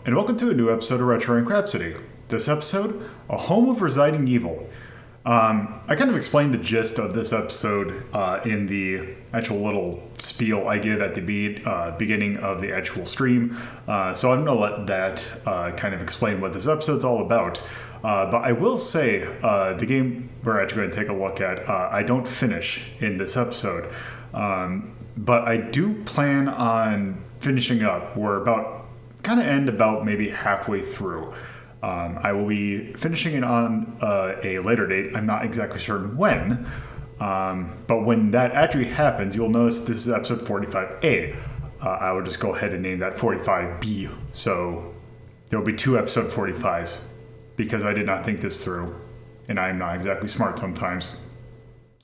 and welcome to a new episode of Rhapsody. This episode, a home of residing evil. I kind of explained the gist of this episode in the actual little spiel I give at the beginning of the actual stream, so I'm going to let that kind of explain what this episode's all about. But I will say, the game we're actually going to take a look at, I don't finish in this episode. But I do plan on finishing up. We're about kind of end about maybe halfway through. I will be finishing it on a later date. I'm not exactly certain when, but when that actually happens, you'll notice this is episode 45A. I will just go ahead and name that 45B. So there will be two episode 45s because I did not think this through, and I'm not exactly smart sometimes.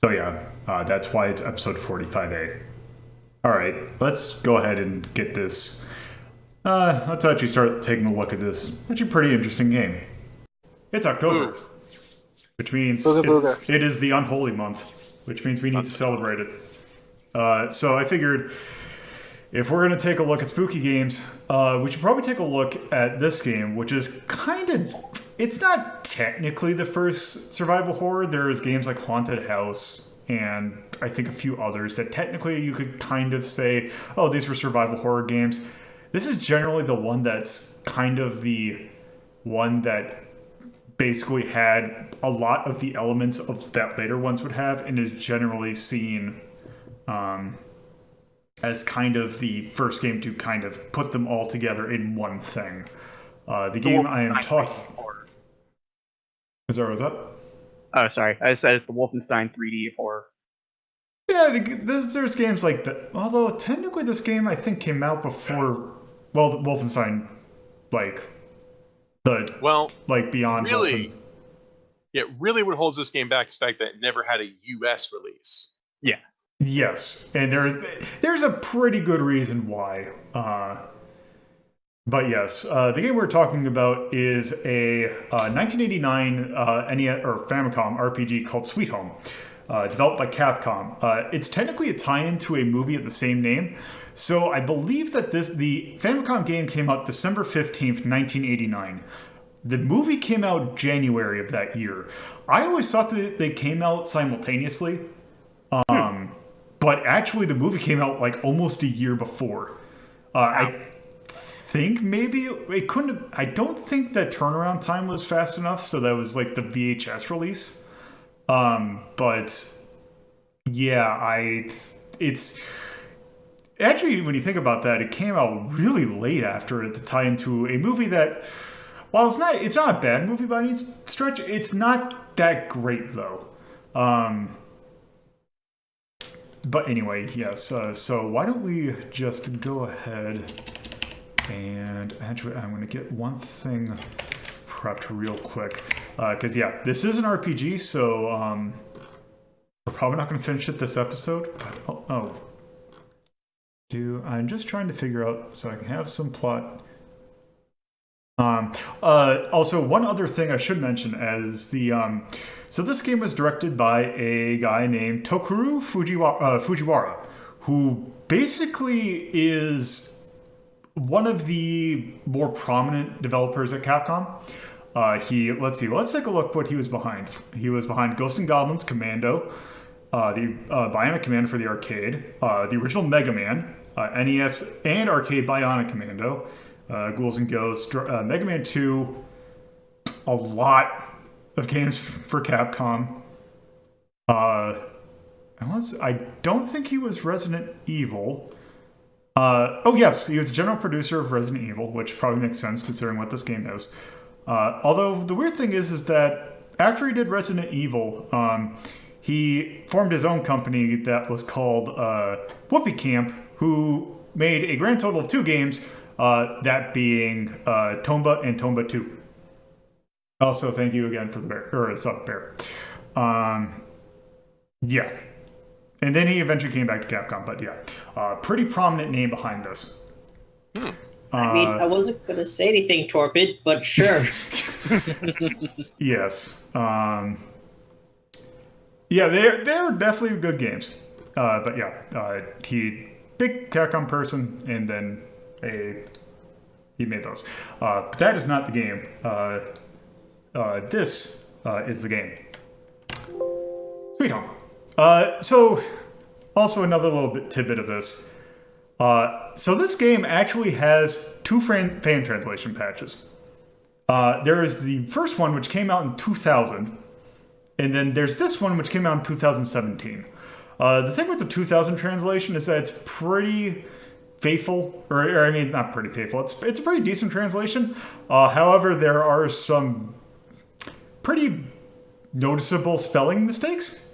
So yeah, that's why it's episode 45A. All right, let's go ahead and get this. Let's actually start taking a look at this actually pretty interesting game. It's October, which means it is the unholy month, which means we need to celebrate it. So I figured if we're going to take a look at spooky games, we should probably take a look at this game, which is kind of... It's not technically the first survival horror. There's games like Haunted House and I think a few others that technically you could kind of say, oh, these were survival horror games. This is generally the one that's kind of the one that basically had a lot of the elements of that later ones would have, and is generally seen as kind of the first game to kind of put them all together in one thing. The game I am talking... Sorry, what was that? Oh, sorry. I said it's the Wolfenstein 3D horror. Yeah, there's games like that. Although, technically, this game, I think, came out before... Well, Wolfenstein, beyond really, yeah, really what holds this game back is the fact that it never had a US release. Yeah. Yes, and there's a pretty good reason why. But yes, the game we're talking about is a 1989 NES or Famicom RPG called Sweet Home, developed by Capcom. It's technically a tie-in to a movie of the same name. So I believe that the Famicom game came out December 15th, 1989. The movie came out January of that year. I always thought that they came out simultaneously. But actually the movie came out like almost a year before. I think maybe it couldn't have, I don't think that turnaround time was fast enough, so that was like the VHS release. But yeah, it's actually, when you think about that, it came out really late after it to tie into a movie that, while it's not a bad movie by any stretch, it's not that great though. But anyway, yes. So why don't we just go ahead and actually, I'm going to get one thing prepped real quick. Because, yeah, this is an RPG, so we're probably not going to finish it this episode. But, I'm just trying to figure out so I can have some plot. Also, one other thing I should mention as so this game was directed by a guy named Tokaru Fujiwara, who basically is one of the more prominent developers at Capcom. Let's take a look what he was behind. He was behind Ghosts and Goblins Commando, the Bionic Commando for the arcade, the original Mega Man, NES and arcade Bionic Commando, Ghouls and Ghosts, Mega Man 2, a lot of games for Capcom. I don't think he was Resident Evil. Oh yes, he was the general producer of Resident Evil, which probably makes sense considering what this game is. Although the weird thing is that after he did Resident Evil, he formed his own company that was called Whoopee Camp, who made a grand total of 2 games, that being Tomba and Tomba 2. Also, thank you again for the sub bear. Yeah. And then he eventually came back to Capcom, but yeah. Pretty prominent name behind this. I mean, I wasn't going to say anything torpid, but sure. Yes. Yeah, they're definitely good games. But yeah, he big Capcom person, and then he made those. But that is not the game. This is the game. Sweet Home. So, also another little tidbit of this. So this game actually has 2 fan translation patches. There is the first one, which came out in 2000. And then there's this one, which came out in 2017. The thing with the 2000 translation is that it's pretty faithful, or I mean, not pretty faithful. It's a pretty decent translation. However, there are some pretty noticeable spelling mistakes.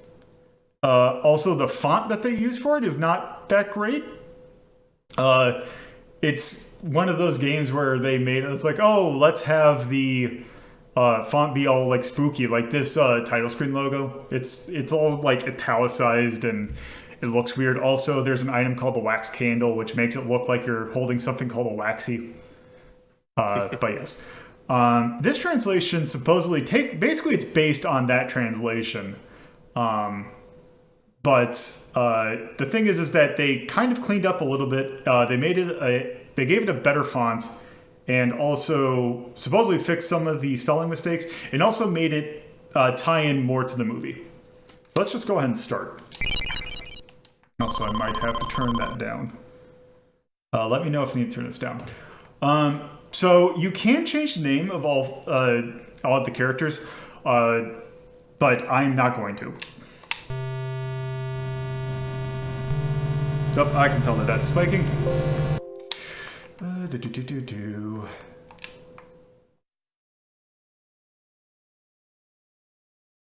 Also, the font that they use for it is not that great. It's one of those games where they made it's like, oh, let's have the font be all like spooky, like this title screen logo. It's all like italicized and it looks weird. Also, there's an item called the wax candle, which makes it look like you're holding something called a waxy. But yes, this translation supposedly basically it's based on that translation. But the thing is that they kind of cleaned up a little bit. They gave it a better font, and also supposedly fixed some of the spelling mistakes, and also made it tie in more to the movie. So let's just go ahead and start. Also, I might have to turn that down. Let me know if you need to turn this down. So you can change the name of all of the characters, but I'm not going to. Oh, I can tell that that's spiking.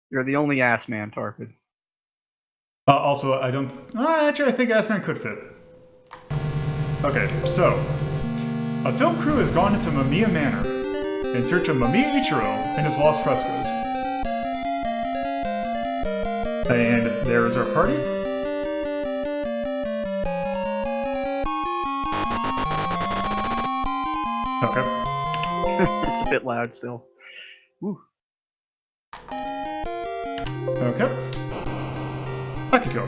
You're the only ass man, Torpid. Also, I don't... actually, I think Assman could fit. Okay, so... A film crew has gone into Mamiya Manor in search of Mamiya Ichiro and his lost frescoes. And there is our party. Okay. It's a bit loud still. Woo. Okay. Akiko.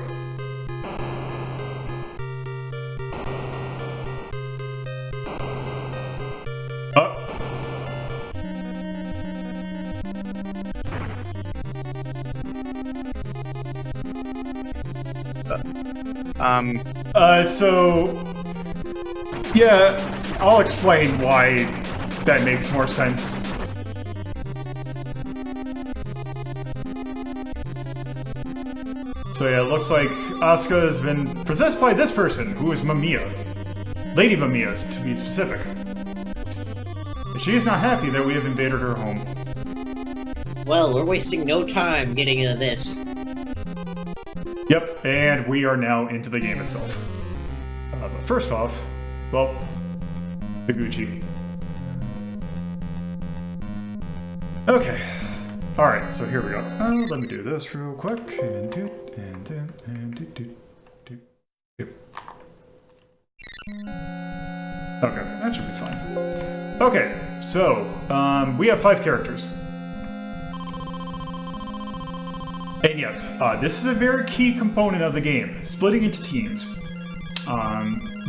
So... Yeah, I'll explain why that makes more sense. So yeah, it looks like Asuka has been possessed by this person, who is Mamiya. Lady Mamiya, to be specific. And she is not happy that we have invaded her home. Well, we're wasting no time getting into this. Yep, and we are now into the game itself. But first off, well, the Gucci. Okay. Alright, so here we go. Let me do this real quick. And do. Okay, that should be fine. Okay, so, we have 5 characters. And yes, this is a very key component of the game, splitting into teams.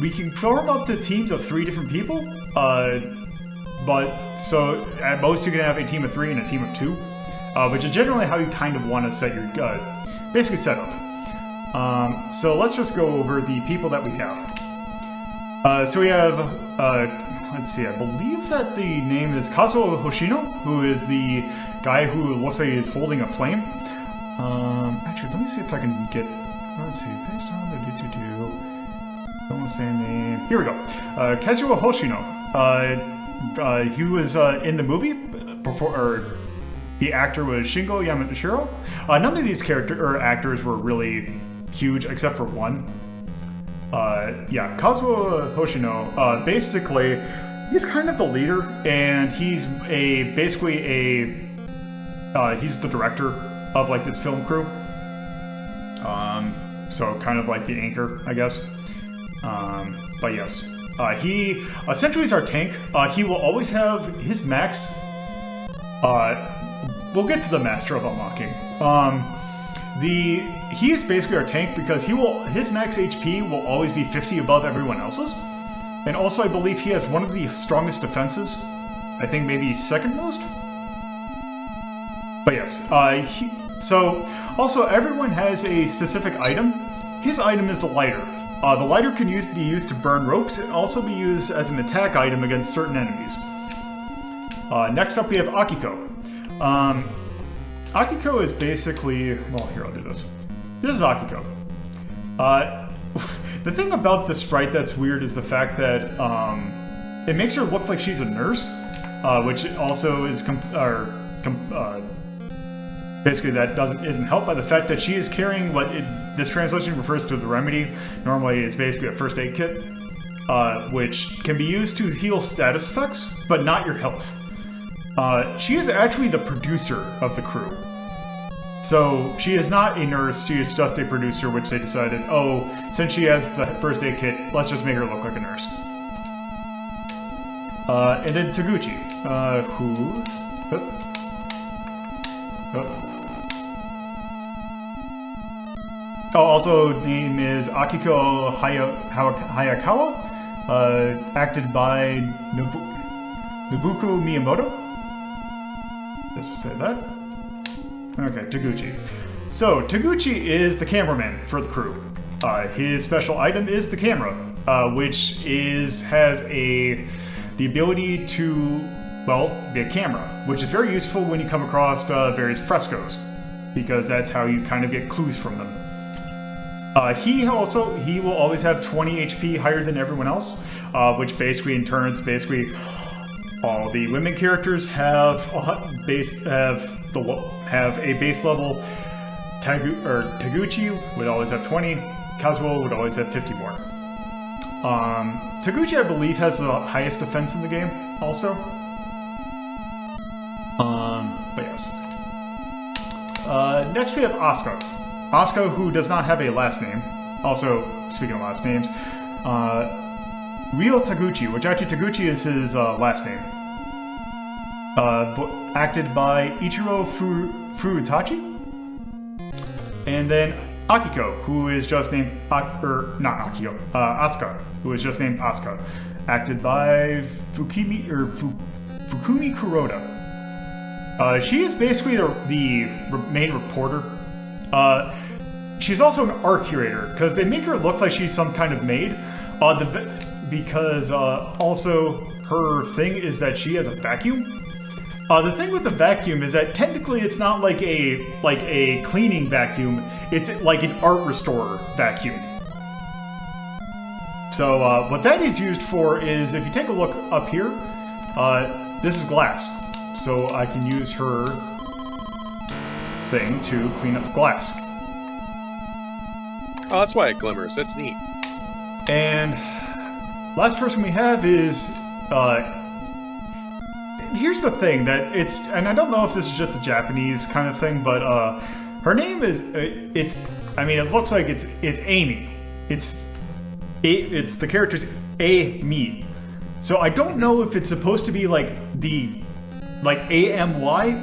We can form up to teams of 3 different people, but so at most you can have a team of 3 and a team of 2, which is generally how you kind of want to set your basic setup. So let's just go over the people that we have. So we have, let's see, I believe that the name is Kazuo Hoshino, who is the guy who looks like he's holding a flame. Actually, let me see if I can get, let's see, based on the don't want to say name. Here we go. Kazuo Hoshino. He was in the movie before, or the actor was Shingo Yamashiro. None of these actors were really huge except for one. Yeah, Kazuo Hoshino. Basically, he's kind of the leader, and he's basically he's the director of like this film crew. So kind of like the anchor, I guess. But yes, he essentially is our tank. He will always have his max. We'll get to the Master of Unlocking. He is basically our tank because his max HP will always be 50 above everyone else's. And also, I believe he has one of the strongest defenses. I think maybe second most? But yes, so also everyone has a specific item. His item is the lighter. The lighter can be used to burn ropes and also be used as an attack item against certain enemies. Next up we have Akiko. Akiko is basically... Well, here, I'll do this. This is Akiko. The thing about the sprite that's weird is the fact that it makes her look like she's a nurse, which also is... basically that isn't helped by the fact that she is carrying what this translation refers to the remedy. Normally is basically a first aid kit, which can be used to heal status effects, but not your health. She is actually the producer of the crew. So she is not a nurse, she is just a producer, which they decided, oh, since she has the first aid kit, let's just make her look like a nurse. And then Taguchi, who... also name is Akiko Hayakawa, acted by Nobuko Miyamoto. Let's say that. Okay, Taguchi. So, Taguchi is the cameraman for the crew. His special item is the camera, which has the ability to, well, be a camera, which is very useful when you come across various frescoes, because that's how you kind of get clues from them. He will always have 20 HP higher than everyone else, which basically in turns, all the women characters have a base level. Taguchi would always have 20. Kazuo would always have 50 more. Taguchi, I believe, has the highest defense in the game, also. But yes. Next we have Asuka. Asuka, who does not have a last name. Also, speaking of last names, Real Taguchi, which actually Taguchi is his last name. Acted by Ichiro Furutachi. And then Akiko, who is just named... Asuka, who is just named Asuka. Acted by Fukumi Kuroda. She is basically the main reporter. She's also an art curator, because they make her look like she's some kind of maid. Because also her thing is that she has a vacuum. The thing with the vacuum is that technically it's not like a cleaning vacuum, it's like an art restorer vacuum. So what that is used for is, if you take a look up here, this is glass. So I can use her thing to clean up glass. Oh, that's why it glimmers. That's neat. And last person we have is... here's the thing, and I don't know if this is just a Japanese kind of thing, but her name is... it looks like it's Amy. It's the character's Amy. So I don't know if it's supposed to be like AMY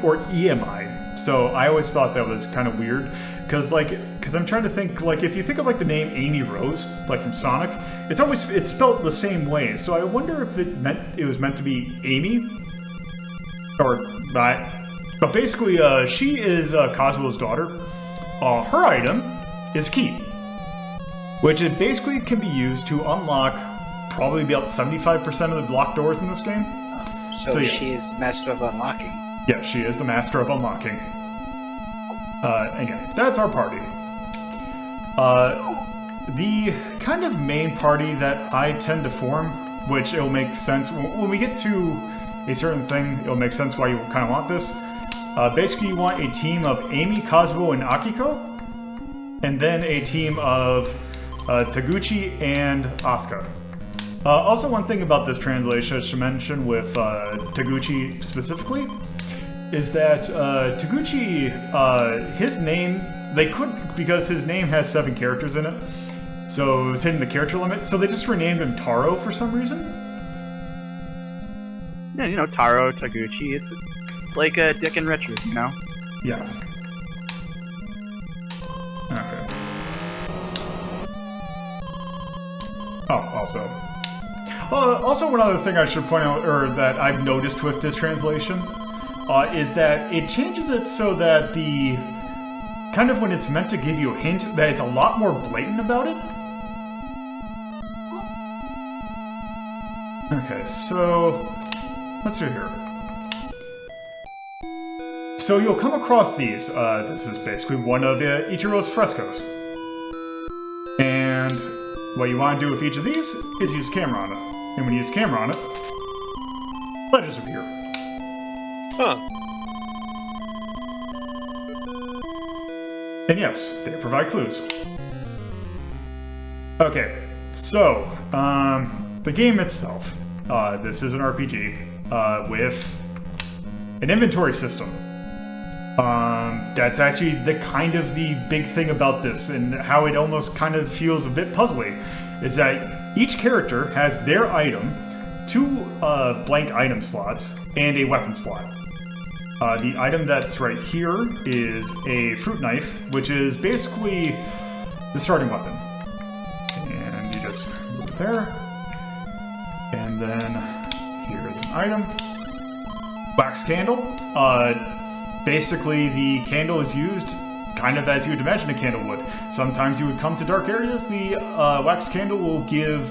or EMI. So I always thought that was kind of weird, because I'm trying to think, if you think of the name Amy Rose, from Sonic, it's spelled the same way. So I wonder if it was meant to be Amy, or not. But basically, she is Kazuo's daughter. Her item is Key, which it basically can be used to unlock probably about 75% of the locked doors in this game. So yes. She is the master of unlocking. Yeah, she is the master of unlocking. Again, that's our party. The kind of main party that I tend to form, which it'll make sense when we get to a certain thing, it'll make sense why you kind of want this. Basically, you want a team of Amy, Kazuo, and Akiko, and then a team of Taguchi and Asuka. Also, one thing about this translation I should mention with Taguchi specifically is that Taguchi, his name, because his name has 7 characters in it, so it was hitting the character limit, so they just renamed him Taro for some reason. Yeah, Taro, Taguchi, it's like Dick and Richard, Yeah. Okay. Oh, Also, one other thing I should point out, or that I've noticed with this translation, is that it changes it so that the kind of when it's meant to give you a hint, that it's a lot more blatant about it. Okay, so let's see here. So you'll come across these. This is basically one of Ichiro's frescoes. And what you want to do with each of these is use camera on it. And when you use camera on it, letters appear. Huh. And yes, they provide clues. Okay, so, the game itself. This is an RPG with an inventory system. That's actually the big thing about this, and how it almost kind of feels a bit puzzling, is that each character has their item, 2 blank item slots, and a weapon slot. The item that's right here is a fruit knife, which is basically the starting weapon. And you just move it there. And then here's an item. Wax candle. Basically, the candle is used kind of as you would imagine a candle would. Sometimes you would come to dark areas, the wax candle will give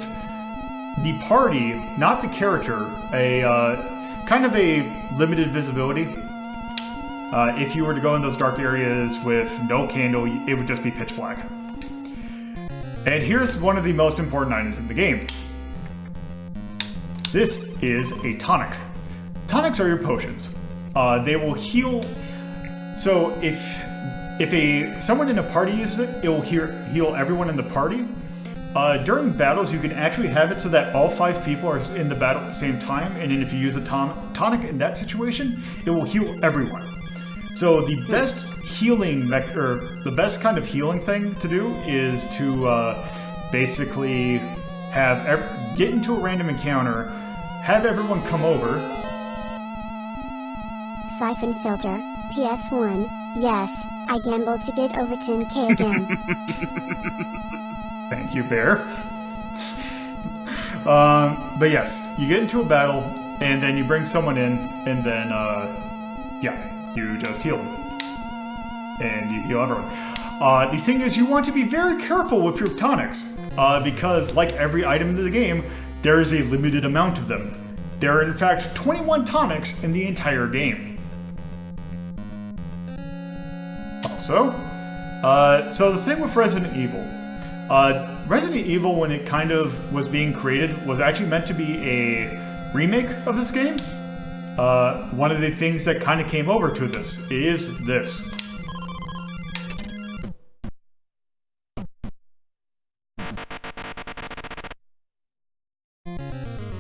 the party, not the character, a kind of a limited visibility. If you were to go in those dark areas with no candle, it would just be pitch black. And here's one of the most important items in the game. This is a tonic. Tonics are your potions. They will heal. So if someone in a party uses it, it will heal everyone in the party. During battles, you can actually have it so that all 5 people are in the battle at the same time, and then if you use a tonic in that situation, it will heal everyone. So the best healing, the best kind of healing thing to do is to basically get into a random encounter, have everyone come over. Siphon filter, PS1, yes, I gambled to get over 10k again. Thank you, Bear. But yes, you get into a battle, and then you bring someone in, and then, you just heal them. And you heal everyone. The thing is, you want to be very careful with your tonics, because like every item in the game, there is a limited amount of them. There are in fact 21 tonics in the entire game. Also, so the thing with Resident Evil, Resident Evil, when it kind of was being created, was actually meant to be a remake of this game. One of the things that kind of came over to this is this.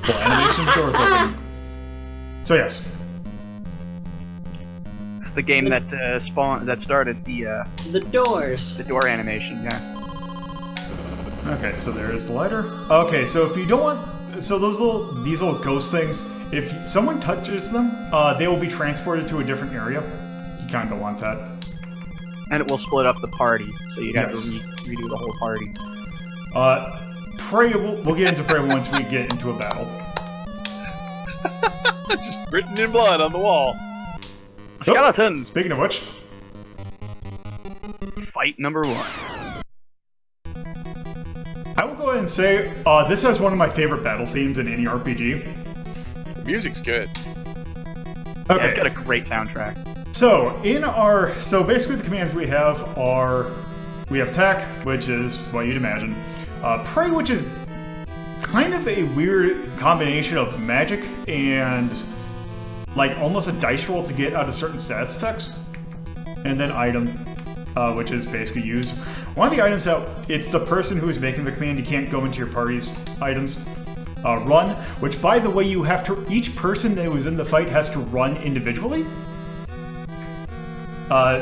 Well, animation doors open. So yes. It's the game that started The doors. the door animation. Yeah. Okay, so there's the lighter. Okay, so if you don't want, so these little ghost things, if someone touches them, they will be transported to a different area. You kind of don't want that. And it will split up the party, so you'd have Yes. to redo the whole party. Prey, we'll get into Prey once we get into a battle. Just written in blood on the wall. Skeleton! Oh, speaking of which, Fight number 1. I will go ahead and say this has one of my favorite battle themes in any RPG. The music's good. Yeah, Okay, it's got a great soundtrack. so basically the commands we have are, we have attack, which is what you'd imagine. Prey, which is kind of a weird combination of magic and like almost a dice roll to get out of certain status effects. And then item, which is basically used. One of the items that it's the person who is making the command, you can't go into your party's items. Run, which by the way, you have to, each person that was in the fight has to run individually.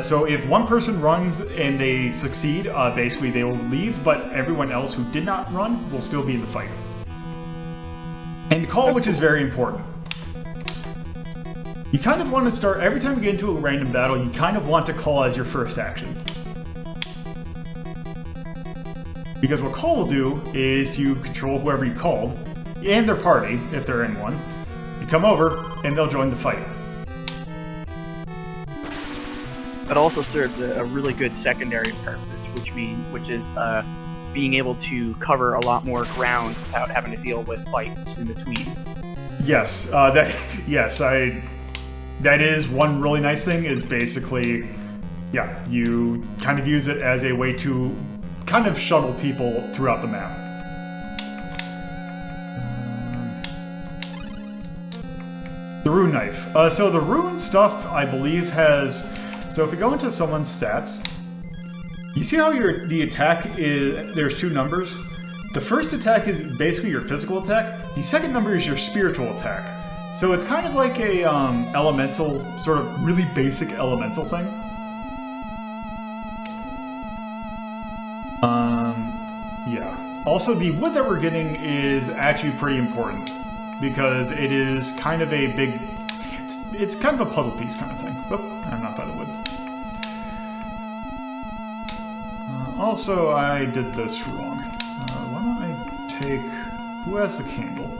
So if one person runs and they succeed, basically they will leave, but everyone else who did not run will still be in the fight. And call, which is very important. You kind of want to start, every time you get into a random battle, you kind of want to call as your first action. Because what call will do is you control whoever you called, and their party, if they're in one, you come over, and they'll join the fight. It also serves a really good secondary purpose, which is being able to cover a lot more ground without having to deal with fights in between. Yes, that is one really nice thing. Is basically, yeah, you kind of use it as a way to kind of shuttle people throughout the map. The rune knife. So the rune stuff, I believe, has. So if we go into someone's stats, you see how the attack is. There's two numbers. The first attack is basically your physical attack. The second number is your spiritual attack. So it's kind of like a elemental, sort of really basic elemental thing. Yeah. Also, the wood that we're getting is actually pretty important because it is kind of a big. It's kind of a puzzle piece kind of thing. Oh, I'm not by the wood. Also, I did this wrong. Why don't I take... Who has the candle?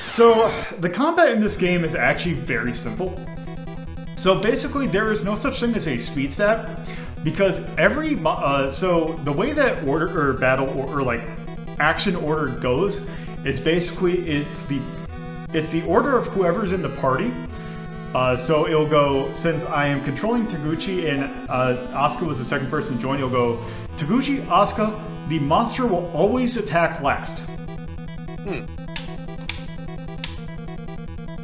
So, the combat in this game is actually very simple. So basically, there is no such thing as a speed stat, because every... so, the way that order, or battle, or like... action order goes is basically it's the order of whoever's in the party. So it'll go, since I am controlling Taguchi and Asuka was the second person to join, it'll go Taguchi, Asuka, the monster will always attack last.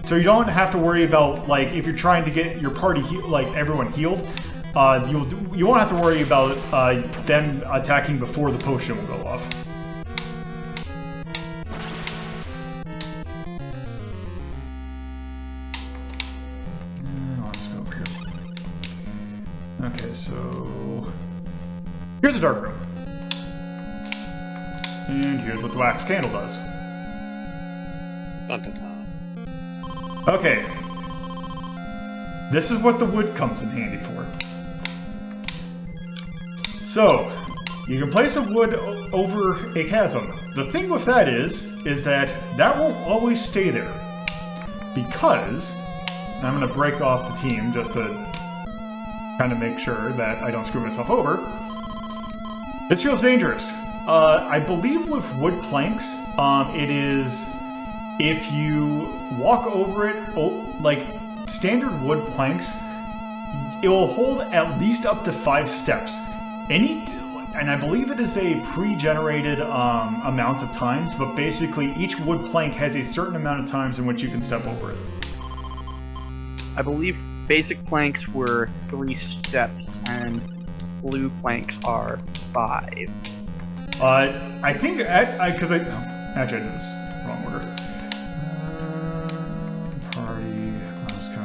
So you don't have to worry about, like, if you're trying to get your party everyone healed, you won't have to worry about them attacking before the potion will go off. Okay, so here's a dark room. And here's what the wax candle does. Dun, dun, dun. Okay. This is what the wood comes in handy for. So, you can place a wood over a chasm. The thing with that is that won't always stay there. Because, and I'm going to break off the team just to kind of make sure that I don't screw myself over. This feels dangerous. I believe with wood planks, it is if you walk over it, like standard wood planks, it will hold at least up to 5 steps. And I believe it is a pre-generated amount of times, but basically each wood plank has a certain amount of times in which you can step over it. I believe basic planks were 3 steps, and blue planks are 5. I think actually I did this wrong order. Party, Asuka.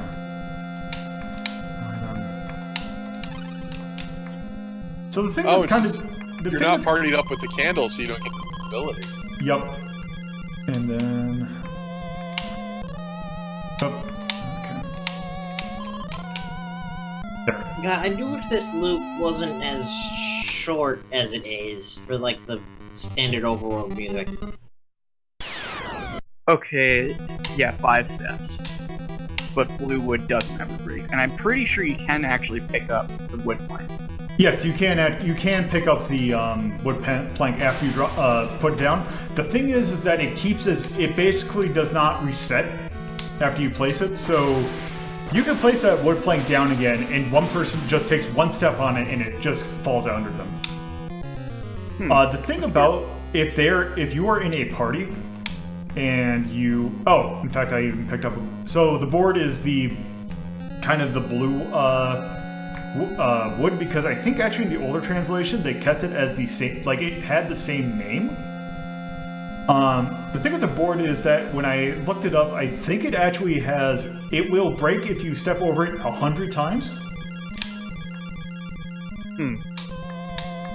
So the thing that's kind of you're not partied up with the candle, so you don't get the ability. Yep. And then. Oh. God, I do wish this loop wasn't as short as it is for, like, the standard overworld music. Okay, yeah, 5 steps. But blue wood doesn't have a break. And I'm pretty sure you can actually pick up the wood plank. Yes, you can pick up the wood plank after you put it down. The thing is that it basically does not reset after you place it, so you can place that wood plank down again, and one person just takes 1 step on it, and it just falls out under them. The thing about if you are in a party, and you in fact I even picked up. So the board is the kind of the blue wood, because I think actually in the older translation they kept it as the same, like it had the same name. The thing with the board is that when I looked it up, I think it actually it will break if you step over it 100 times.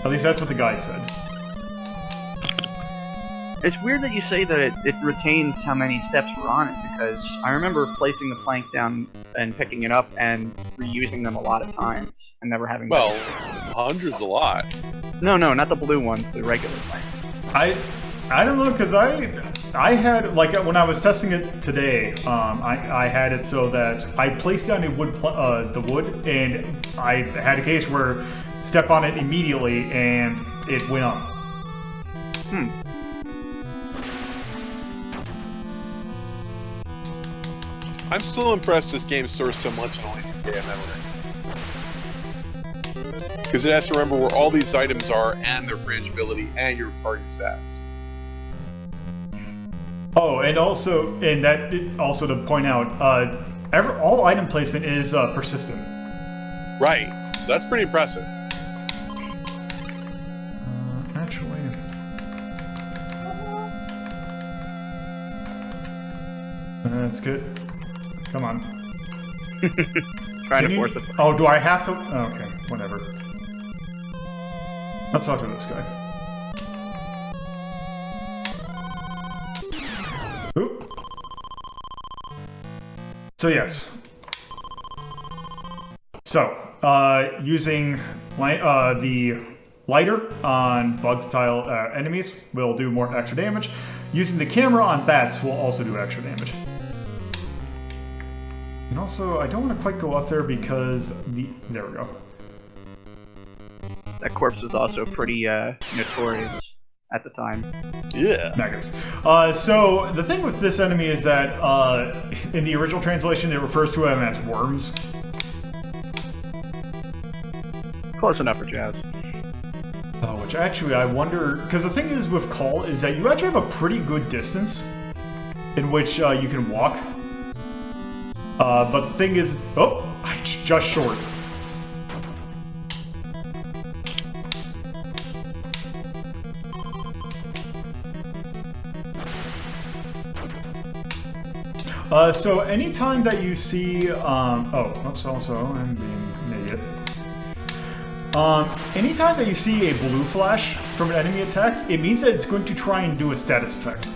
At least that's what the guide said. It's weird that you say that it retains how many steps were on it, because I remember placing the plank down and picking it up and reusing them a lot of times and never having. Well, hundreds a lot. No, not the blue ones, the regular plank. I don't know, because I had, like, when I was testing it today, I had it so that I placed down the wood, and I had a case where step on it immediately and it went up. I'm still impressed this game stores so much noise in game memory. Because it has to remember where all these items are and their branchability and your party stats. Oh, and also to point out, all item placement is persistent. Right, so that's pretty impressive. Actually, that's good. Come on. Trying to force it. Oh, do I have to? Oh, okay, whatever. Let's talk to this guy. Oop. So yes. So, using the lighter on bug-style enemies will do more extra damage. Using the camera on bats will also do extra damage. And also, I don't want to quite go up there because there we go. That corpse was also pretty notorious at the time. Yeah. Maggots. So the thing with this enemy is that in the original translation, it refers to them as worms. Close enough for Jazz. Which actually I wonder, because the thing is with Call is that you actually have a pretty good distance in which you can walk. But the thing is, just short. So anytime that you see, also I'm being an idiot. Anytime that you see a blue flash from an enemy attack, it means that it's going to try and do a status effect.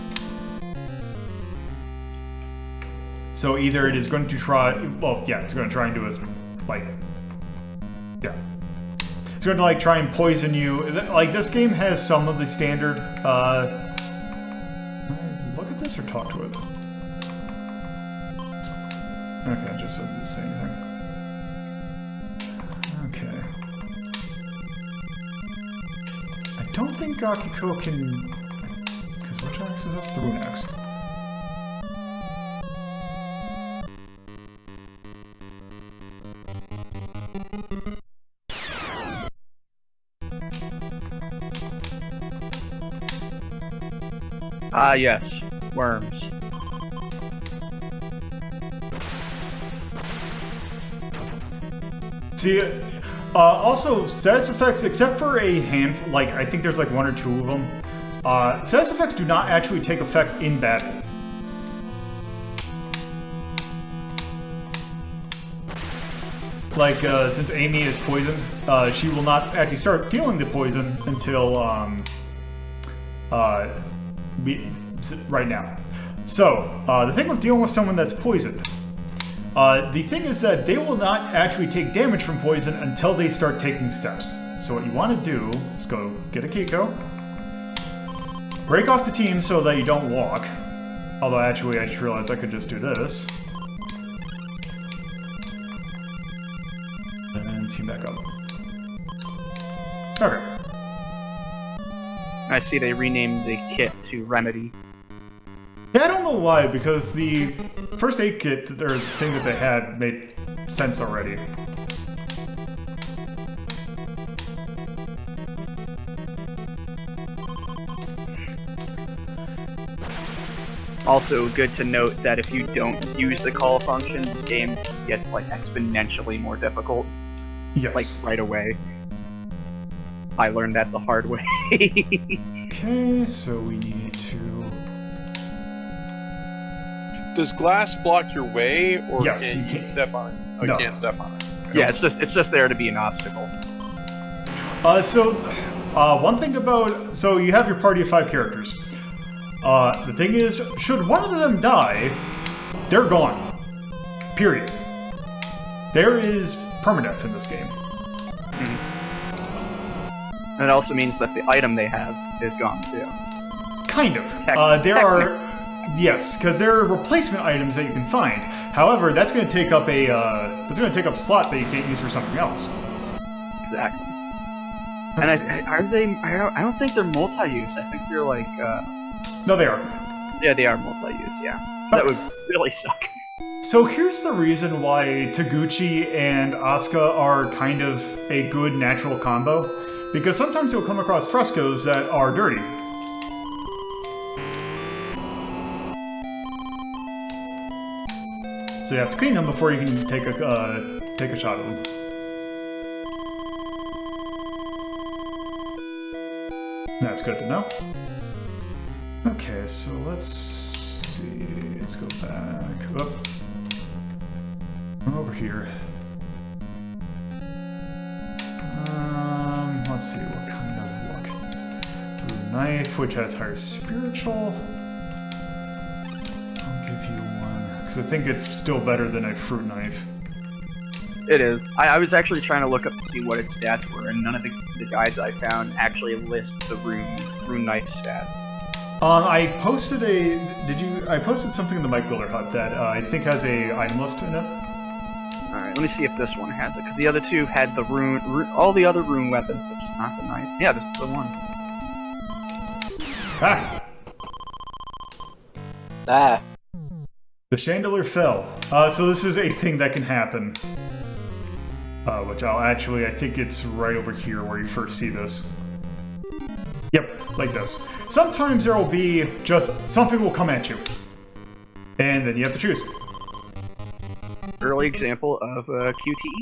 So either it is going to try, it's going to try and do a, it's going to try and poison you. Like, this game has some of the standard, look at this or talk to it. Okay, I just said the same thing. Okay. I don't think Akiko can, because which axe is this? The rune axe. Ah, yes. Worms. See, also, status effects, except for a handful, I think there's one or two of them, status effects do not actually take effect in battle. Since Amy is poisoned, she will not actually start feeling the poison until, right now. So, the thing with dealing with someone that's poisoned, the thing is that they will not actually take damage from poison until they start taking steps. So what you want to do is go get a Kiko, break off the team so that you don't walk. Although actually I just realized I could just do this. And team back up. Okay. I see they renamed the kit to Remedy. Yeah, I don't know why, because the first aid kit, or thing that they had, made sense already. Also, good to note that if you don't use the call function, this game gets exponentially more difficult. Yes. Right away. I learned that the hard way. Okay, so we need to... Does glass block your way, or Yes, can you you can't. step on it? Oh, No. you can't step on it. Yeah, it's just there to be an obstacle. One thing about... So you have your party of 5 characters. The thing is, should one of them die, they're gone. Period. There is permadeath in this game. And it also means that the item they have is gone too. Kind of. Technically. Yes, because there are replacement items that you can find. However, that's going to take up a slot that you can't use for something else. Exactly. And I don't think they're multi-use. I think they're like. No, they are. Yeah, they are multi-use. Yeah. That would really suck. So here's the reason why Taguchi and Asuka are kind of a good natural combo. Because sometimes you'll come across frescoes that are dirty. So you have to clean them before you can take a shot of them. That's good to know. Okay, so let's see. Let's go back up. Over here. Let's see what kind of look. Blue knife, which has higher spiritual. I'll give you one, because I think it's still better than a fruit knife. It is. I was actually trying to look up to see what its stats were, and none of the guides I found actually list the rune knife stats. I posted I posted something in the Mike Builder Hut that I think has a item list in it. Alright, let me see if this one has it, because the other two had the all the other rune weapons, but just not the knife. Yeah, this is the one. Ah! Ah. The chandelier fell. So this is a thing that can happen. Which I think it's right over here where you first see this. Yep, like this. Sometimes there will be just something will come at you. And then you have to choose. Early example of QTE.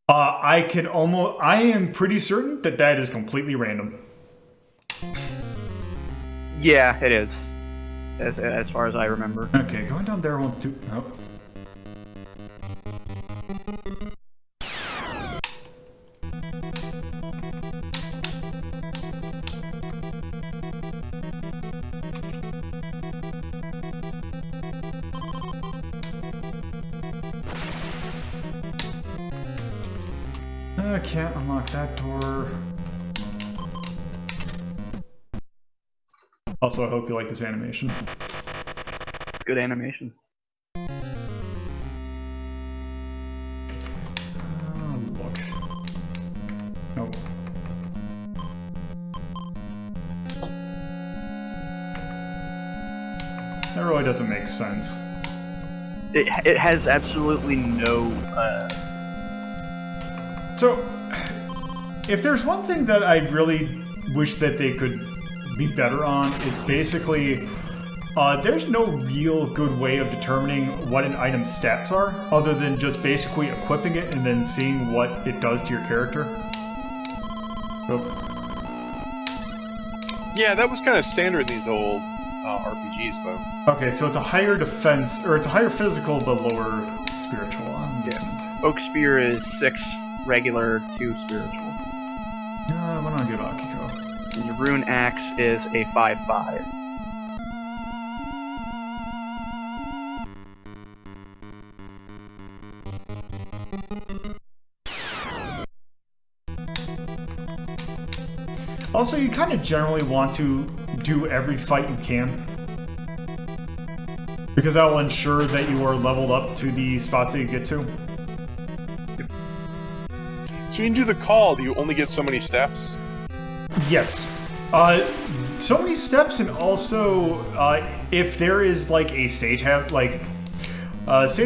I am pretty certain that is completely random. Yeah, it is. As far as I remember. Okay, going down there won't do. Oh. I can't unlock that door. Also, I hope you like this animation. Good animation. Look. Nope. That really doesn't make sense. It has absolutely no. So, if there's one thing that I really wish that they could be better on, is basically, there's no real good way of determining what an item's stats are, other than just basically equipping it and then seeing what it does to your character. Oh. Yeah, that was kind of standard in these old RPGs, though. Okay, so it's a higher defense, or it's a higher physical but lower spiritual. Yeah. Oak Spear is 6 regular, 2 spiritual. Why don't I give Akiko? And your Rune Axe is a 5/5. Also, you kind of generally want to do every fight you can, because that will ensure that you are leveled up to the spots that you get to. So when you do the call, do you only get so many steps? Yes. So many steps, and also, if there is like a stage say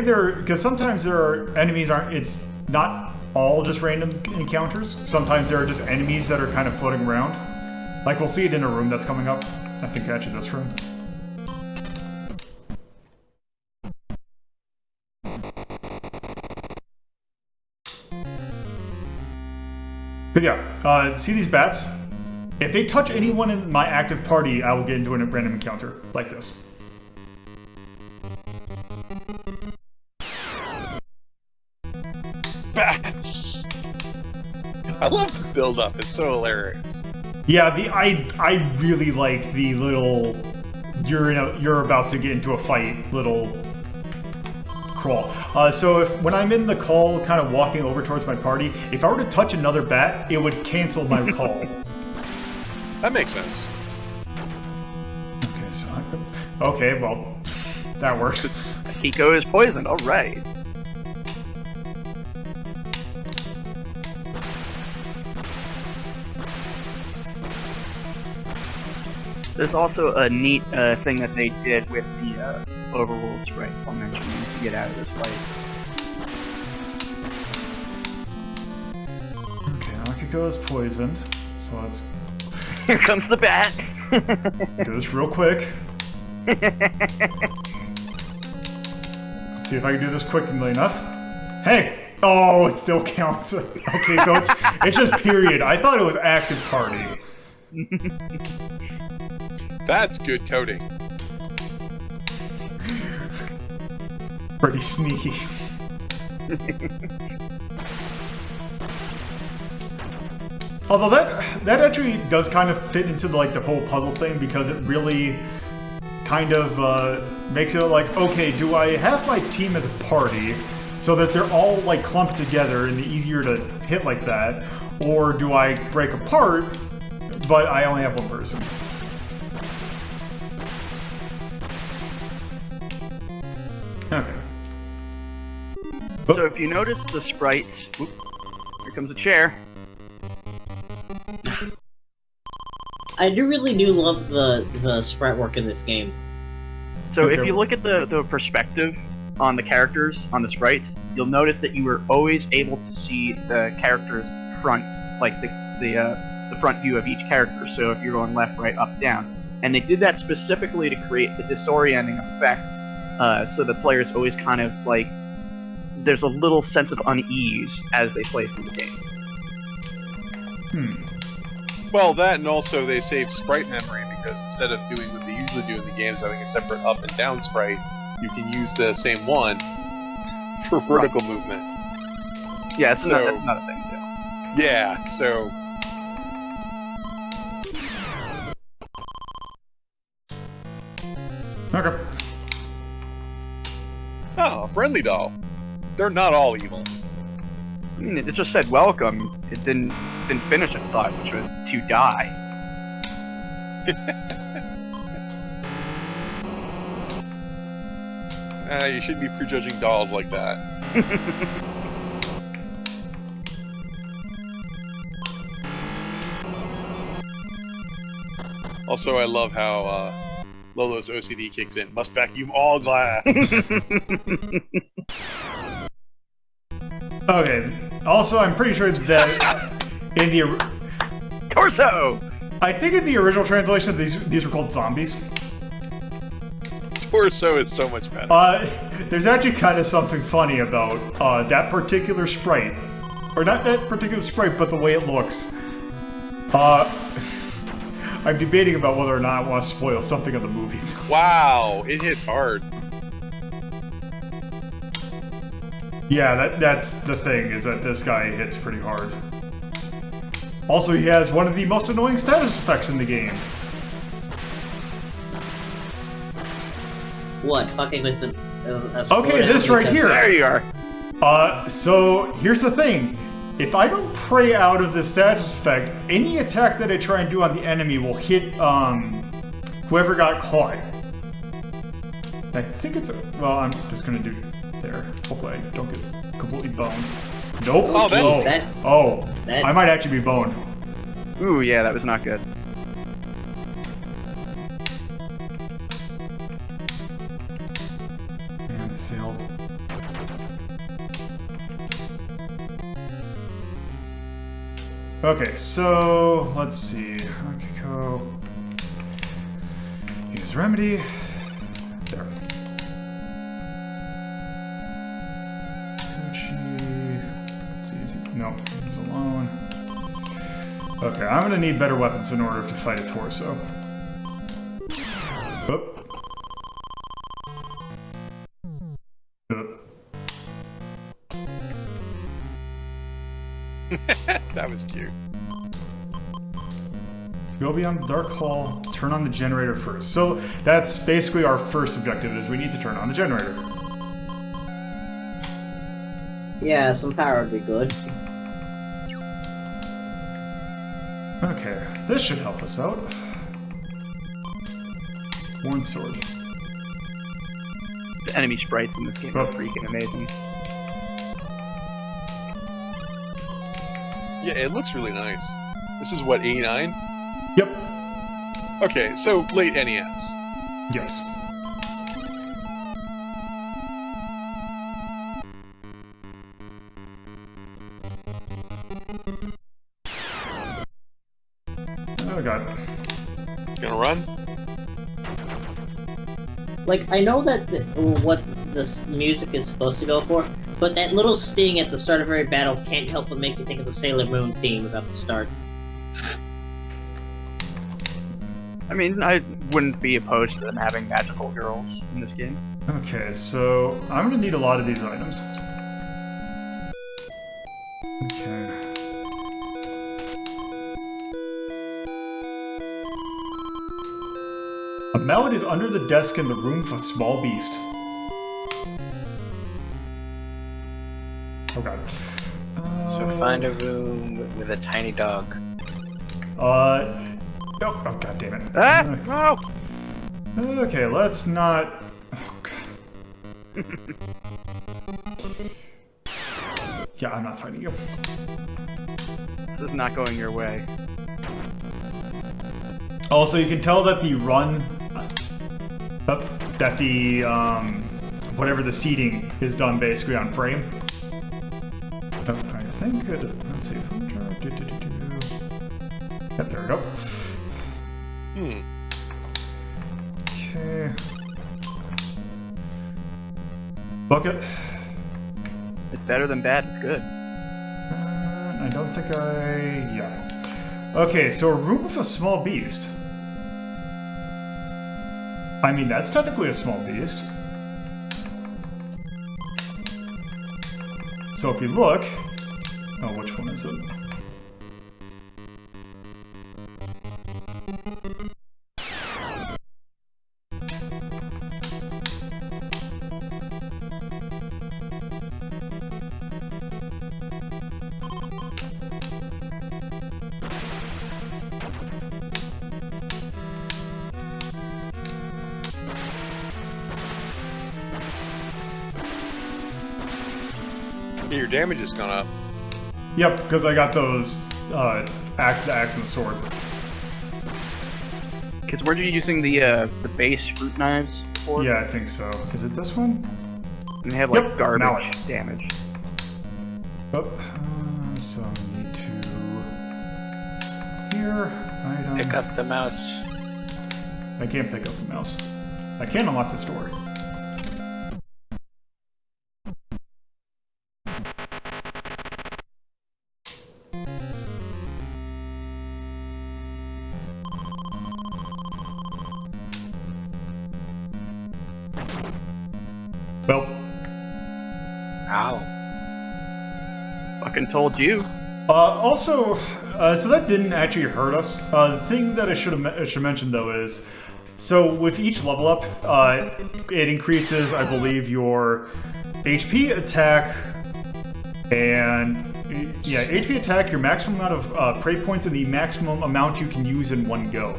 because sometimes there are enemies it's not all just random encounters. Sometimes there are just enemies that are kind of floating around. Like we'll see it in a room that's coming up. I think actually this room. But yeah, see these bats? If they touch anyone in my active party, I will get into a random encounter like this. Bats! I love the build-up, it's so hilarious. Yeah, I really like the little you're about to get into a fight, little crawl. So when I'm in the call, kind of walking over towards my party, if I were to touch another bat, it would cancel my call. That makes sense. Okay, so okay, well, that works. Hiko is poisoned. All right. There's also a neat thing that they did with the overworld sprites I'll mention to get out of this fight. Okay, Akiko is poisoned, so let's Here comes the bat! do this real quick. Let's see if I can do this quickly enough. Hey! Oh, it still counts. Okay, so it's just period. I thought it was active party. That's good coding. Pretty sneaky. Although that actually does kind of fit into the whole puzzle thing, because it really kind of makes it like, okay, do I have my team as a party so that they're all like clumped together and easier to hit like that, or do I break apart but I only have one person? Okay. So if you notice the sprites... Oop, here comes a chair. I really do love the sprite work in this game. So if you look at the perspective on the characters, on the sprites, you'll notice that you were always able to see the character's front, like the front view of each character. So if you're going left, right, up, down. And they did that specifically to create the disorienting effect, so the players always kind of like, there's a little sense of unease as they play through the game. Well, that, and also they save sprite memory, because instead of doing what they usually do in the games, having a separate up and down sprite, you can use the same one for vertical movement. Yeah, that's So- another thing too. Yeah, so... Okay. Oh, friendly doll. They're not all evil. I mean, it just said welcome. It didn't finish its thought, which was to die. You shouldn't be prejudging dolls like that. Also, I love how Lolo's OCD kicks in. Must vacuum all glass. Okay. Also, I'm pretty sure that in the Torso! I think in the original translation these were called zombies. Torso is so much better. There's actually kind of something funny about that particular sprite, or not that particular sprite, but the way it looks. I'm debating about whether or not I want to spoil something of the movie. Wow, it hits hard. Yeah, that's the thing, is that this guy hits pretty hard. Also, he has one of the most annoying status effects in the game. What? Fucking with the... Okay, this right here. There you are. So here's the thing. If I don't pray out of the status effect, any attack that I try and do on the enemy will hit whoever got caught. I think it's... Well, I'm just gonna do there. Hopefully I don't get completely boned. Nope. Oh, that's- that's- I might actually be boned. Ooh, yeah, that was not good. Man, failed. Okay, so let's see. Akiko. Use remedy. There. Let's see, no, he's alone. Okay, I'm gonna need better weapons in order to fight a torso. Oop. Oop. That was cute. To go beyond the dark hall, turn on the generator first. So that's basically our first objective, is we need to turn on the generator. Yeah, some power would be good. Okay, this should help us out. Worn sword. The enemy sprites in this game are freaking amazing. Yeah, it looks really nice. This is what, 89? Yep. Okay, so late NES. Yes. Oh god. Gonna run? Like, I know that what this music is supposed to go for, but that little sting at the start of every battle can't help but make me think of the Sailor Moon theme about the start. I mean, I wouldn't be opposed to them having magical girls in this game. Okay, so I'm gonna need a lot of these items. Okay. A mallet is under the desk in the room with a small beast. Oh god. So find a room with a tiny dog. Oh god damn it. Ah! No! Okay, let's not... Oh god. Yeah, I'm not fighting you. This is not going your way. Also, you can tell that the run... that the, whatever the seating is done basically on frame. Oh, I think it... Let's see. Yep, there we go. Okay. Bucket. It's better than bad, it's good. I don't think yeah. Okay, so a room with a small beast. I mean, that's technically a small beast. So if you look... Oh, which one is it? Yeah, your damage has gone up. Yep, because I got those the axe and the sword. Because weren't you using the base fruit knives before? Yeah, I think so. Is it this one? And they have like Yep, garbage mallet. damage. Oh, so I need to... Here, item... Pick up the mouse. I can't pick up the mouse. I can unlock this door. Well, Ow. Fucking told you. also, so that didn't actually hurt us. The thing that I should mention though is, so with each level up, it increases, I believe, your HP, attack, and yeah, HP, attack, your maximum amount of prey points, and the maximum amount you can use in one go.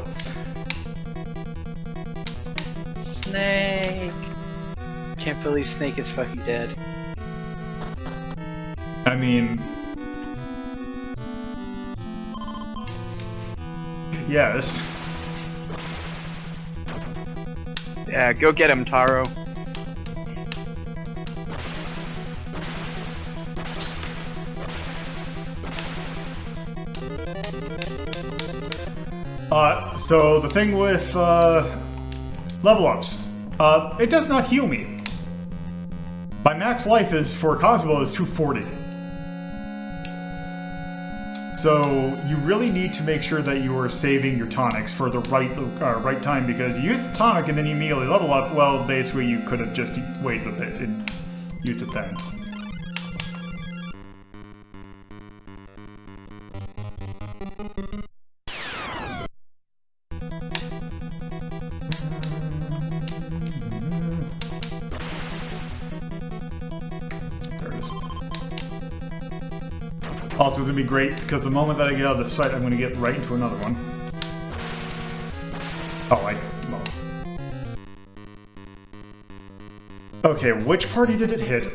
Snake. Can't believe Snake is fucking dead. I mean, yes. Yeah, go get him, Taro. So the thing with level ups, it does not heal me. My max life is for Cosmo is 240. So you really need to make sure that you are saving your tonics for the right time, because you use the tonic and then you immediately level up. Well, basically you could have just waited a bit and used it then. Also, it's gonna be great because the moment that I get out of this fight, I'm gonna get right into another one. Oh, well. Okay, which party did it hit?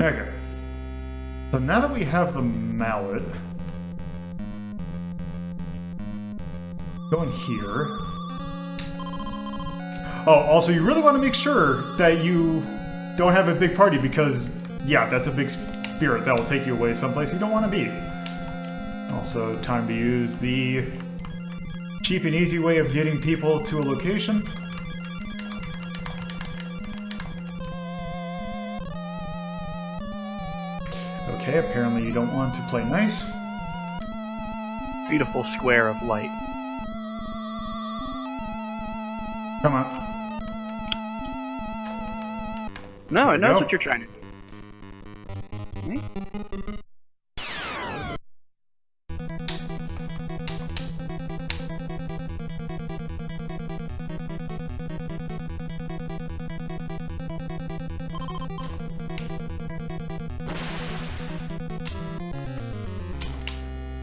Okay. So now that we have the mallet, go in here. Oh, also you really want to make sure that you don't have a big party because, yeah, that's a big spirit that will take you away someplace you don't want to be. Also, time to use the cheap and easy way of getting people to a location. Okay, apparently you don't want to play nice. Beautiful square of light. Come on. No, it knows Nope. what you're trying to do. Hmm?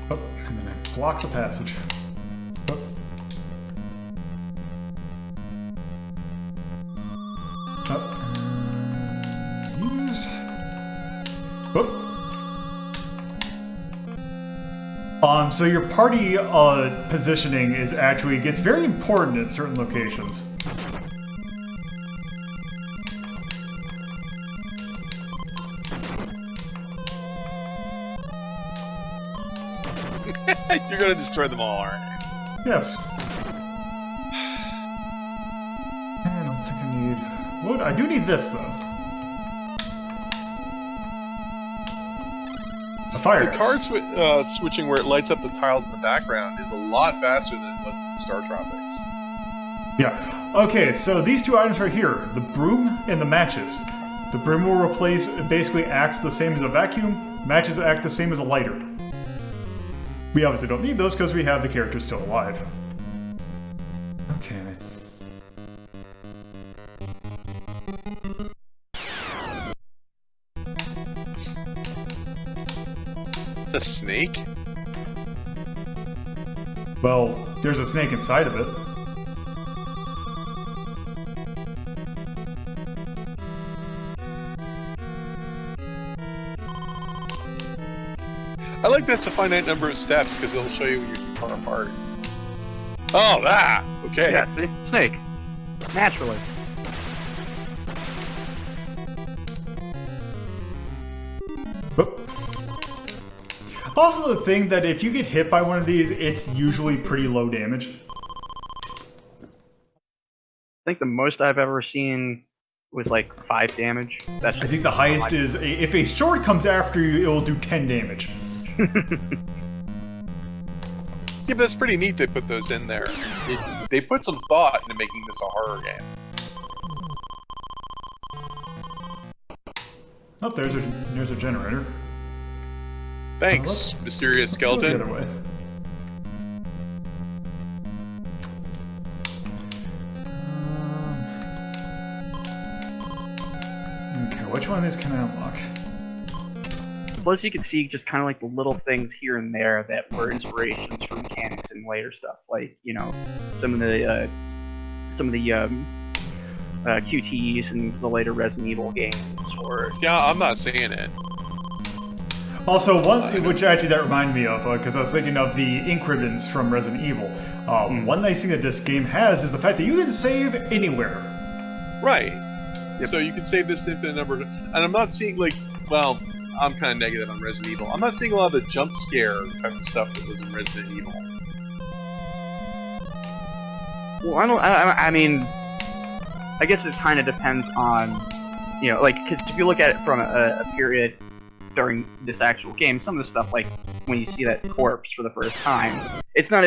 Oh, and then I block the passage. Oh. Oh. Use. Oh. So your party positioning is actually gets very important in certain locations. You're gonna destroy them all, aren't you? Yes. I don't think I need wood. I do need this though. A fire. The card switching where it lights up the tiles in the background is a lot faster than it was in Star Tropics. Yeah. Okay, so these two items right here, the broom and the matches. The broom will replace, it basically acts the same as a vacuum. Matches act the same as a lighter. We obviously don't need those because we have the characters still alive. Okay. It's a snake? Well, there's a snake inside of it. I like that's a finite number of steps because it'll show you when you're too far apart. Oh, that! Okay. Yeah, see? Snake. Naturally. Whoop. Also the thing that if you get hit by one of these, it's usually pretty low damage. I think the most I've ever seen was like 5 damage. That's I think the highest is, if a sword comes after you, it will do 10 damage. Yeah, but it's pretty neat they put those in there. They put some thought into making this a horror game. Oh, there's a generator. Thanks, mysterious Let's go the skeleton. other way. Okay, which one of these can I unlock? Plus, you can see just kind of like the little things here and there that were inspirations for mechanics and later stuff, like some of the QTEs and the later Resident Evil games, or Yeah, I'm not seeing it. Also, one which actually that reminded me of, because I was thinking of the ink ribbons from Resident Evil. One nice thing that this game has is the fact that you can save anywhere. Right. Yep. So you can save this infinite number of... And I'm not seeing, well, I'm kind of negative on Resident Evil. I'm not seeing a lot of the jump scare type of stuff that was in Resident Evil. well, I mean, I guess it kind of depends on, because if you look at it from a period during this actual game, some of the stuff, like when you see that corpse for the first time, it's not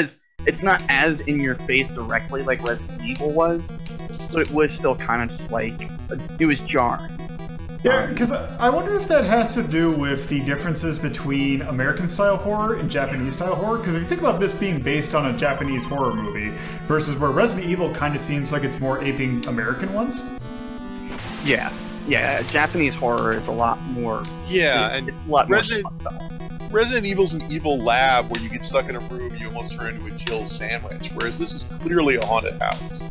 as in your face directly like Resident Evil was, but it was still kind of just like, it was jarring. Yeah, because I wonder if that has to do with the differences between American-style horror and Japanese-style horror. Because if you think about this being based on a Japanese horror movie versus where Resident Evil kind of seems like it's more aping American ones. Yeah, Japanese horror is a lot more. Yeah, it's a lot more. Resident Evil's an evil lab where you get stuck in a room, you almost turn into a Jill sandwich. Whereas this is clearly a haunted house.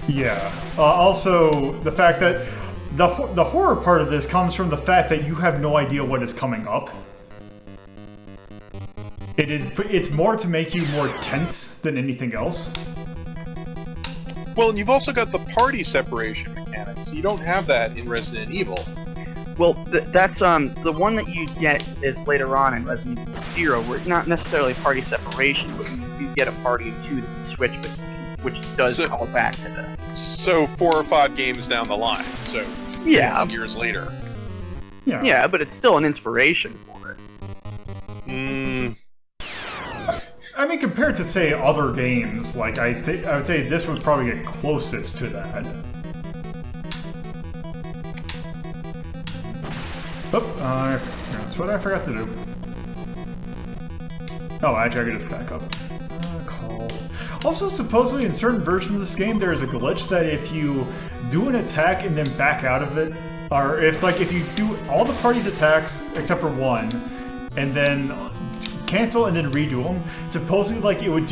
Yeah. Also, the fact that the horror part of this comes from the fact that you have no idea what is coming up. It's more to make you more tense than anything else. Well, and you've also got the party separation mechanics. You don't have that in Resident Evil. Well, that's the one that you get is later on in Resident Evil 0, where it's not necessarily party separation, but you get a party of 2 that you switch between, which does call back to this. So 4 or 5 games down the line. So yeah, years later. Yeah, but it's still an inspiration for it. I mean, compared to say other games, like I would say this would probably get closest to that. Oh, that's what I forgot to do. Oh, actually, I can just back up. Call. Also, supposedly in certain versions of this game, there is a glitch that if you do an attack and then back out of it, or if you do all the party's attacks except for one, and then cancel and then redo them, supposedly it would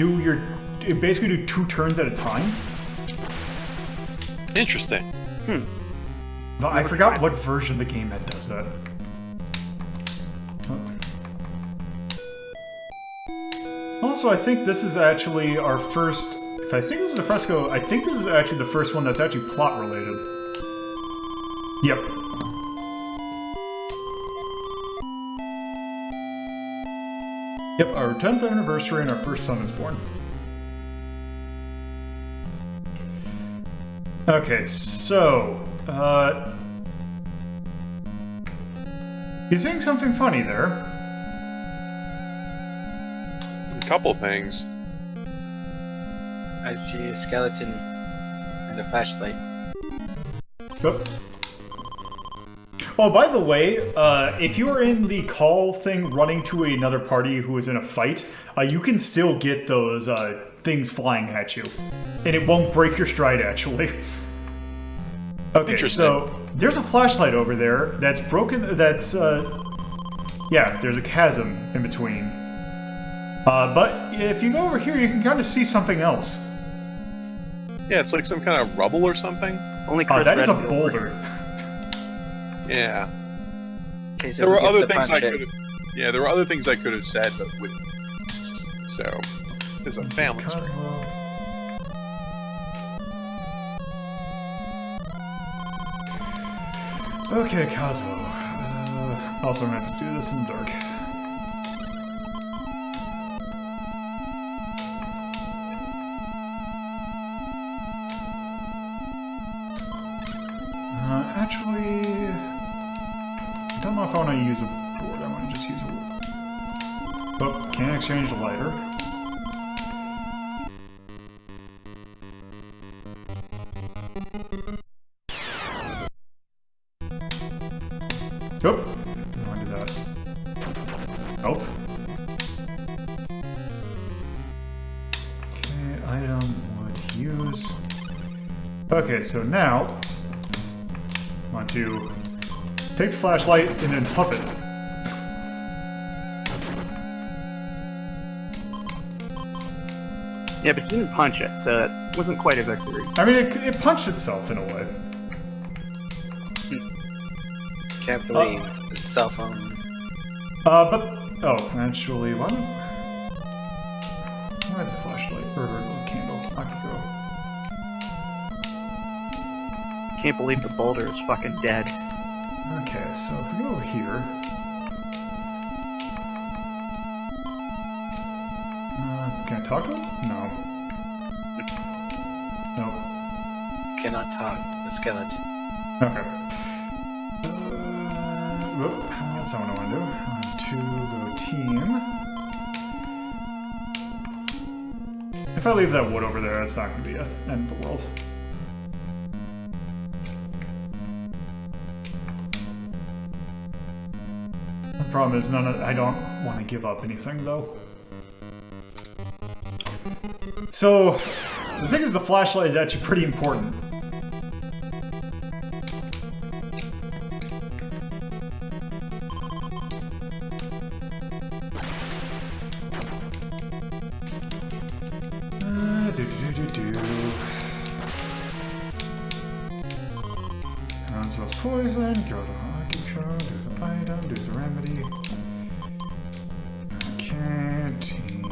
basically do 2 turns at a time. Interesting. But I forgot what version of the game that does that. Also, I think this is actually our first. If I think this is a fresco, I think this is actually the first one that's actually plot related. Yep. Yep, our 10th anniversary and our first son is born. Okay, so, he's saying something funny there. A couple things. I see a skeleton and a flashlight. Oh, by the way, if you are in the call thing running to another party who is in a fight, you can still get those things flying at you. And it won't break your stride, actually. Okay, so there's a flashlight over there that's broken. That's, yeah, there's a chasm in between. But if you go over here, you can kind of see something else. Yeah, it's like some kind of rubble or something. Only Chris that is a Redfield boulder. Yeah. Okay, so There were who gets other to things punch I it? could have. Yeah, there were other things I could have said, but wouldn't. So, there's a family story. Okay, Cosmo. Also, I'm going to have to do this in the dark. Actually, I don't know if I want to use a board. I want to just use a wood. Oh, can't exchange the lighter. Nope. Didn't want to do that. Nope. Okay, item would use. Okay, so now I want to take the flashlight and then puff it. Yeah, but you didn't punch it, so it wasn't quite a victory. I mean, it punched itself in a way. Can't believe the cell phone. But oh, actually, why is the flashlight or a candle? Akiko. Can't believe the boulder is fucking dead. Okay, so if we go over here. Can I talk to him? No. No. Cannot talk. The skeleton. Okay. That's not what I want to do. I want to go team. If I leave that wood over there, that's not going to be the end of the world. Problem is, I don't want to give up anything, though. So, the thing is, the flashlight is actually pretty important. Smells poison, go to hockey show, do the item, do the remedy. Canteen.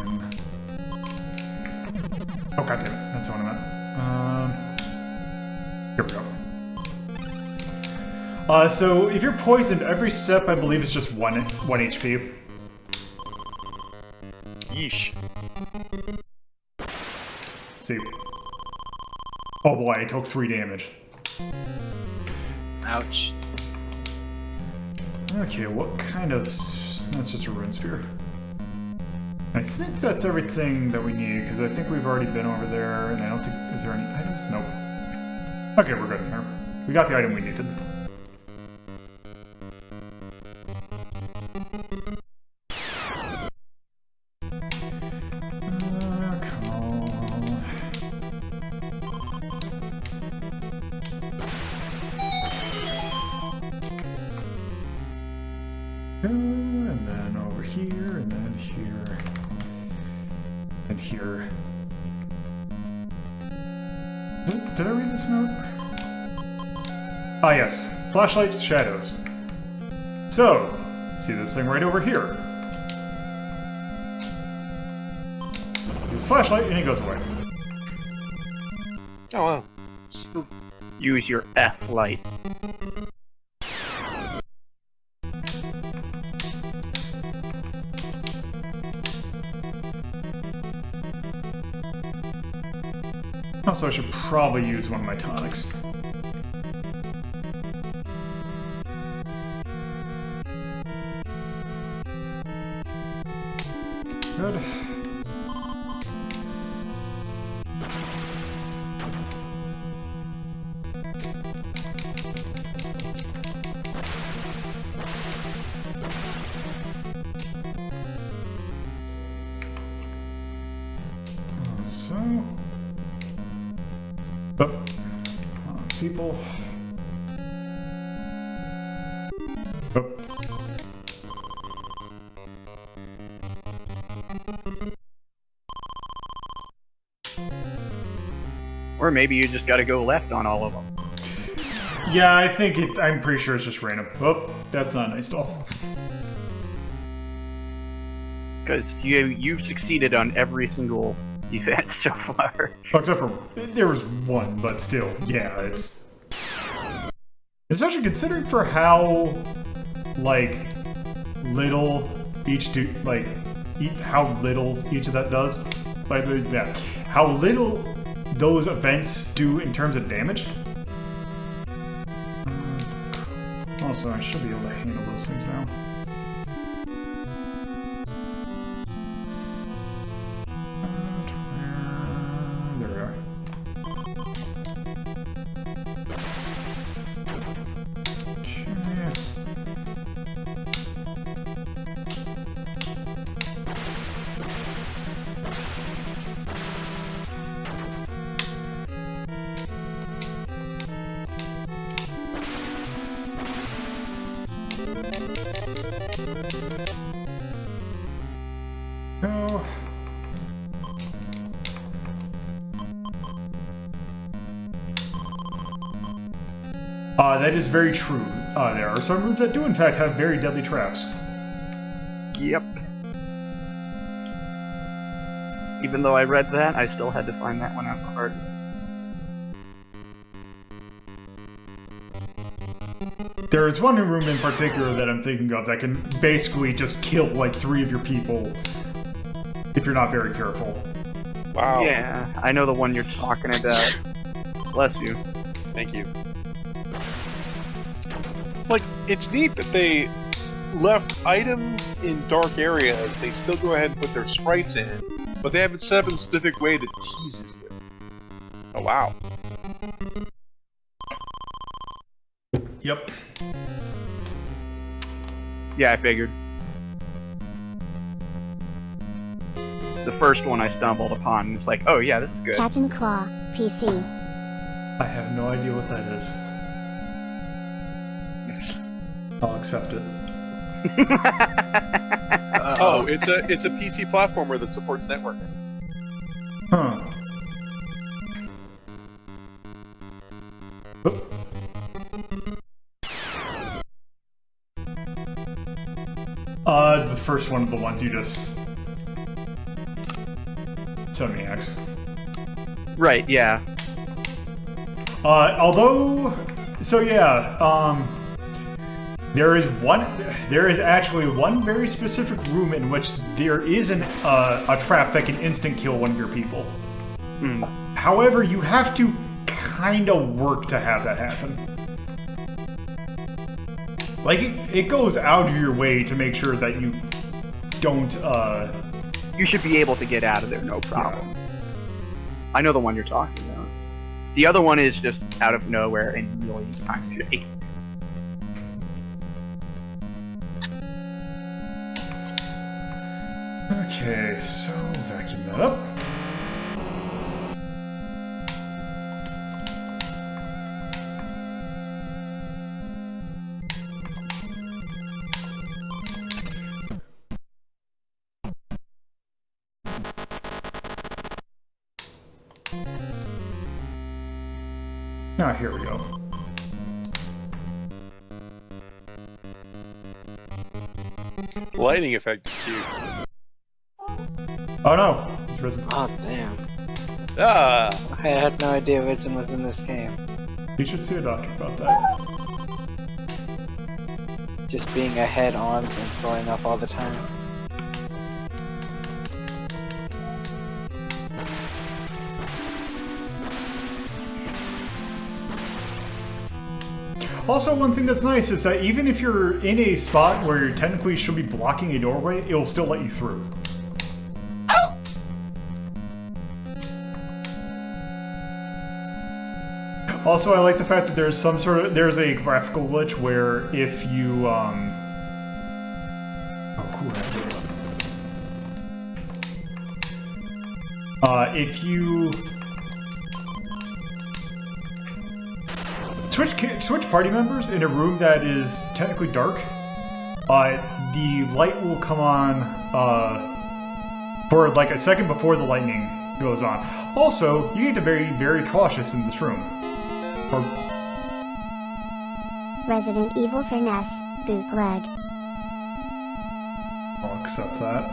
Oh, god damn it, that's what I meant. Here we go. So if you're poisoned, every step I believe is just one HP. Yeesh. See. Oh boy, I took 3 damage. Ouch. Okay, what kind of... That's just a rune spear. I think that's everything that we need, because I think we've already been over there, and I don't think... Is there any items? Nope. Okay, we're good here. We got the item we needed. And then over here, and then here, and here. Did I read this note? Ah, yes. Flashlight shadows. So, see this thing right over here. Use flashlight, and it goes away. Oh, wow. Use your F light. Also, I should probably use one of my tonics. Good. So... Oh. People. Oh. Or maybe you just gotta go left on all of them. Yeah, I think I'm pretty sure it's just random. Oh, that's not nice at all. Because you've succeeded on every single event so far. Oh, except for there was one, but still, yeah, it's especially considering for how like little each do how little each of that does. Like yeah, how little those events do in terms of damage. Also, I should be able to handle those things now. There we are. Okay. Go. That is very true. There are some rooms that do in fact have very deadly traps. Yep. Even though I read that, I still had to find that one out hard. There is one room in particular that I'm thinking of that can basically just kill like 3 of your people if you're not very careful. Wow. Yeah, I know the one you're talking about. Bless you. Thank you. Like, it's neat that they left items in dark areas. They still go ahead and put their sprites in, but they have it set up in a specific way that teases you. Oh, wow. Yep. Yeah, I figured. the first one I stumbled upon. And it's like, oh yeah, this is good. Captain Claw, PC. I have no idea what that is. I'll accept it. Oh, it's a PC platformer that supports networking. Huh. The first one of the ones you just... Soniacs. Right, yeah. Although... So yeah, there is actually one very specific room in which there is a trap that can instant kill one of your people. However, you have to kind of work to have that happen. Like, it goes out of your way to make sure that you don't, You should be able to get out of there, no problem. Yeah. I know the one you're talking about. The other one is just out of nowhere and really kind of shitty. Okay, so vacuum that up. Now here we go. The lighting effect is cute. Oh no! It's risen. Oh, damn. Ah! I had no idea Risen was in this game. You should see a doctor about that. Just being ahead arms and throwing up all the time. Also, one thing that's nice is that even if you're in a spot where you technically should be blocking a doorway, it'll still let you through. Also, I like the fact that there's there's a graphical glitch where if you, oh, who has it? If you switch party members in a room that is technically dark, the light will come on, for like a second before the lightning goes on. Also, you need to be very cautious in this room. Or Resident Evil for NES, bootleg. I'll accept that.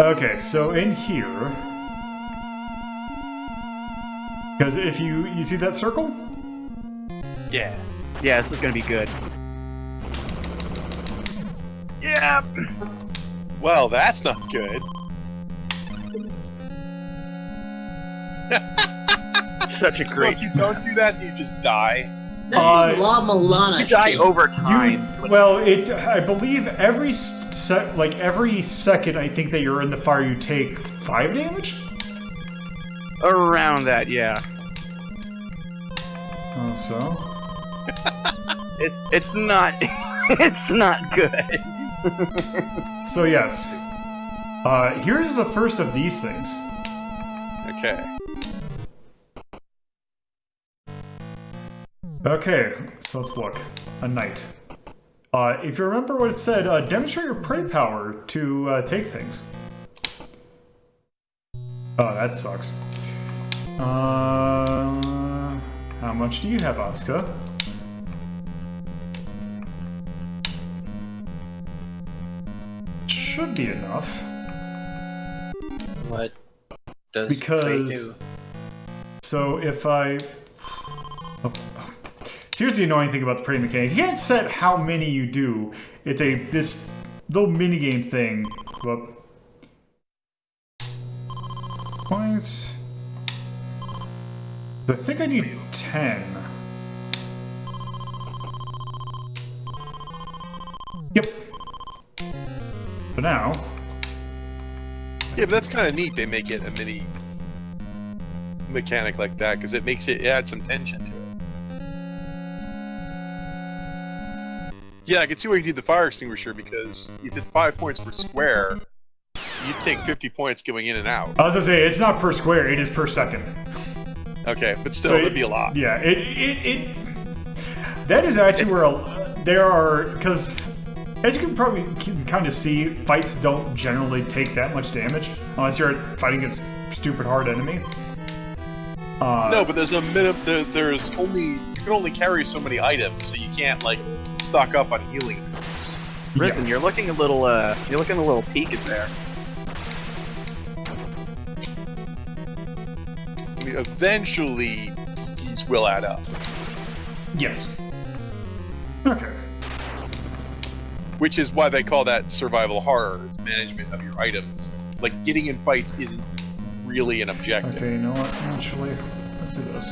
Okay, so in here, because if you see that circle? Yeah. Yeah, this is gonna be good. Yeah. Well, that's not good. Such a So great. if you don't do that, you just die. That's a La Milana You die shit. over time. I believe every second I think that you're in the fire, you take 5 damage. Around that, yeah. So. It's not. It's not good. So yes. Here's the first of these things. Okay. Okay, so let's look. A knight. If you remember what it said, demonstrate your prey power to take things. Oh, that sucks. How much do you have, Asuka? Should be enough. What does Prey Because... do? So if I... Oh. So here's the annoying thing about the prey mechanic. You can't set how many you do. It's this little minigame thing. Well, points. I think I need 10. Yep. For now. Yeah, but that's kind of neat. They make it a mini mechanic like that because it adds some tension to it. Yeah, I can see why you need the fire extinguisher because if it's 5 points per square, you take 50 points going in and out. I was gonna say, it's not per square, it is per second. Okay, but still, So that'd be a lot. Yeah, that is actually where there are, because as you can probably kind of see, fights don't generally take that much damage unless you're fighting against stupid hard enemy. No, but there's a there's only, you can only carry so many items, so you can't like stock up on healing items. Risen, you're looking a little peaked there. I mean, eventually, these will add up. Yes. Okay. Which is why they call that survival horror. It's management of your items. Like, getting in fights isn't really an objective. Okay, you know what? Actually, let's do this.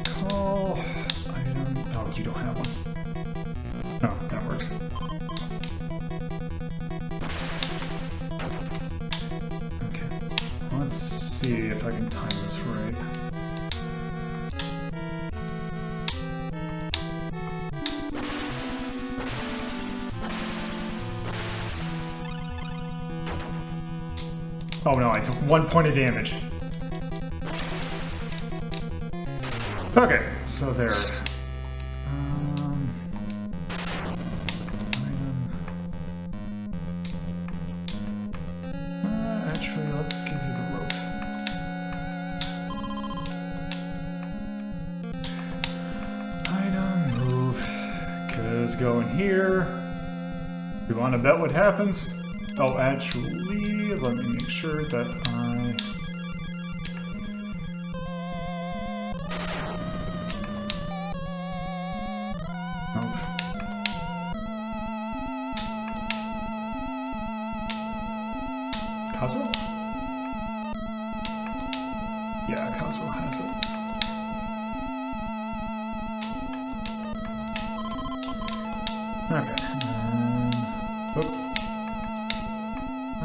Call item. Oh, you don't have one. No, that works. Okay. Let's see if I can time this right. Oh no, I took 1 point of damage. Okay, so there. Actually, let's give you the rope. Item, move. Cause go in here. You wanna bet what happens? Oh, actually, let me make sure that I... Oh. Kazuo? Yeah, Kazuo has it. Okay. Oop.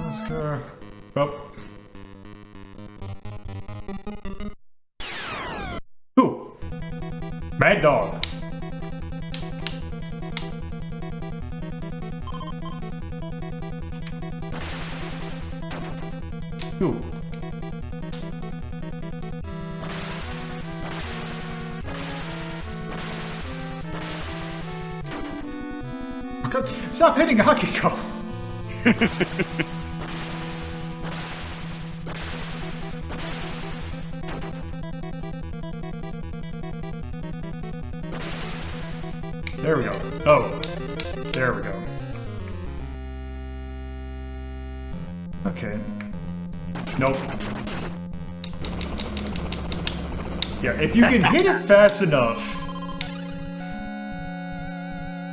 Let's go. Oh. Ooh. Mad Dog. Ooh. Stop hitting Akiko! There we go. Oh. There we go. Okay. Nope. Yeah, if you can hit it fast enough,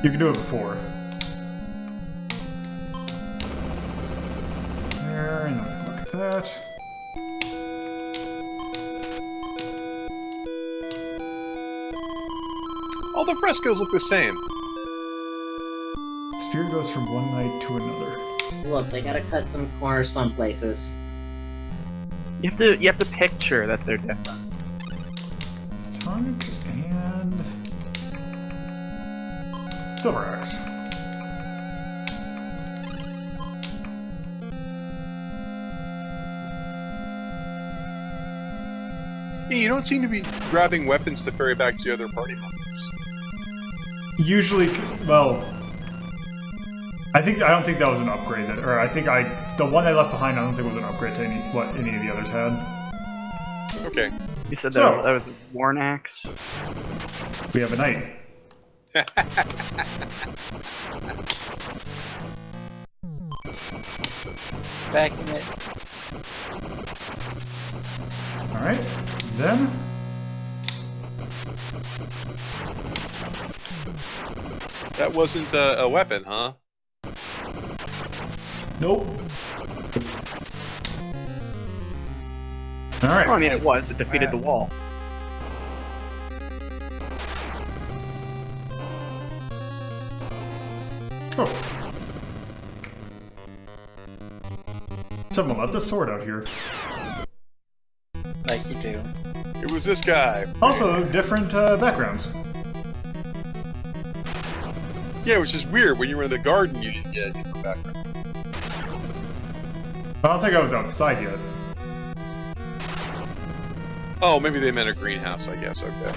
you can do it before. There, and look at that. All the frescoes look the same. Sphere goes from one night to another. Look, they gotta cut some corners some places. You have to picture that they're different. Tonic and Silver Axe. Yeah, you don't seem to be grabbing weapons to ferry back to the other party members. Usually, well, I don't think that was an upgrade. The one I left behind, I don't think was an upgrade to what any of the others had. Okay. You said So- that was Worn Axe? We have a knight. Back in it. Alright, then. That wasn't a weapon, huh? Nope. Alright. Oh, I mean, it was. It defeated the wall. Oh. Someone left a sword out here. Like you do. It was this guy. Also, different backgrounds. Yeah, which is weird. When you were in the garden, you didn't get different backgrounds. I don't think I was outside yet. Oh, maybe they meant a greenhouse, I guess. Okay.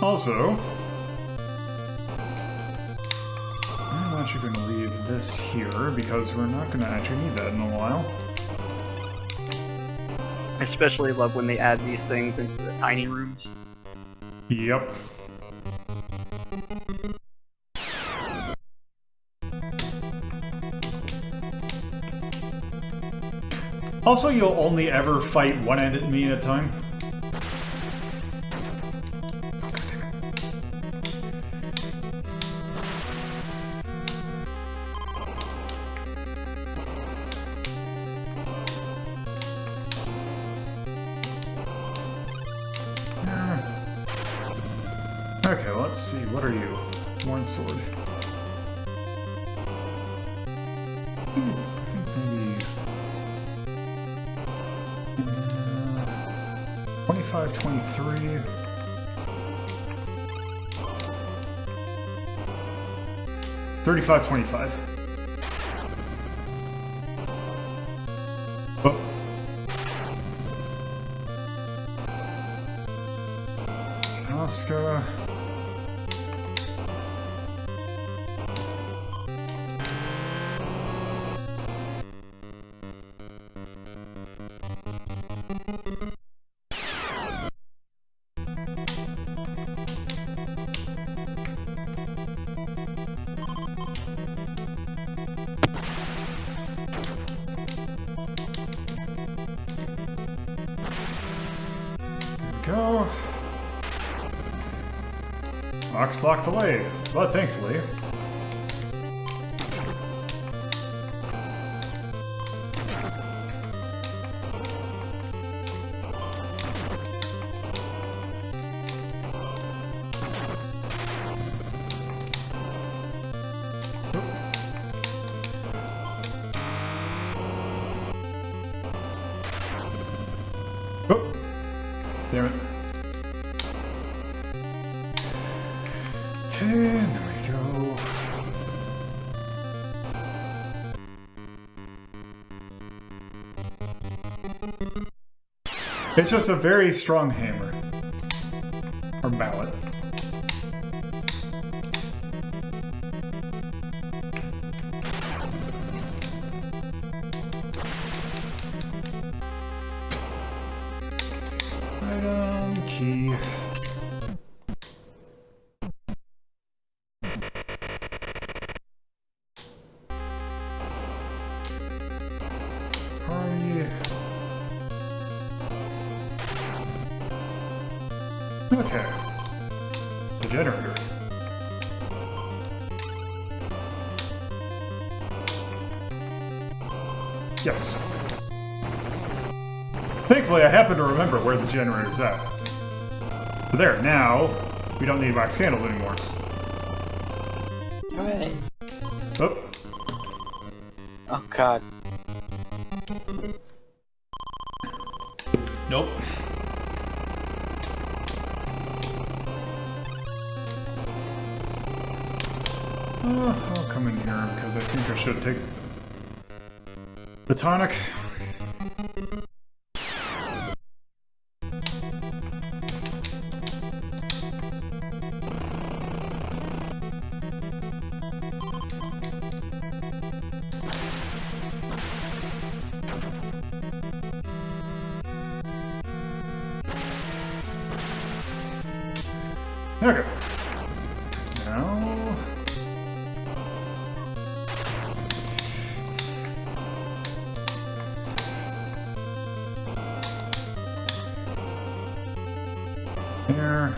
Also, I'm actually going to leave this here because we're not going to actually need that in a while. I especially love when they add these things into the tiny rooms. Yep. Also, you'll only ever fight one enemy at a time. Okay, let's see. What are you? One sword. Maybe 25, 23. $35, $25. Oh. Oscar. Go. Ox blocked the way, but thankfully. Oh, damn it. Okay, there we go. It's just a very strong hammer. Or mallet. Item key. Okay. The generator. Yes. Thankfully, I happen to remember where the generator's at. So there, now, we don't need wax candles anymore. Hooray. Oh. Oh god. Nope. I'll come in here because I think I should take the tonic. Okay. Now... There.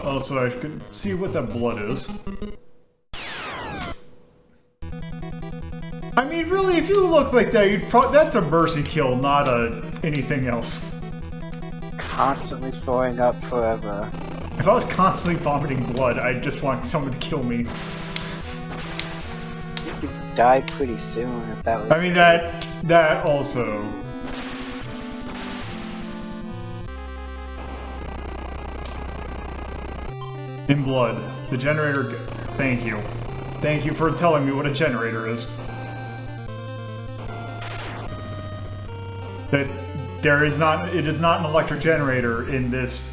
Also, I could see what that blood is. I mean, really, if you look like that, that's a mercy kill, not anything else. Constantly throwing up forever. If I was constantly vomiting blood, I'd just want someone to kill me. I think you'd die pretty soon if that was. I mean, that also. In blood. The generator. Thank you. Thank you for telling me what a generator is. That it is not an electric generator in this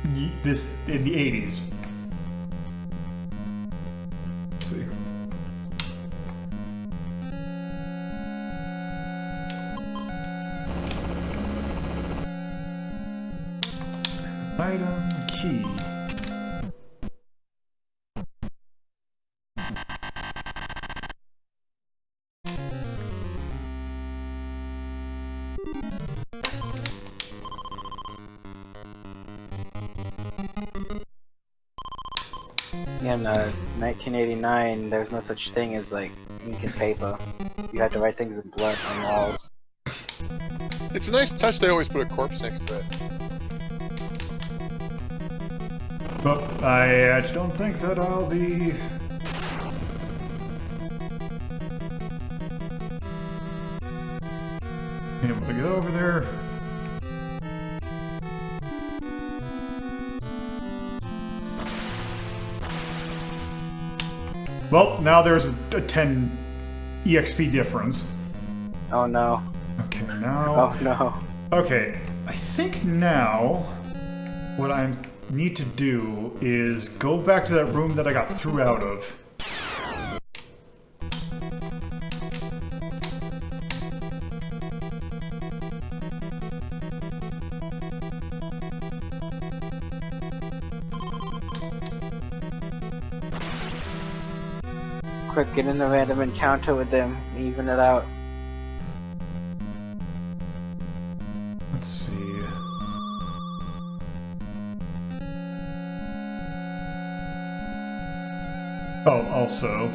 in the 80s. Let's see. Item key. In 1989, there was no such thing as like ink and paper. You had to write things in blood on walls. It's a nice touch they always put a corpse next to it. But I actually don't think that I'll be... able to get over there. Well, now there's a 10 EXP difference. Oh no. Okay, now... Oh no. Okay, I think now what I need to do is go back to that room that I got thrown out of. Quick, get in a random encounter with them, even it out. Let's see. Oh, also.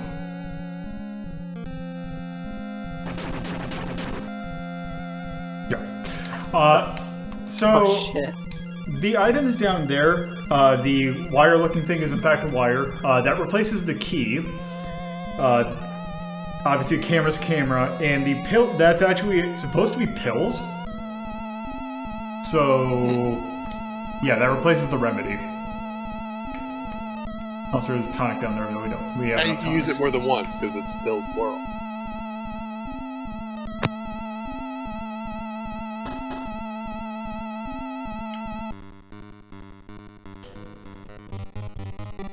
Yeah. So Oh shit. the items down there, the wire-looking thing is in fact a wire. That replaces the key. Obviously, a camera's a camera, and the pill, that's actually supposed to be pills. So, yeah, that replaces the remedy. Also, there's a tonic down there that we have. And you enough can use it tonics. more than once because it's pills plural.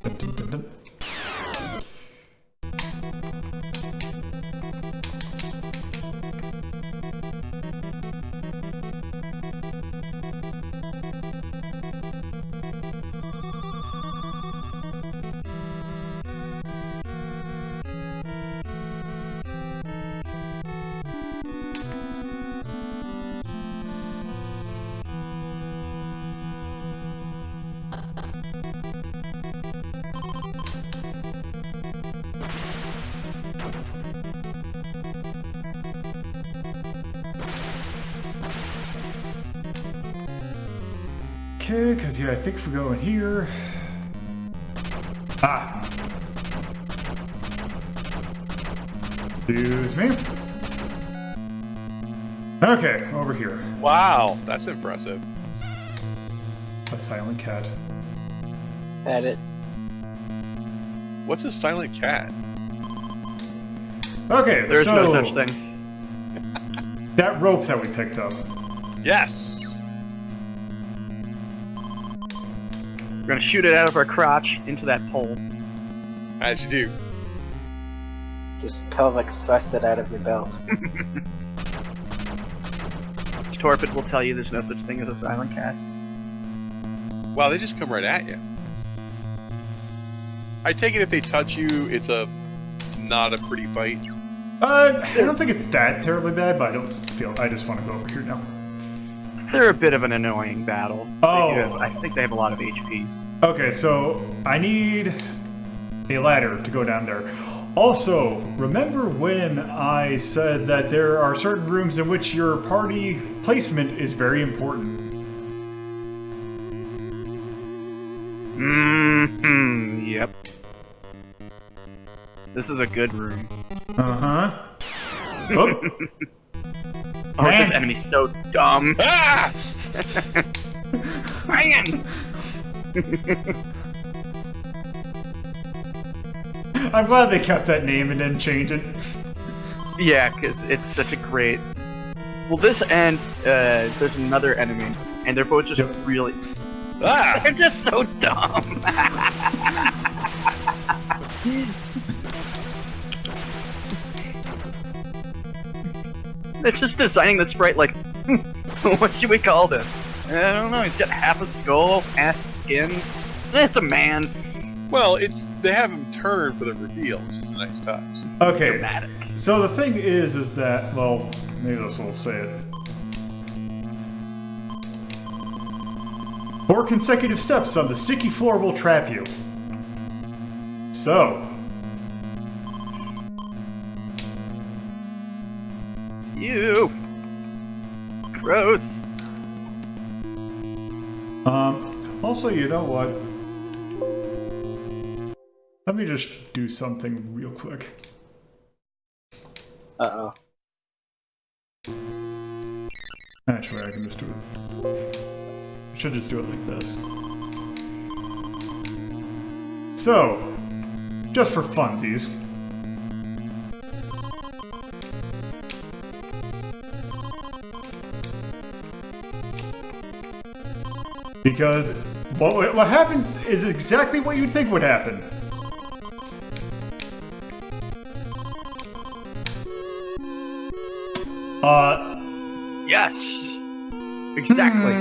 Dun, dun, dun, dun. Okay, because yeah, I think if we go in here... Ah! Excuse me. Okay, over here. Wow, that's impressive. A silent cat. Edit. What's a silent cat? Okay, There's so... no such thing. That rope that we picked up. Yes! We're gonna shoot it out of our crotch into that pole. As you do. Just pelvic thrust it out of your belt. Torpid will tell you there's no such thing as a silent cat. Wow, they just come right at you. I take it if they touch you, it's not a pretty fight. I don't think it's that terribly bad, but I just want to go over here now. They're a bit of an annoying battle. Oh. I think they have a lot of HP. Okay, so I need a ladder to go down there. Also, remember when I said that there are certain rooms in which your party placement is very important? Yep. This is a good room. Uh-huh. Oh. Oh, this enemy's so dumb. Ah! Man! I'm glad they kept that name and didn't change it. Yeah, because it's such a great... Well, this and there's another enemy, and they're both just really... Ah! They're just so dumb! They're just designing the sprite like, what should we call this? I don't know, he's got half a skull, half skin. It's a man. Well, they have him turn for the reveal, which is a nice touch. Okay, Dramatic. so the thing is that, well, maybe this will say it. 4 consecutive steps on the sticky floor will trap you. So, Ew. Gross. also, you know what? Let me just do something real quick. Uh-oh. Actually, I can just do it. I should just do it like this. So, just for funsies. Because what happens is exactly what you'd think would happen. Yes! Exactly.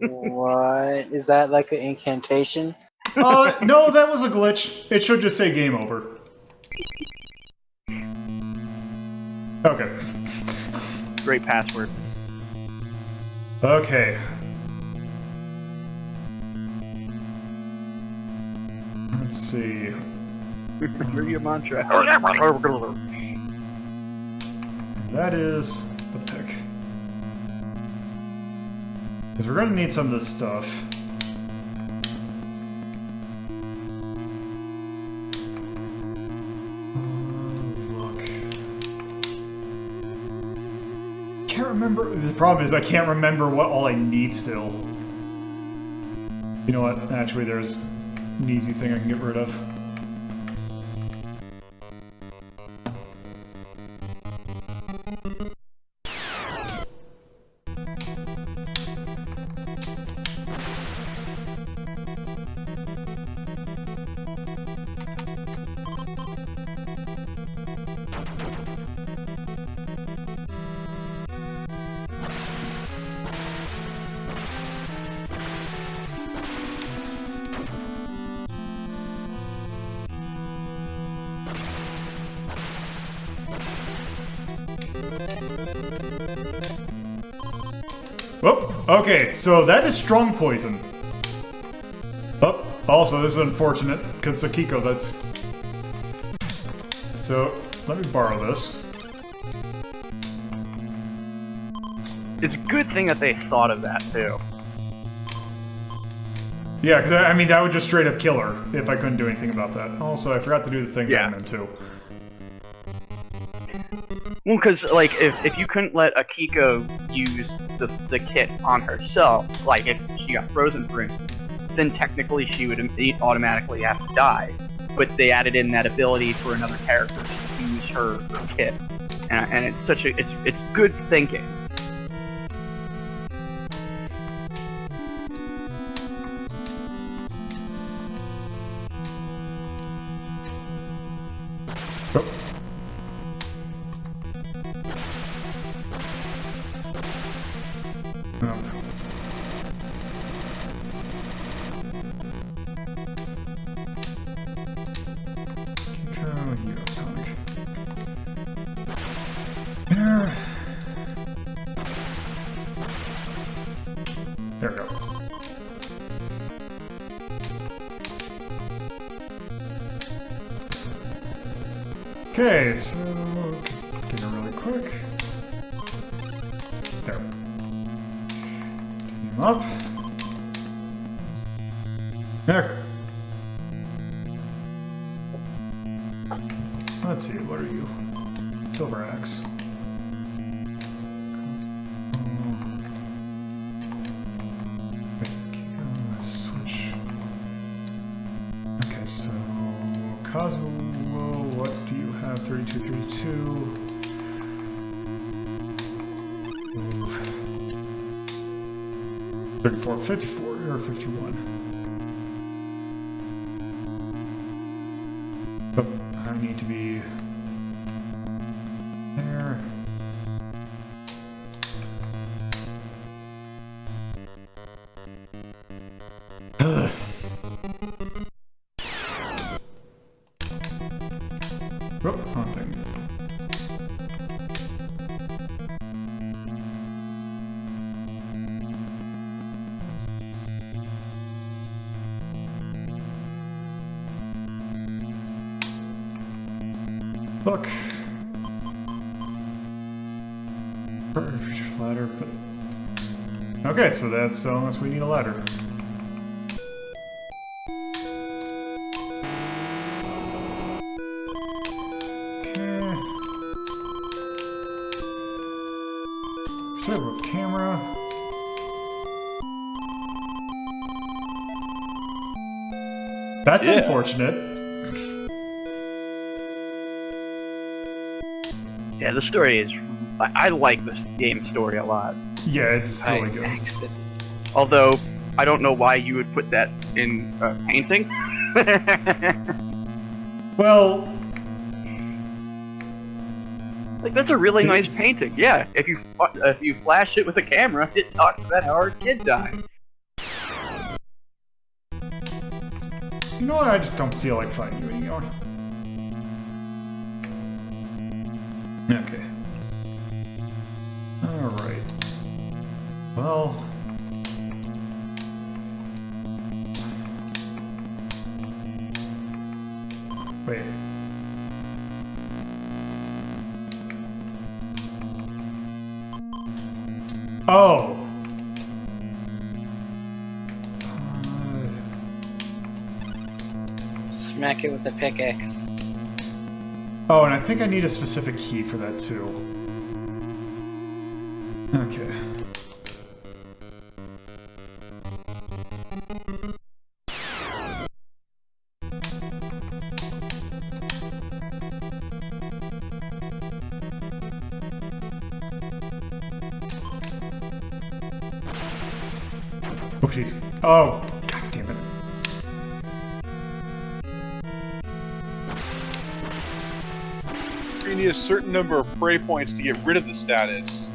What? Is that like an incantation? No, that was a glitch. It should just say game over. Okay. Great password. Okay. Let's see. Remember your mantra. That is the pick. Because we're going to need some of this stuff. Look. Can't remember. The problem is I can't remember what all I need still. You know what? Actually, there's an easy thing I can get rid of. Oh, okay, so that is strong poison. Oh, also, this is unfortunate, because Sakiko, that's... So, let me borrow this. It's a good thing that they thought of that, too. Yeah, because, I mean, that would just straight up kill her, if I couldn't do anything about that. Also, I forgot to do the thing that I'm in, too. Well, because, like, if you couldn't let Akiko use the kit on herself, like, if she got frozen, for instance, then technically she would automatically have to die. But they added in that ability for another character to use her kit. And it's such a... It's good thinking. Oh. There we go. Okay, so get it really quick. There. Team up. There. Let's see, what are you? Silver Axe. Switch. Okay, so Cosmo, what do you have? 32, 32. 34, 54, or 51. Oh, I need to be there. Oh, wrong thing. Look. Perfect ladder, but okay, so that's unless we need a ladder. Okay. Servo camera. That's unfortunate. Yeah, the story is. I like this game's story a lot. Yeah, it's really good. Exit. Although I don't know why you would put that in painting. Well, Like, that's a really nice painting. Yeah, if you flash it with a camera, it talks about how our kid died. you know what? I just don't feel like fighting you anymore. Okay. Alright. Well... Wait. Oh! Smack it with the pickaxe. Oh, and I think I need a specific key for that too. Okay. Oh, jeez. Oh, god damn it. You need a certain number of prey points to get rid of the status,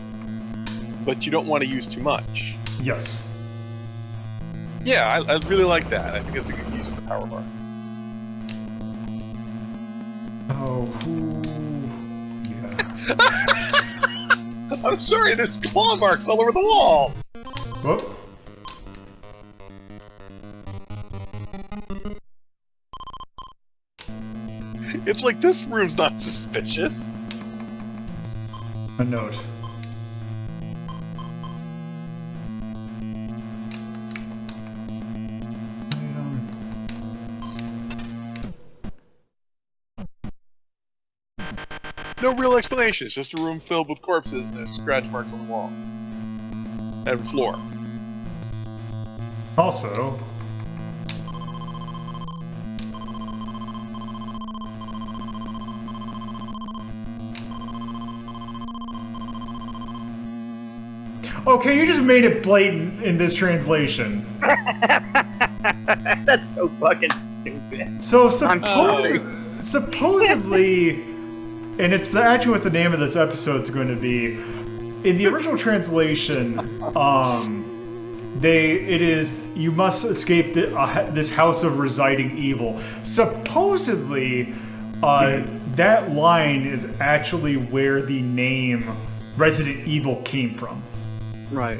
but you don't want to use too much. Yes. Yeah, I really like that. I think that's a good use of the power bar. Oh, who... Yeah. I'm sorry, there's claw marks all over the walls! Whoop. It's like this room's not suspicious. A note. No real explanation, it's just a room filled with corpses and there's scratch marks on the wall. And floor. Also... Okay, you just made it blatant in this translation. That's so fucking stupid. So I'm sorry. supposedly, and it's actually what the name of this episode is going to be. In the original translation, it is you must escape this house of residing evil. Supposedly, that line is actually where the name Resident Evil came from. Right.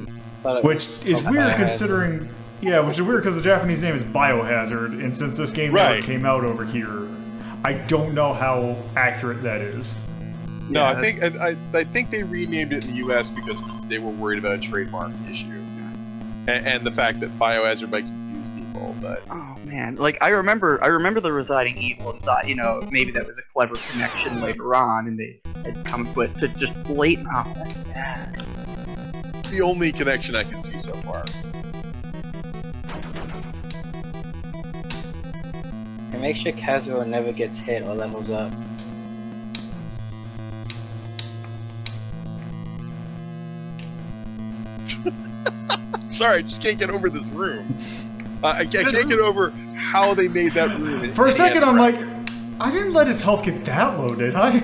Which is weird considering... Yeah, which is weird because the Japanese name is Biohazard, and since this game never came out over here... I don't know how accurate that is. No, Yeah, I think they renamed it in the U.S. because they were worried about a trademark issue, and the fact that Biohazard might confuse people. But Oh man, like I remember the Residing Evil and thought, maybe that was a clever connection later on, and they had come, but to just blatant, oh, that's bad. the only connection I can see so far. And make sure Kazuo never gets hit or levels up. Sorry, I just can't get over this room. I can't get over how they made that room. For a second, I'm like, I didn't let his health get that low, did I?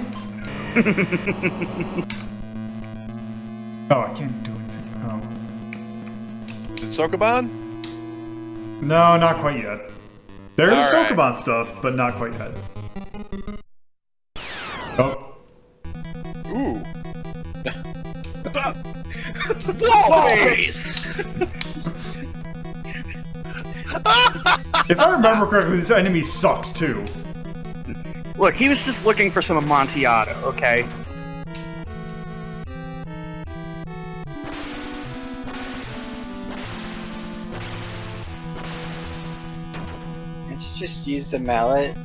Oh, I can't do anything. Oh. Is it Sokoban? No, not quite yet. There's All right. Sokoban stuff, but not quite yet. Oh. Ooh. If I remember correctly, this enemy sucks too. Look, he was just looking for some Amontillado, okay? Let's just use the mallet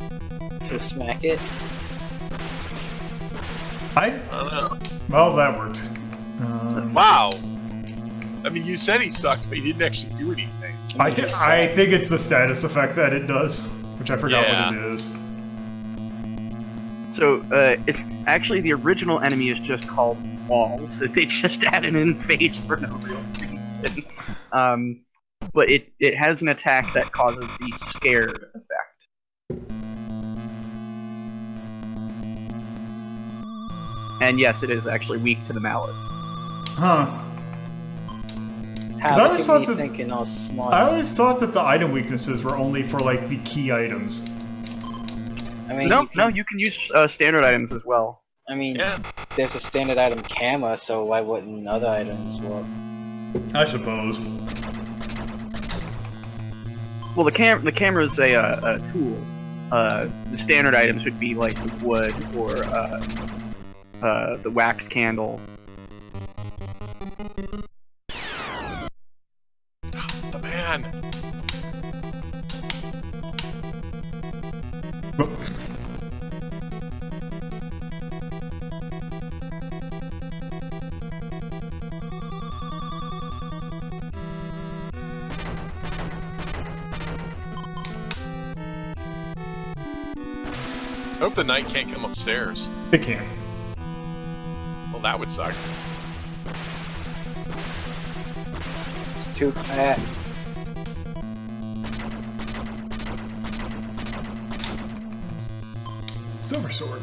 to smack it. Well, that worked. Wow. I mean, you said he sucked, but he didn't actually do anything. I think it's the status effect that it does, which I forgot what it is. So, it's actually the original enemy is just called Walls. They just added in face for no real reason. But it has an attack that causes the scared effect. And yes, it is actually weak to the mallet. Huh. How I always thought that- thinking all smart. I always thought that the item weaknesses were only for, like, the key items. I mean, You can use standard items as well. I mean, Yeah. there's a standard item camera, so why wouldn't other items work? I suppose. Well, the camera is a tool. The standard items would be like the wood or the wax candle. Oh, man. Whoop. I hope the knight can't come upstairs. It can. Well, that would suck. It's too fat. Silver sword.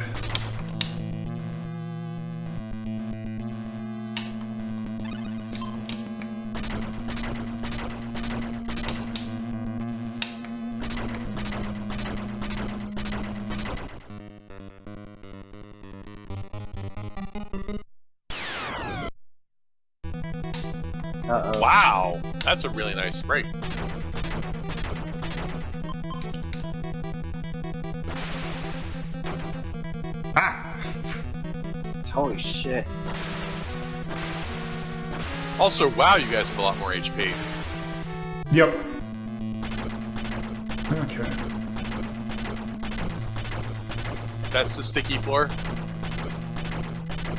Uh-oh. Wow, that's a really nice sprite. Ah! Holy shit. Also, wow, you guys have a lot more HP. Yep. Okay. That's the sticky floor.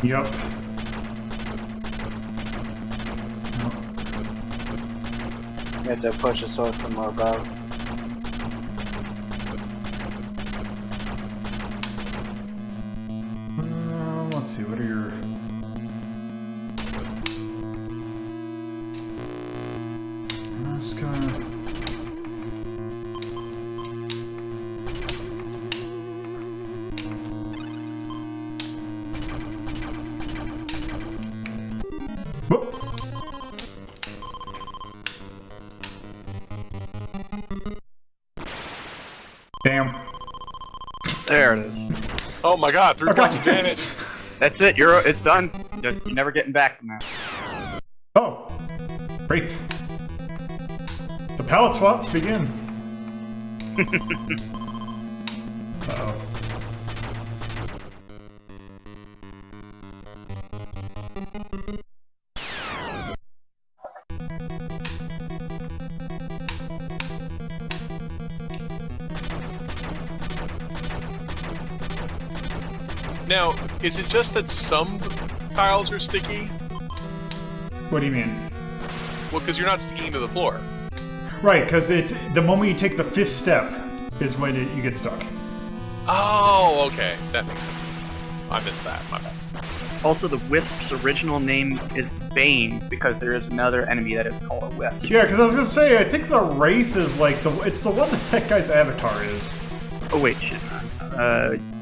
Yep. You have to approach the sword from above. Let's see, what are your... Whoop. Damn. There it is. Oh my god, 3 points of Okay. damage. That's it. It's done. You're never getting back from that. Oh! Great. The palette swaps begin. Uh-oh. Now, is it just that some tiles are sticky? What do you mean? Well, because you're not sticking to the floor. Right, because it's the moment you take the 5th step is when you get stuck. Oh, okay. That makes sense. I missed that. My bad. Also, the Wisp's original name is Bane because there is another enemy that is called a Wisp. Yeah, because I was gonna say I think the Wraith is like it's the one that guy's avatar is. Oh wait, shit.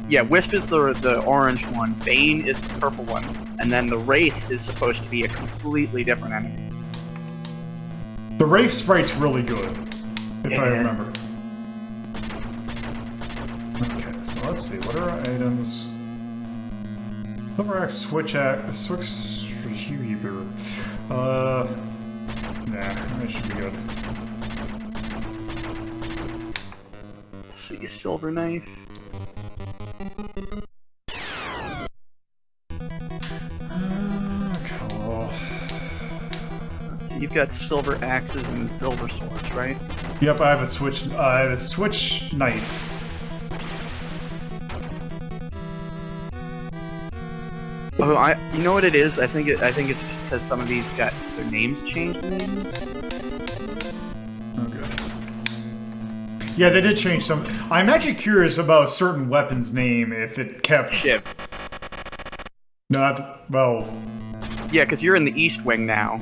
Yeah, Wisp is the orange one, Bane is the purple one, and then the Wraith is supposed to be a completely different enemy. The Wraith sprite's really good, if I remember. Okay, so let's see. What are our items? Silver axe, switch axe, receiver. Nah, that should be good. Let's see, silver knife. Cool. Let's see, you've got silver axes and silver swords, right? Yep, I have a switch. I have a switch knife. Oh, you know what it is? I think it's because some of these got their names changed. Maybe. Okay. Yeah, they did change some. I'm actually curious about a certain weapon's name if it kept. Shiv. Not well. Yeah, because you're in the East Wing now,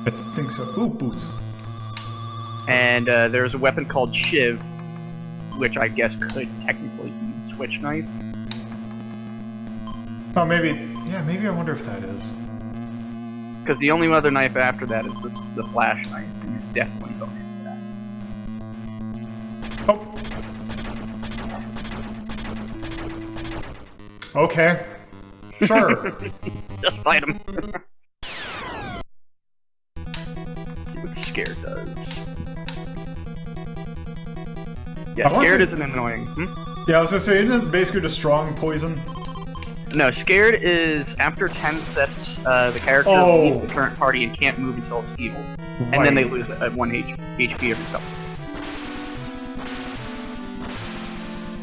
I think so. Ooh, boots. and there's a weapon called Shiv, which I guess could technically be the switch knife. Oh, maybe. Yeah, maybe I wonder if that is. Because the only other knife after that is the flash knife, and you're definitely going into that. Oh. Okay. Sure. Just fight him. See what Scared does. Yeah, I wanna Scared say- isn't annoying. Yeah, I was gonna say, isn't it basically just strong poison? No, Scared is after 10 steps, the character leaves the current party and can't move until it's healed. And then they lose 1 HP every couple.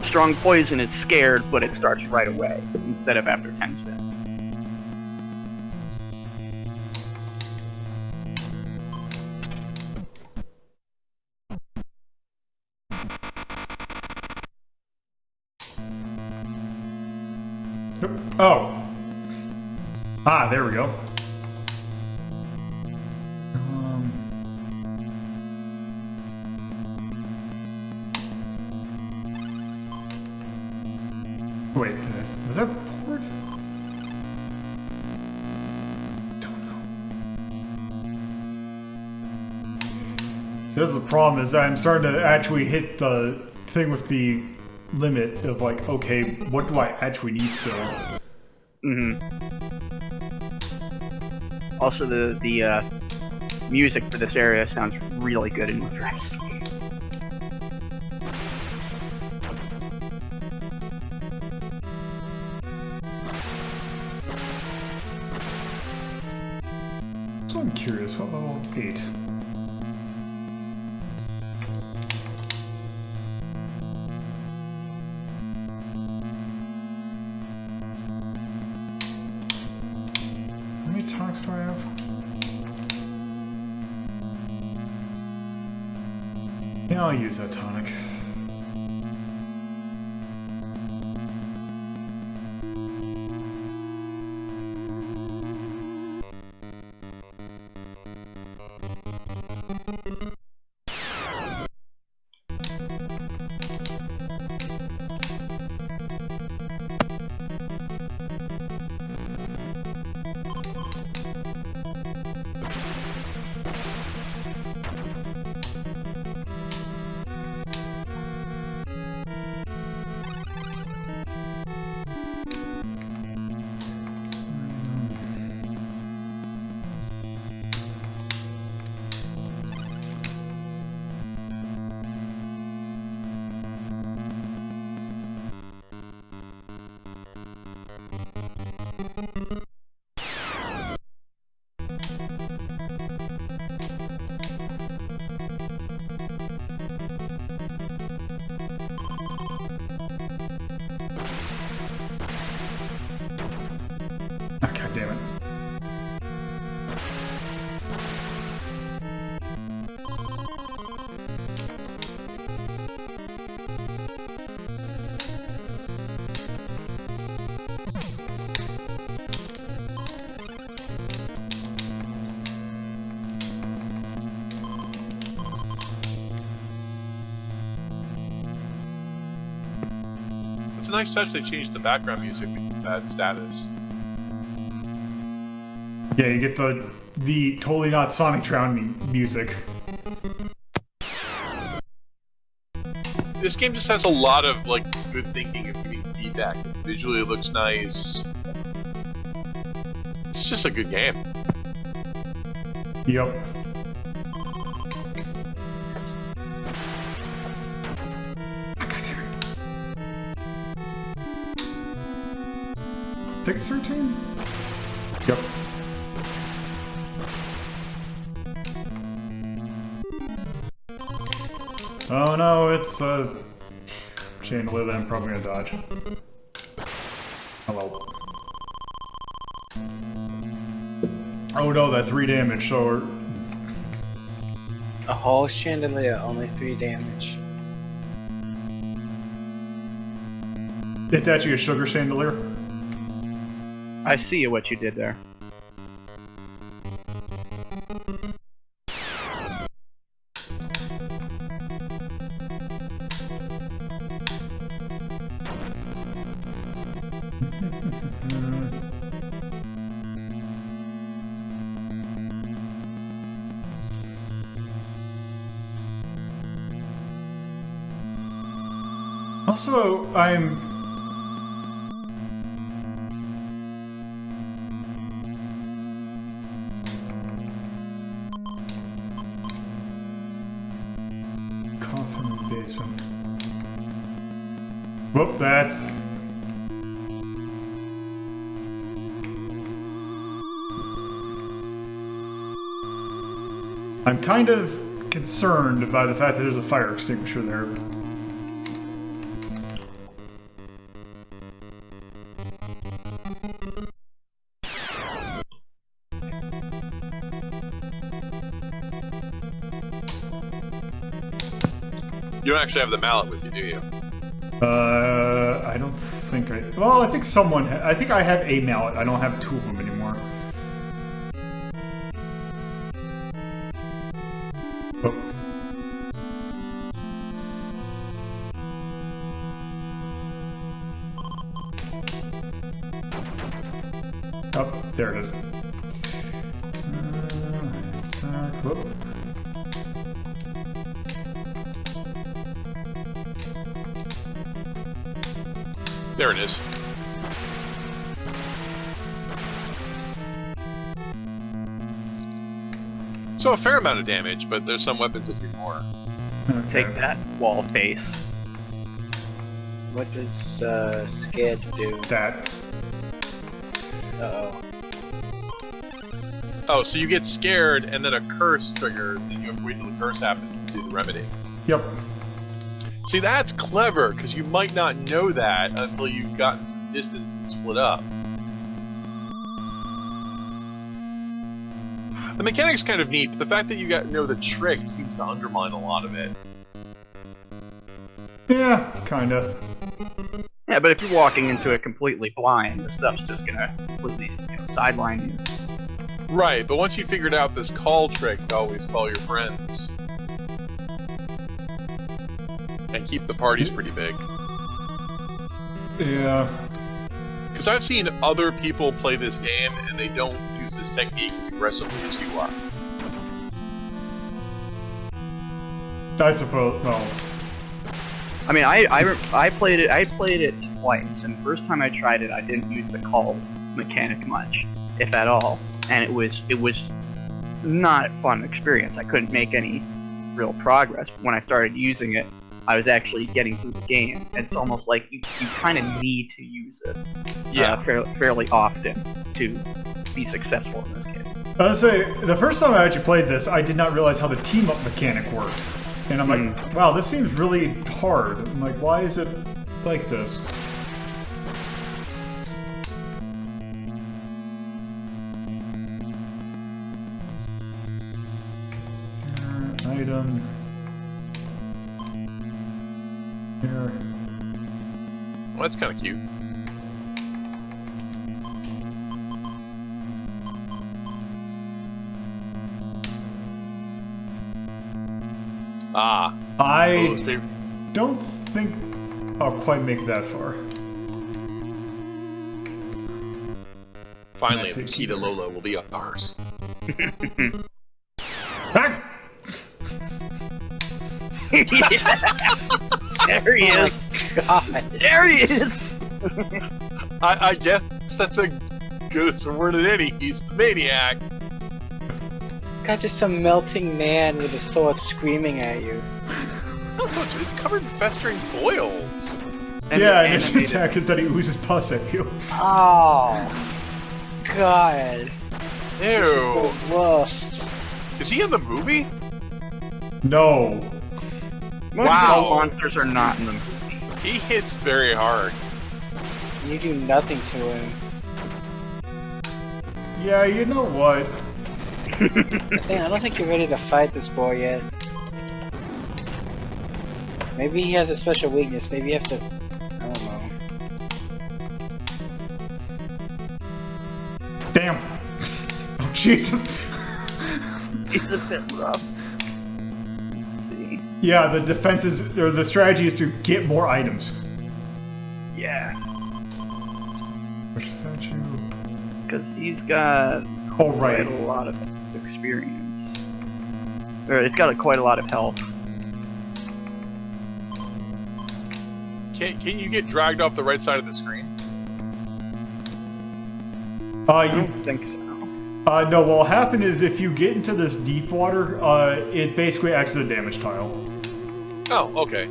Strong Poison is Scared, but it starts right away, instead of after 10 steps. Oh. Ah, there we go. Wait, was that port? Don't know. So this is the problem, is I'm starting to actually hit the thing with the limit of like, okay, what do I actually need still? Also, the music for this area sounds really good in Dress. So I'm curious, what level 8? How many tonics do I have? Yeah, I'll use that tonic. Oh, God damn it. It's a nice touch they changed the background music with that status. Yeah, you get the totally not Sonic drowning music. This game just has a lot of like good thinking and giving feedback. Visually it looks nice. It's just a good game. Yep. I think it's 13? Yep. Oh no, it's a chandelier that I'm probably gonna dodge. Oh well. Oh no, that 3 damage, so... A whole chandelier, only 3 damage. It's actually a sugar chandelier. I see what you did there. Also, I'm... Coffin in the basement. Whoop, that's... I'm kind of concerned by the fact that there's a fire extinguisher there. You don't actually have the mallet with you, do you? I don't think I... Well, I think someone... I think I have a mallet. I don't have 2 of them anymore. Oh. Oh, there it is. Attack. Whoop. There it is. So a fair amount of damage, but there's some weapons that do more. Okay. Take that, wall face. What does scared do? That. Uh-oh. Oh, so you get scared and then a curse triggers and you have to wait till the curse happens to do the remedy. Yep. See, that's clever, because you might not know that until you've gotten some distance and split up. The mechanic's kind of neat, but the fact that you know the trick seems to undermine a lot of it. Yeah, kinda. Yeah, but if you're walking into it completely blind, the stuff's just gonna completely sideline you. Right, but once you figured out this call trick to always call your friends, and keep the parties pretty big. Yeah. Because I've seen other people play this game and they don't use this technique as aggressively as you are. I suppose. No. I mean, I played it. I played it twice, and the first time I tried it, I didn't use the call mechanic much, if at all, and it was not a fun experience. I couldn't make any real progress. But when I started using it, I was actually getting through the game. It's almost like you kind of need to use it fairly often to be successful in this game. I was say, the first time I actually played this, I did not realize how the team-up mechanic worked. And I'm like, wow, this seems really hard. I'm like, why is it like this? Item. Here. Well, that's kind of cute. Ah. I don't think I'll quite make that far. Finally, the key to Lola will be ours. Ah! There he is! God. There he is! I guess that's a good as a word as any. He's the maniac. Got just some melting man with a sword screaming at you. It's not so much. It's covered in festering boils. Yeah, and his attack is that he oozes pus at you. Oh, God. This is Ew. the worst. Is he in the movie? No. Most Wow. monsters are not in the movie. He hits very hard. You do nothing to him. Yeah, you know what? I don't think you're ready to fight this boy yet. Maybe he has a special weakness. Maybe you have to... I don't know. Damn. Oh, Jesus. It's a bit rough. Let's see. Yeah, the defense is, or the strategy is to get more items. Yeah. Which statue? Because he's got Oh, right. quite a lot of experience. Or he's got quite a lot of health. Can you get dragged off the right side of the screen? I You don't think so. no. What'll happen is if you get into this deep water, it basically acts as a damage tile. Oh, okay.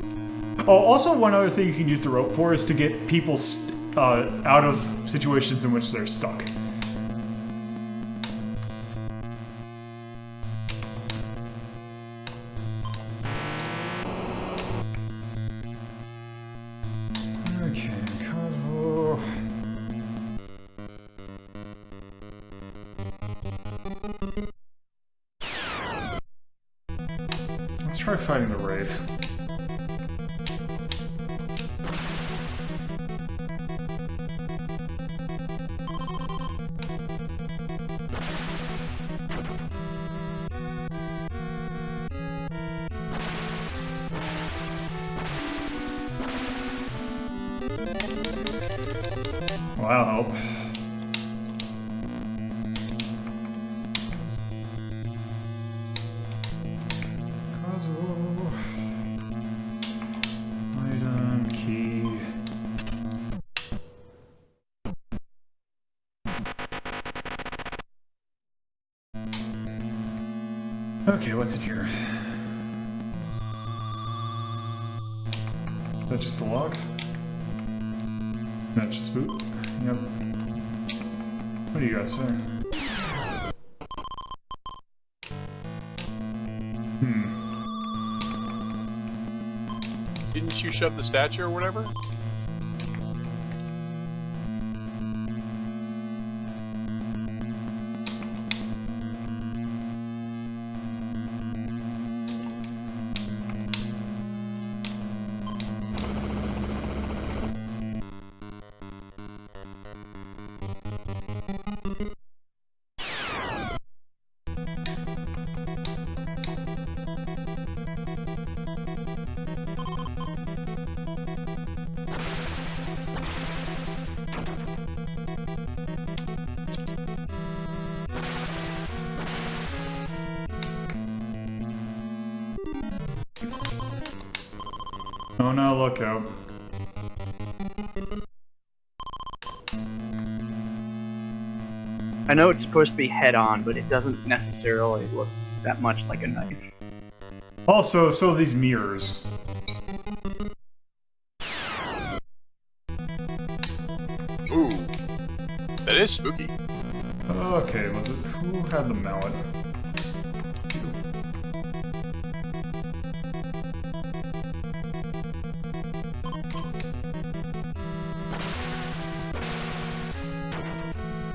Oh, also one other thing you can use the rope for is to get people out of situations in which they're stuck. Okay, Cosmo. Let's try fighting the Wraith. Wow, help. Cosmo. Item, key. Okay, what's in here? Is that just a log? That's just boot? Yep. What do you guys say? Didn't you shove the statue or whatever? Oh no, look out. I know it's supposed to be head-on, but it doesn't necessarily look that much like a knife. Also, so these mirrors. Ooh. That is spooky. Okay, was it who had the mallet?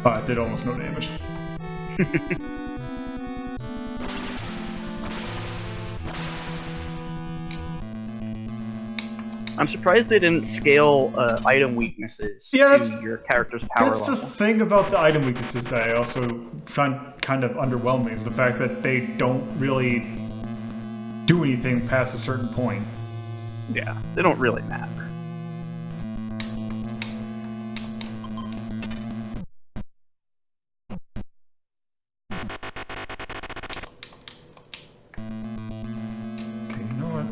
Oh, it did almost no damage. I'm surprised they didn't scale item weaknesses to your character's power That's level. the thing about the item weaknesses that I also find kind of underwhelming, is the fact that they don't really do anything past a certain point. Yeah, they don't really matter. Okay, you know what?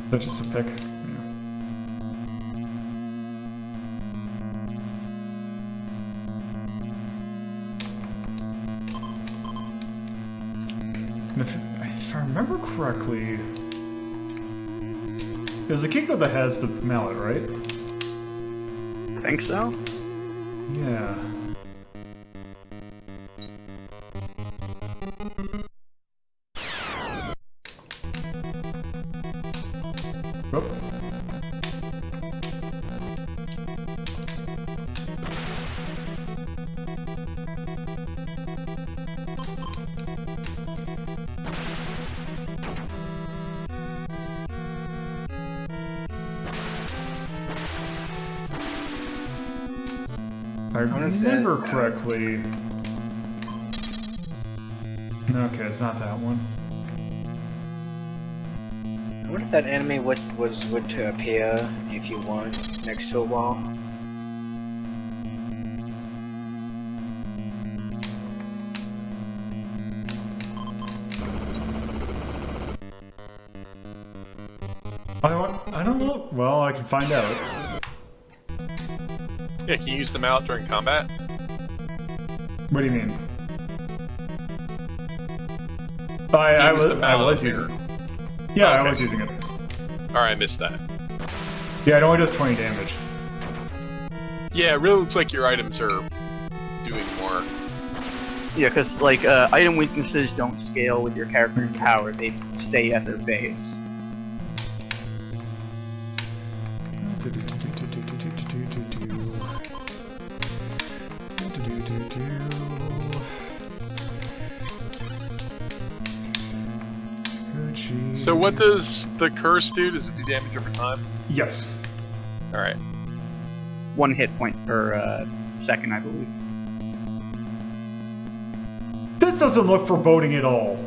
Is that just a pick? Yeah. And if I remember correctly, it was Akiko that has the mallet, right? Think so? Yeah. Oh. If I remember correctly. Okay, it's not that one. I wonder if that enemy would to appear if you weren't next to a wall. I don't know. Well, I can find out. Yeah, can you use them out during combat? What do you mean? I was using it. Yeah, Okay. I was using it. Alright, I missed that. Yeah, it only does 20 damage. Yeah, it really looks like your items are doing more. Yeah, because like item weaknesses don't scale with your character's power; they stay at their base. So what does the curse do? Does it do damage over time? Yes. Alright. 1 hit point per second, I believe. This doesn't look foreboding at all.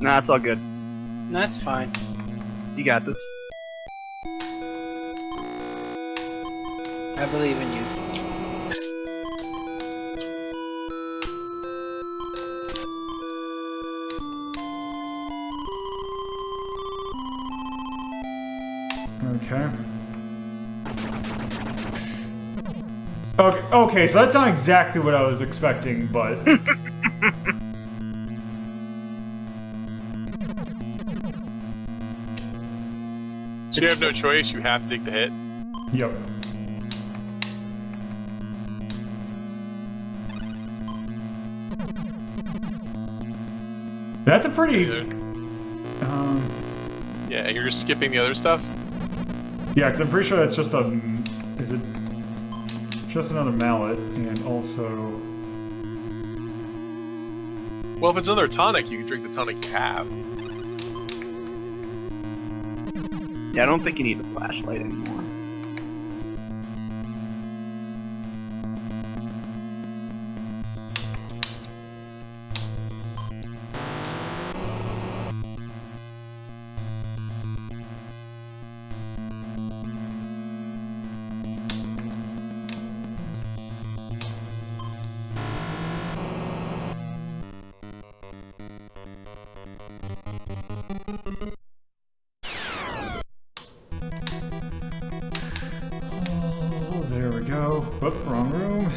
Nah, it's all good. That's fine. You got this. I believe in you. Okay. Okay, so that's not exactly what I was expecting, but... So you have no choice, you have to take the hit. Yep. That's a pretty... Yeah, and you're just skipping the other stuff? Yeah, because I'm pretty sure that's just a... Is it... Just another mallet, and also... Well, if it's another tonic, you can drink the tonic you have. Yeah, I don't think you need the flashlight anymore. Oh, there we go. Whoop, wrong room.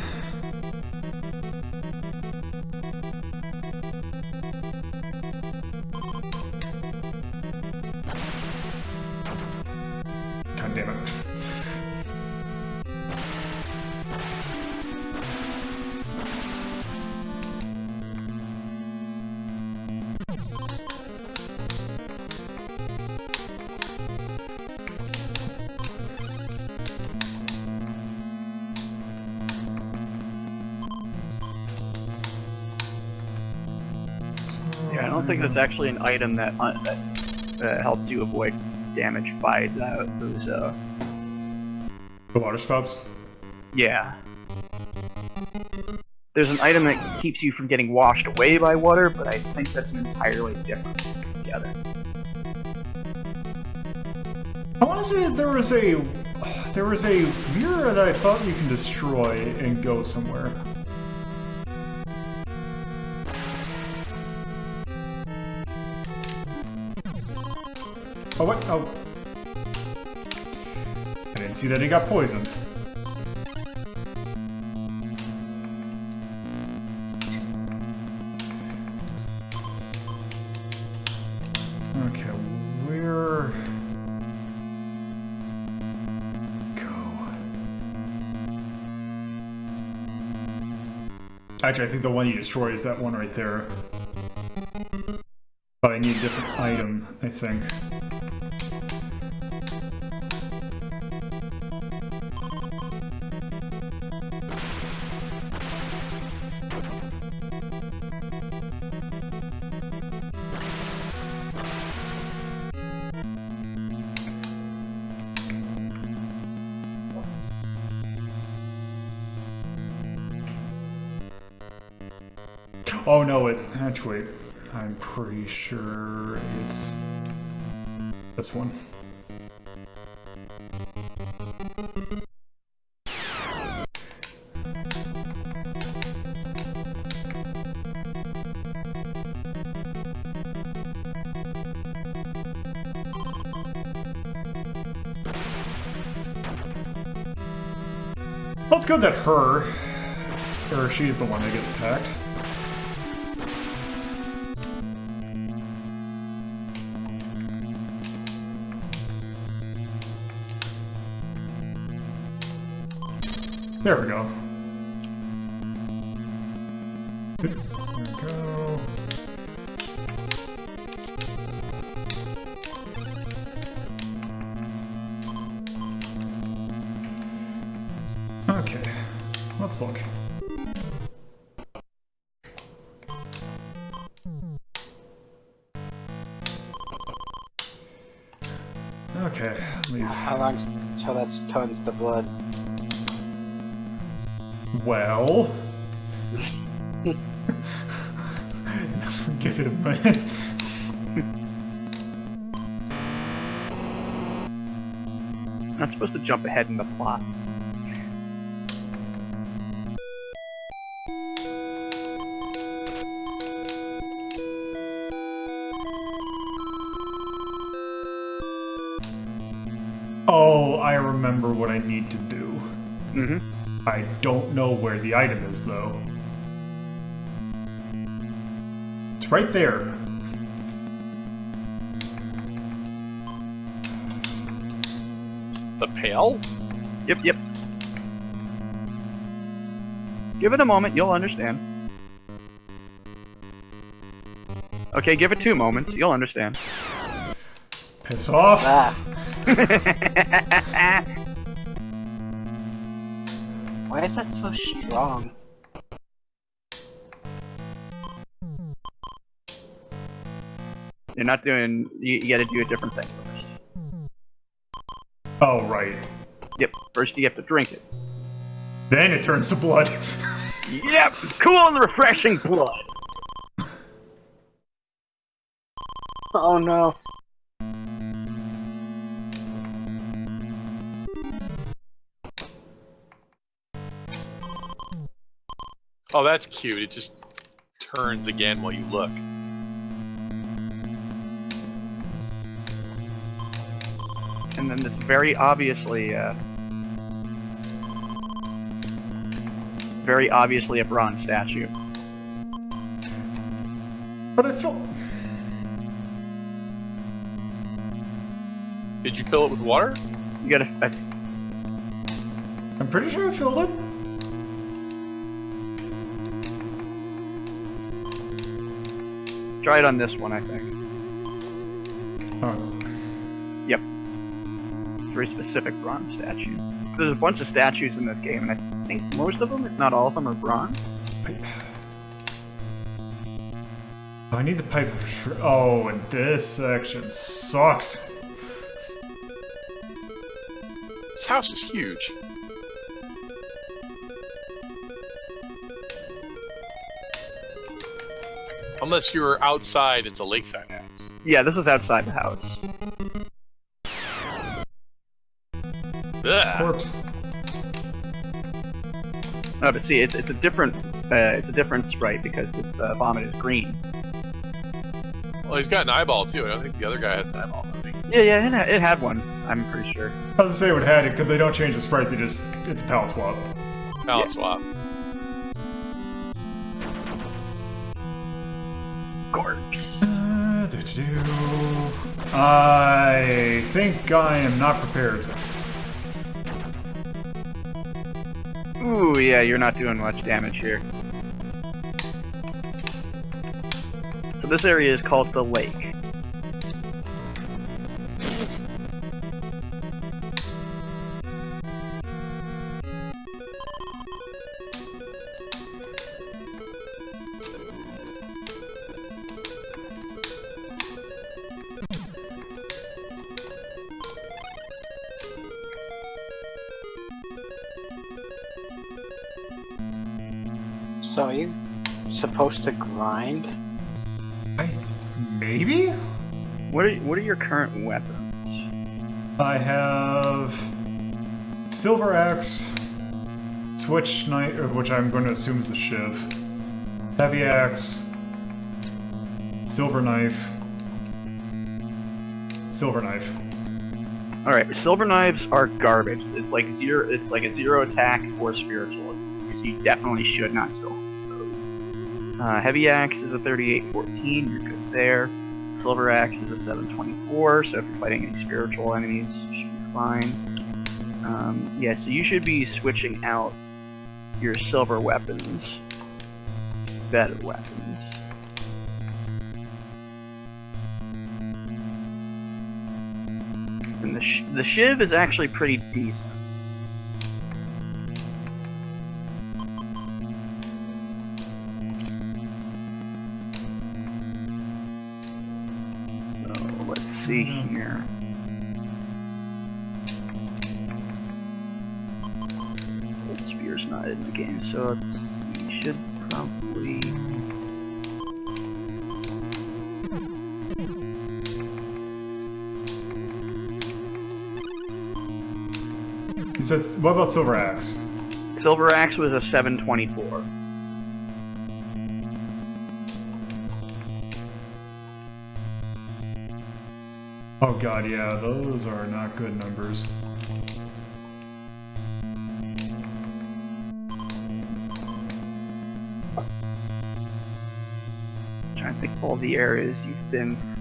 don't think that's actually an item that helps you avoid damage by those. The water spouts? Yeah. There's an item that keeps you from getting washed away by water, but I think that's an entirely different thing altogether. I want to say that there was a mirror that I thought you can destroy and go somewhere. Oh what? Oh. I didn't see that he got poisoned. Okay, where... Actually, I think the one you destroy is that one right there. But I need a different item, I think. Oh no, actually, I'm pretty sure it's this one. Well, it's good that she's the one that gets attacked. There we go. There we go. Okay, let's look. Okay, leave. How long until that turns to blood? Well, give it a minute. Not supposed to jump ahead in the plot. Oh, I remember what I need to do. Mm-hmm. I don't know where the item is, though. It's right there. The pail? Yep. Give it a moment, you'll understand. Okay, give it 2 moments, you'll understand. Piss off. Ah. Why is that so strong? You're not doing... You gotta do a different thing first. Oh, right. Yep, first you have to drink it. Then it turns to blood. Yep, cool and refreshing blood. Oh no. Oh, that's cute. It just turns again while you look. And then this very obviously a bronze statue. But I feel... Did you fill it with water? You gotta... I'm pretty sure I filled it. Try it on this one, I think. Oh, it's... Yep. Very specific bronze statue. There's a bunch of statues in this game, and I think most of them, if not all of them, are bronze. Oh, I need the pipe. Oh, and this section sucks. This house is huge. Unless you're outside, it's a lakeside house. Yeah, this is outside the house. Ugh. Corpse. Oh, but see, it's a different sprite because its vomit is green. Well, he's got an eyeball too. I don't think the other guy has an eyeball. I think. Yeah, it had one. I'm pretty sure. I was gonna say it would have it because they don't change the sprite. They just it's a palette swap. Palette swap. Corpse. I think I am not prepared. Ooh, yeah, you're not doing much damage here. So this area is called the lake. So are you supposed to grind? Maybe? What are your current weapons? I have silver axe, switch knife, which I'm going to assume is a shiv, heavy axe, silver knife, silver knife. All right, silver knives are garbage. It's like a zero attack or spiritual. So you definitely should not still hold those. Heavy axe is a 3814. You're good there. Silver axe is a 724. So if you're fighting any spiritual enemies, you should be fine. Yeah, so you should be switching out your silver weapons. Better weapons. And the shiv is actually pretty decent. So let's see here. Gold spear's not in the game, so you should probably. He said, what about silver axe? Silver axe was a 724. Oh god, yeah, those are not good numbers. I'm trying to think of all the areas you've been through.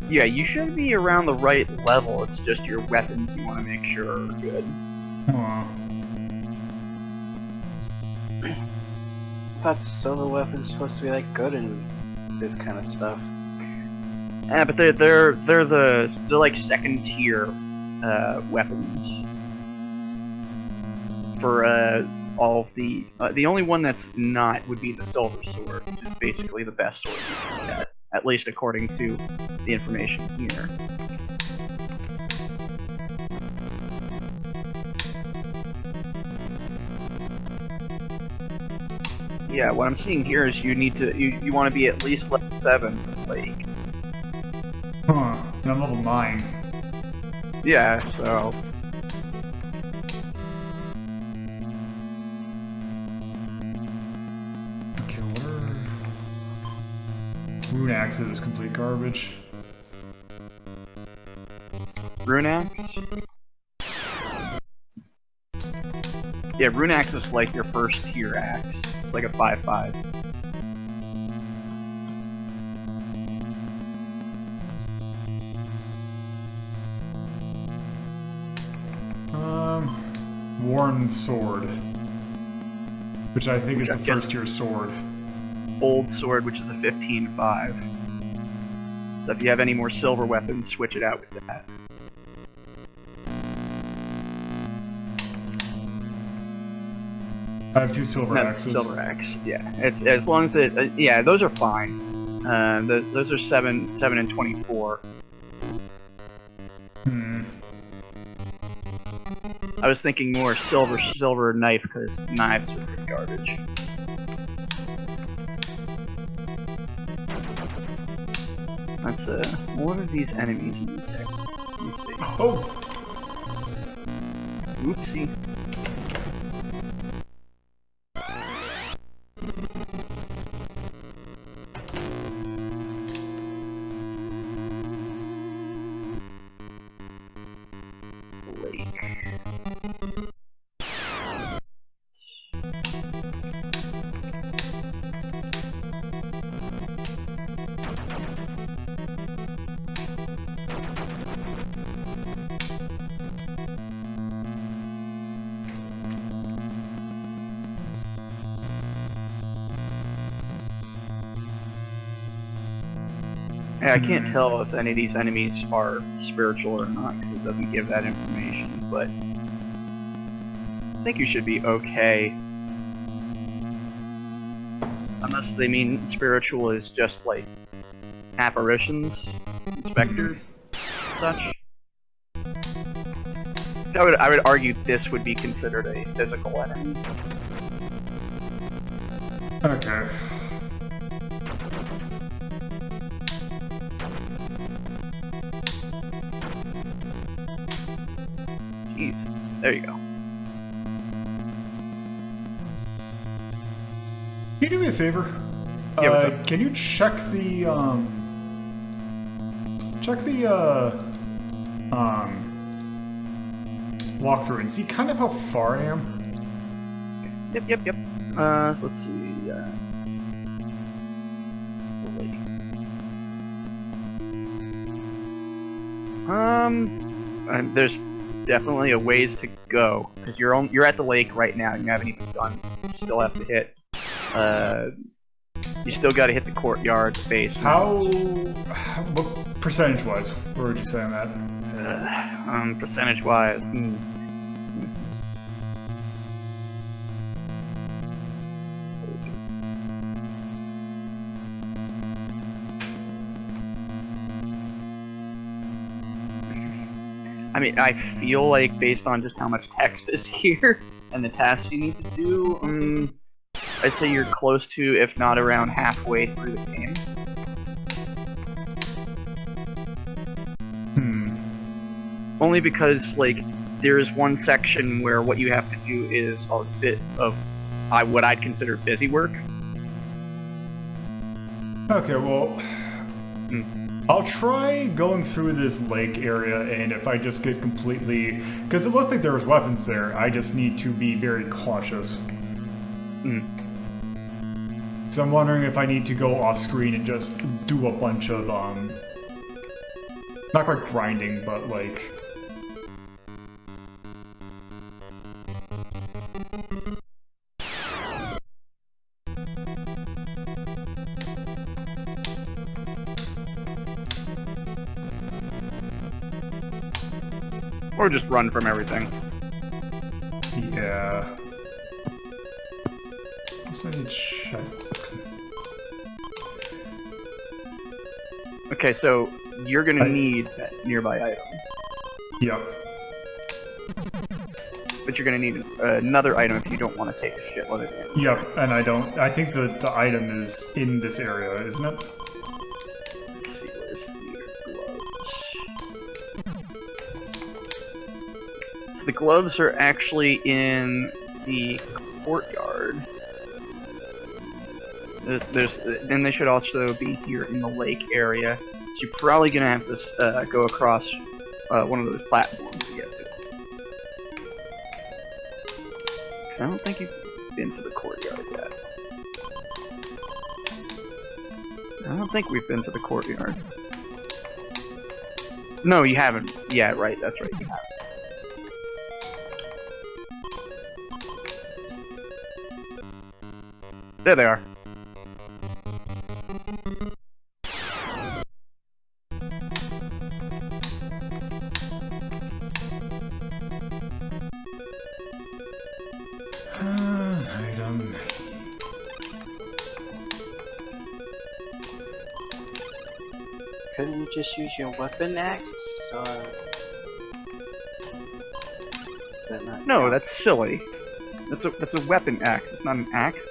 Yeah, you should be around the right level. It's just your weapons you want to make sure are good. Huh. I thought silver weapons supposed to be like good in this kind of stuff. Yeah, but they're like second tier weapons for all of the only one that's not would be the silver sword, which is basically the best sword you can get, at least according to the information here. Yeah, what I'm seeing here is you need to you want to be at least level 7 for the lake. Huh. And I'm level 9. Yeah, so Okay, what are... Rune axe is complete garbage. Rune axe? Yeah, Rune axe is like your first tier axe. It's like a 5/5. worn sword, which I think is the I guess- first year sword. Old sword, which is a 15.5. So if you have any more silver weapons, switch it out with that. I have 2 silver That's axes. silver axe. Yeah, it's as long as it. Yeah, those are fine. Those are 7 and 24. I was thinking more silver knife because knives are pretty garbage. That's what are these enemies in this area? Let me see. Oh! Oopsie. Yeah, I can't tell if any of these enemies are spiritual or not because it doesn't give that information, but I think you should be okay. Unless they mean spiritual is just like apparitions, specters, such. So I would argue this would be considered a physical enemy. Okay. Jeez. There you go. Can you do me a favor? Yeah, what's up? Can you check the walkthrough and see kind of how far I am? Yep. So let's see. There's definitely a ways to go because you're at the lake right now and you haven't even done. You still have to hit. You still got to hit the courtyard, the basement. What percentage-wise? Where would you say on that? Percentage-wise. I mean, I feel like based on just how much text is here and the tasks you need to do, I'd say you're close to, if not around halfway through the game. Only because, like, there is one section where what you have to do is a bit of what I'd consider busy work. Okay, well, I'll try going through this lake area, and if I just get completely... Because it looked like there was weapons there, I just need to be very cautious. So I'm wondering if I need to go off-screen and just do a bunch of, not quite grinding, but like... Or just run from everything. Yeah. So I need to check. Okay, so you're gonna need that nearby item. Yep. But you're gonna need another item if you don't want to take a shitload of damage. Yep, and I don't... I think the item is in this area, isn't it? Let's see, where's the gloves? So the gloves are actually in the courtyard. And they should also be here in the lake area. So you're probably gonna have to go across one of those platforms to get to. Because I don't think you've been to the courtyard yet. I don't think we've been to the courtyard. No, you haven't. Yeah, right. That's right. You haven't. There they are. Item. Couldn't you just use your weapon axe? Or... Does that not No, count? that's silly. That's a weapon axe. It's not an axe.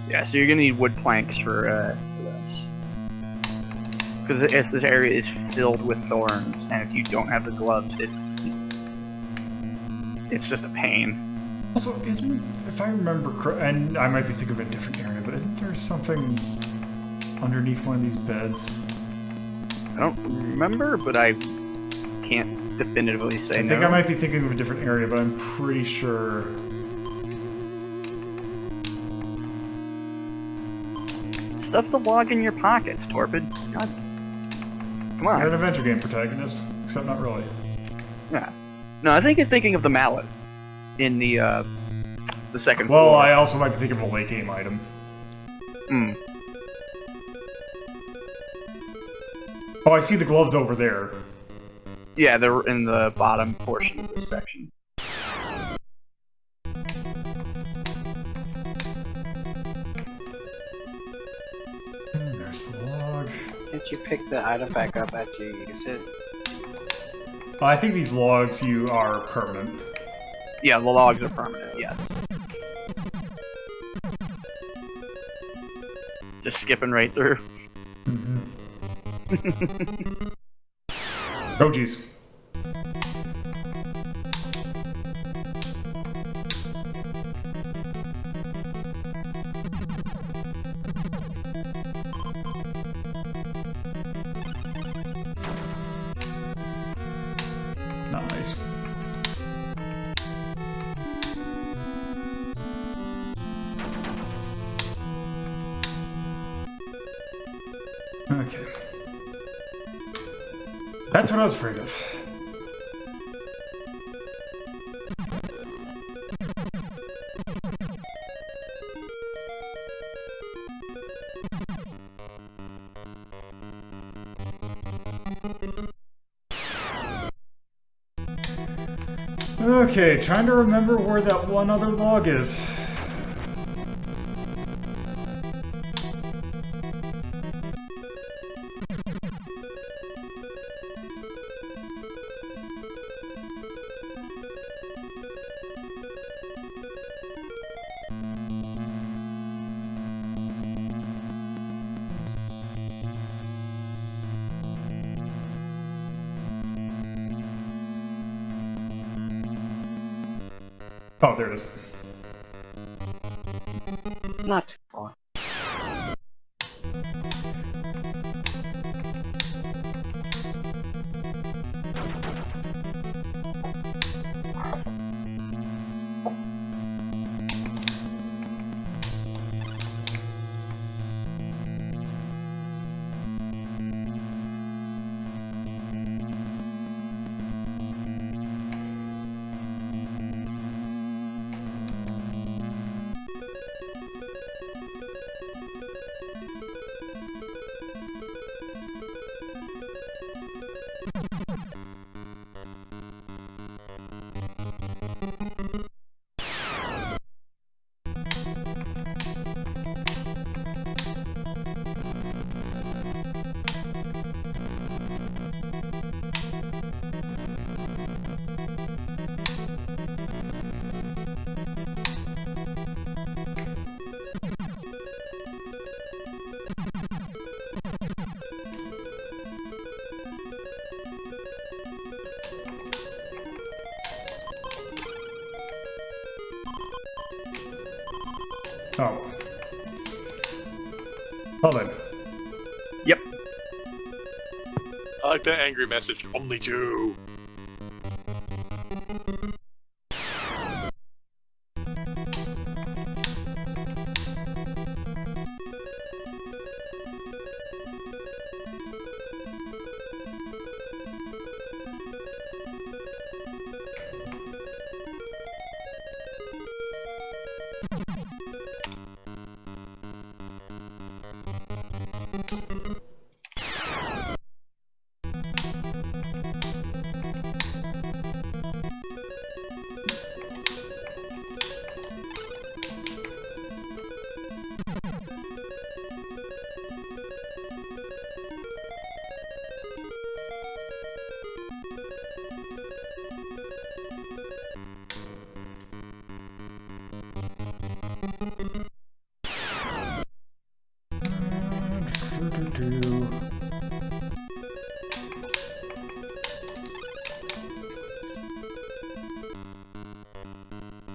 Yeah, so you're gonna need wood planks for this. Because this area is filled with thorns, and if you don't have the gloves, it's just a pain. Also, if I remember, and I might be thinking of a different area, but isn't there something underneath one of these beds? I don't remember, but I can't definitively say I no. think I might be thinking of a different area, but I'm pretty sure. Stuff the log in your pockets, Torpid. God. Come on. You're an adventure game protagonist, except not really. Yeah. No, I think you're thinking of the mallet in the second Well, floor. I also might be thinking of a late game item. Hmm. Oh, I see the gloves over there. Yeah, they're in the bottom portion of this section. There's the log. Can't you pick the item back up after you use it? I think these logs are permanent. Yeah, the logs are permanent, yes. Just skipping right through. Oh, geez. Nice. Okay. That's what I was afraid of. Okay, trying to remember where that one other log is. Oh, there it is. Not too far. Oh. Well then. Yep. I like that angry message. Only two.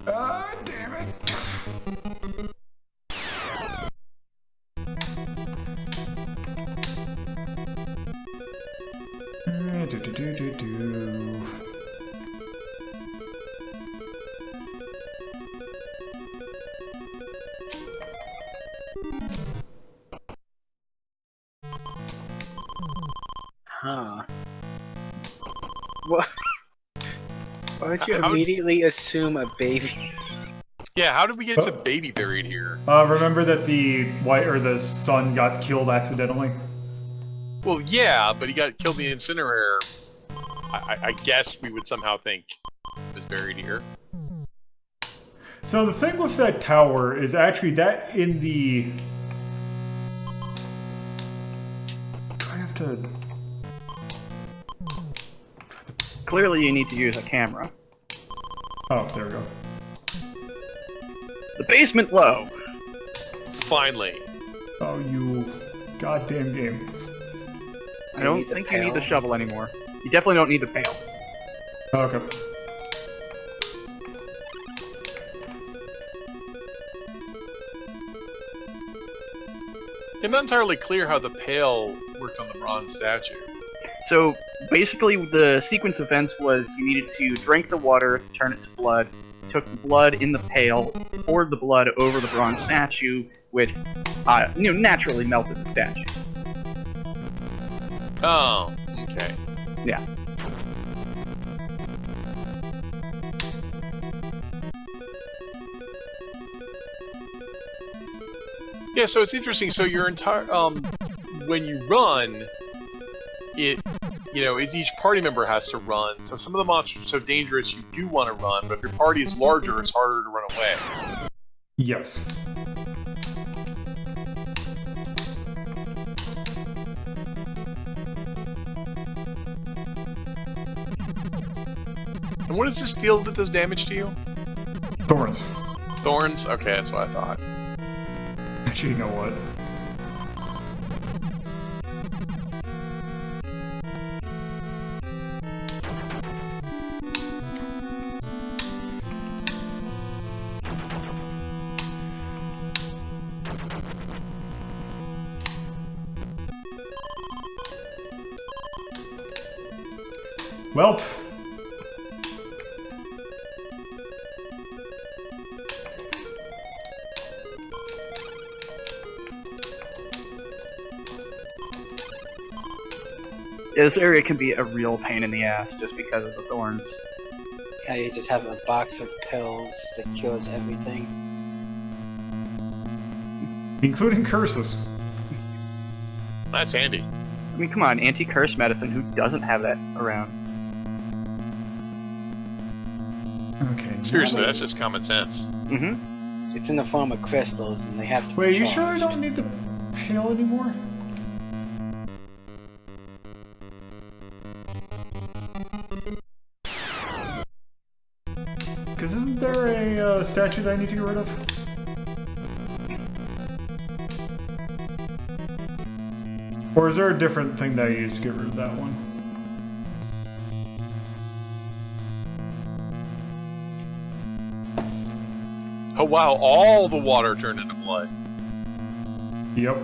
Ah, damn it. Do. Huh. What? Why would you How- immediately assume a baby? Yeah, how did we get to baby buried here? Remember that the son got killed accidentally? Well, yeah, but he got killed in the incinerator. I guess we would somehow think he was buried here. So the thing with that tower is actually that in the... I have to... Clearly, you need to use a camera. Oh, there we go. The basement low. Finally. Oh, you goddamn game. I don't think you need the shovel anymore. You definitely don't need the pail. Okay. I'm not entirely clear how the pail worked on the bronze statue. So basically, the sequence of events was you needed to drink the water, turn it to blood, took the blood in the pail, poured the blood over the bronze statue, which naturally melted the statue. Oh, okay. Yeah. Yeah, so it's interesting. So your entire when you run, it's each party member has to run. So some of the monsters are so dangerous you do want to run, but if your party is larger, it's harder to run away. Yes. And what is this field that does damage to you? Thorns. Thorns? Okay, that's what I thought. Actually, you know what? Welp. Yeah, this area can be a real pain in the ass just because of the thorns. Yeah, you just have a box of pills that cures everything. Including curses. That's handy. I mean, come on, anti-curse medicine, who doesn't have that around? Okay. Seriously, that's just common sense. Mm-hmm. It's in the form of crystals, and they have to. Wait, be you sure I charged. don't need the pail anymore? Because isn't there a statue that I need to get rid of? Or is there a different thing that I use to get rid of that one? Oh wow, all the water turned into blood. Yep.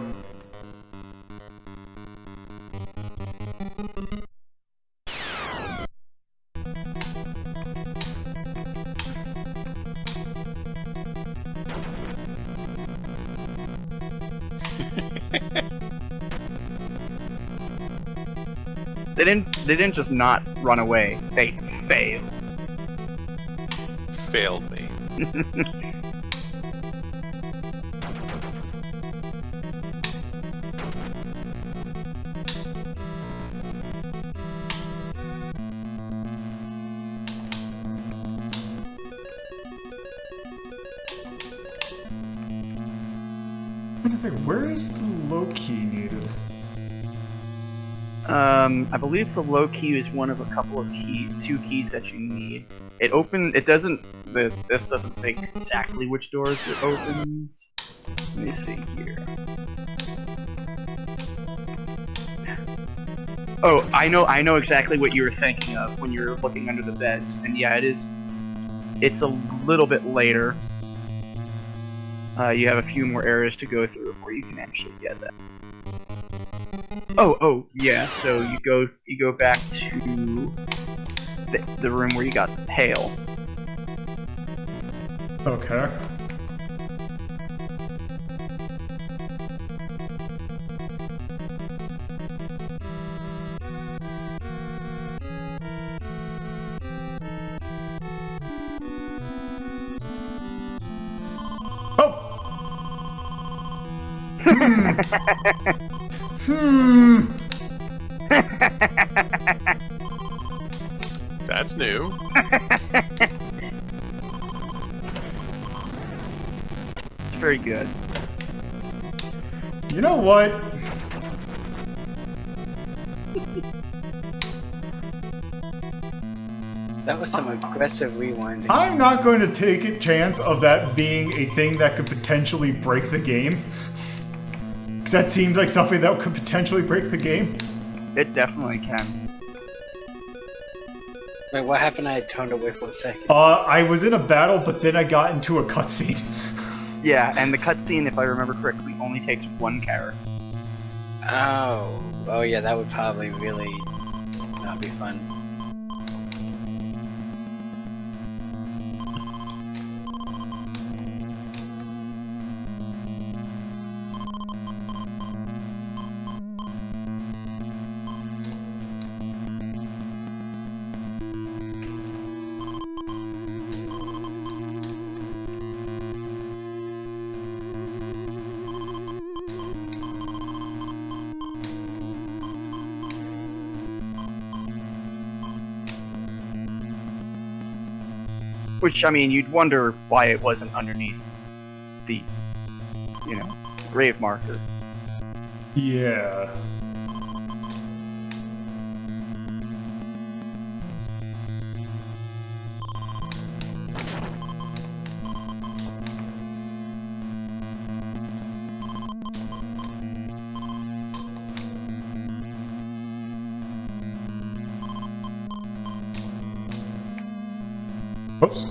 They didn't just not run away. They failed. Failed me. I'm trying to think, where is the low key needed? I believe the low key is one of a couple of two keys that you need. It doesn't, this doesn't say exactly which doors it opens. Let me see here. Oh, I know exactly what you were thinking of when you're looking under the beds, and yeah, it's a little bit later. You have a few more areas to go through before you can actually get that. Oh, yeah. So you go back to the room where you got the pail. Okay. That's new. It's very good. You know what? That was some aggressive rewinding. I'm not going to take a chance of that being a thing that could potentially break the game. Because that seems like something that could potentially break the game. It definitely can. Wait, what happened? I had turned away for a second. I was in a battle, but then I got into a cutscene. Yeah, and the cutscene, if I remember correctly, only takes one character. Oh yeah, that would probably really not be fun. Which, I mean, you'd wonder why it wasn't underneath the, grave marker. Yeah. Oops.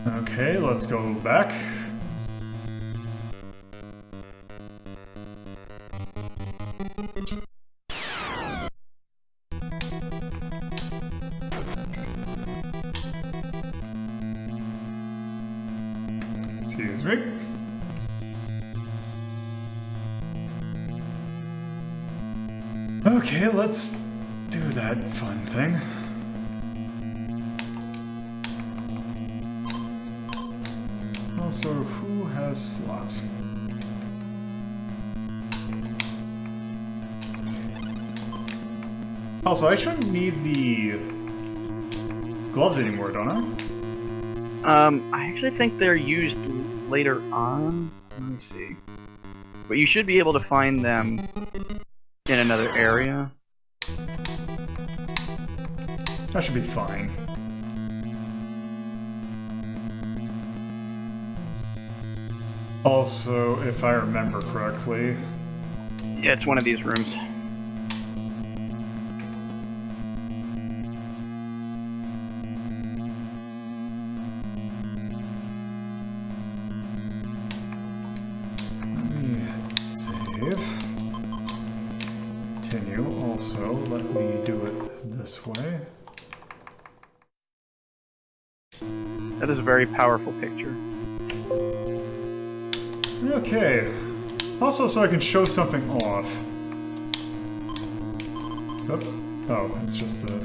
Okay, let's go back. Excuse me. Okay, let's do that fun thing. Also, who has slots? Also, I shouldn't need the gloves anymore, don't I? I actually think they're used later on. Let me see. But you should be able to find them in another area. That should be fine. Also, if I remember correctly... Yeah, it's one of these rooms. Let me save. Continue. Also, let me do it this way. That is a very powerful picture. Okay. Also, so I can show something off. Oh, it's just the...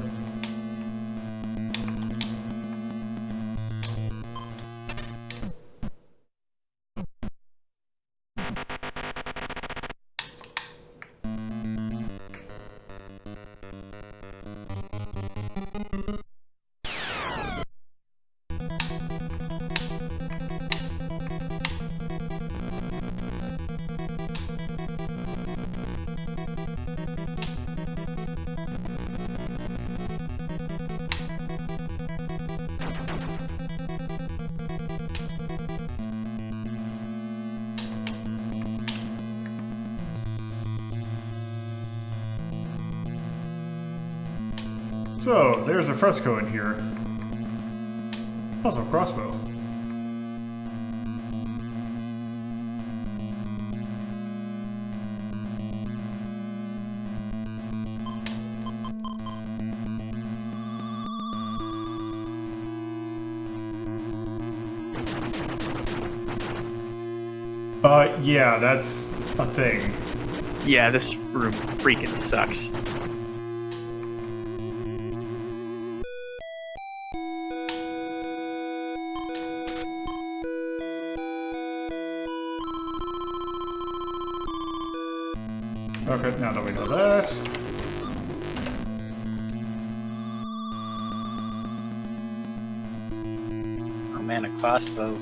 So, there's a fresco in here. Also a crossbow. Yeah, that's a thing. Yeah, this room freaking sucks. Okay, now that we know that. Oh man, a crossbow.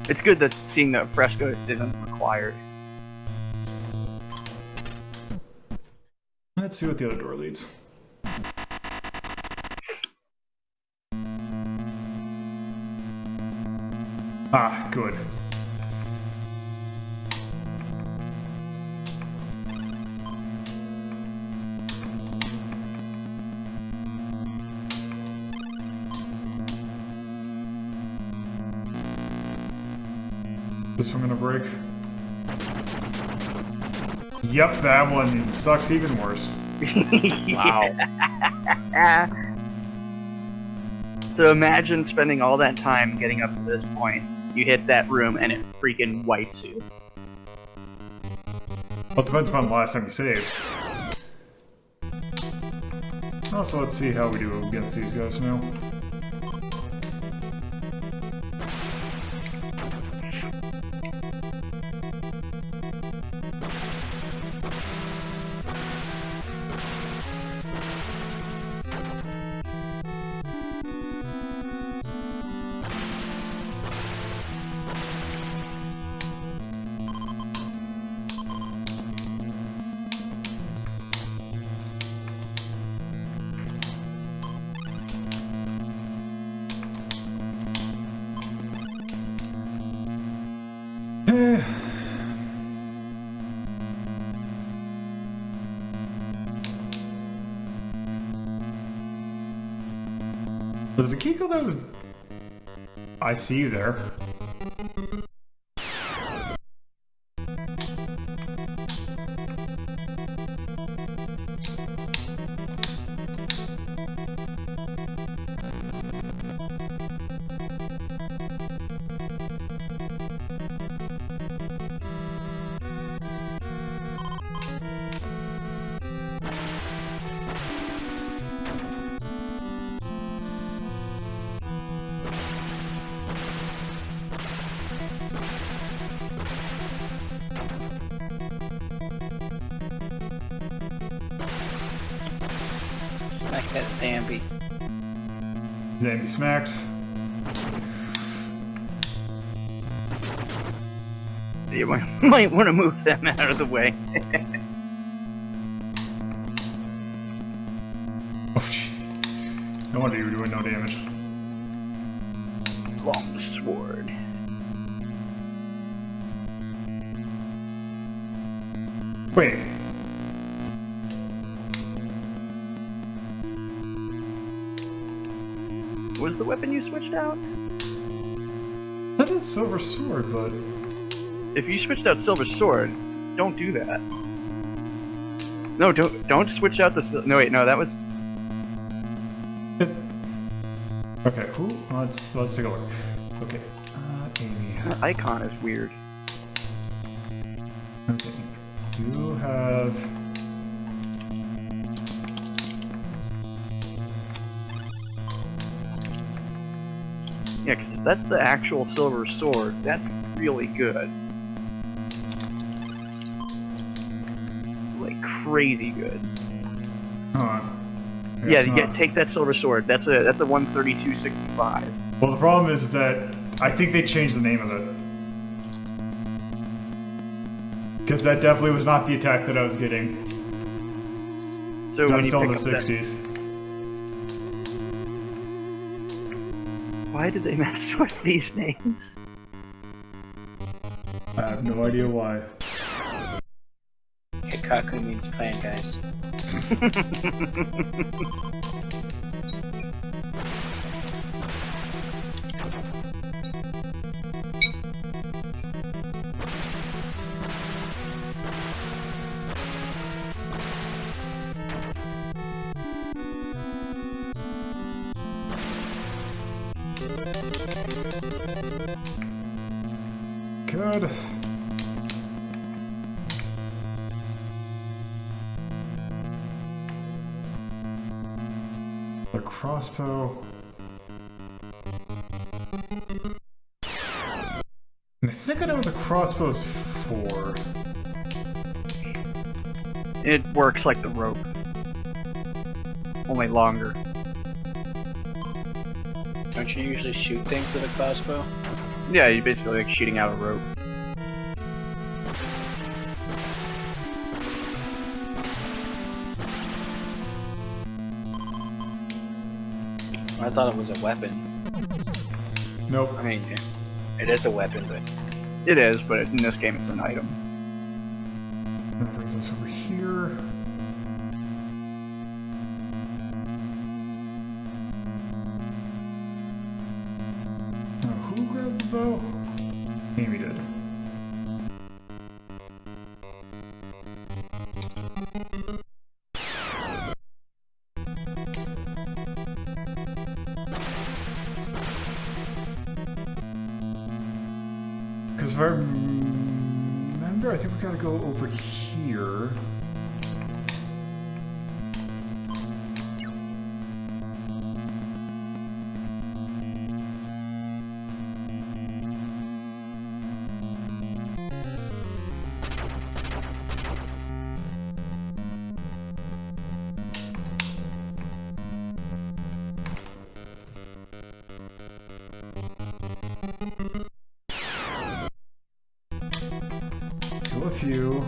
It's good that seeing the frescoes isn't required. Let's see what the other door leads. Ah, good. This one gonna break? Yep, that one sucks even worse. Wow. So imagine spending all that time getting up to this point. You hit that room and it freaking wipes you. Well, it depends upon the last time you saved. Also, let's see how we do against these guys now. Was it Akiko that was... I see you there. That Zambi. Zambi smacked. You might want to move them out of the way. Oh jeez. No wonder you were doing no damage. Long sword. Wait. What was the weapon you switched out? That is silver sword, but If you switched out silver sword, don't do that. No, don't switch out the. No wait, no, that was. okay. Who? Let's take a look. Okay. Amy. The icon is weird. Okay. You have. Yeah, because if that's the actual silver sword, that's really good. Like crazy good. Hold on. Yeah, It's not- take that silver sword. That's a 132.65. Well, the problem is that I think they changed the name of it. Because that definitely was not the attack that I was getting. So I'm when you still in pick the up 60s. why did they mess with these names? I have no idea why. Hikaku means plan, guys. Good. The crossbow. I think I know what the crossbow's for. It works like the rope, only longer. Don't you usually shoot things with a crossbow? Yeah, you're basically like shooting out a rope. I thought it was a weapon. Nope. I mean, it is a weapon, but It is, but in this game it's an item. That brings us over here. Now, who grabbed the bow? Amy did. Because if I remember, I think we gotta go over here. Kill a few.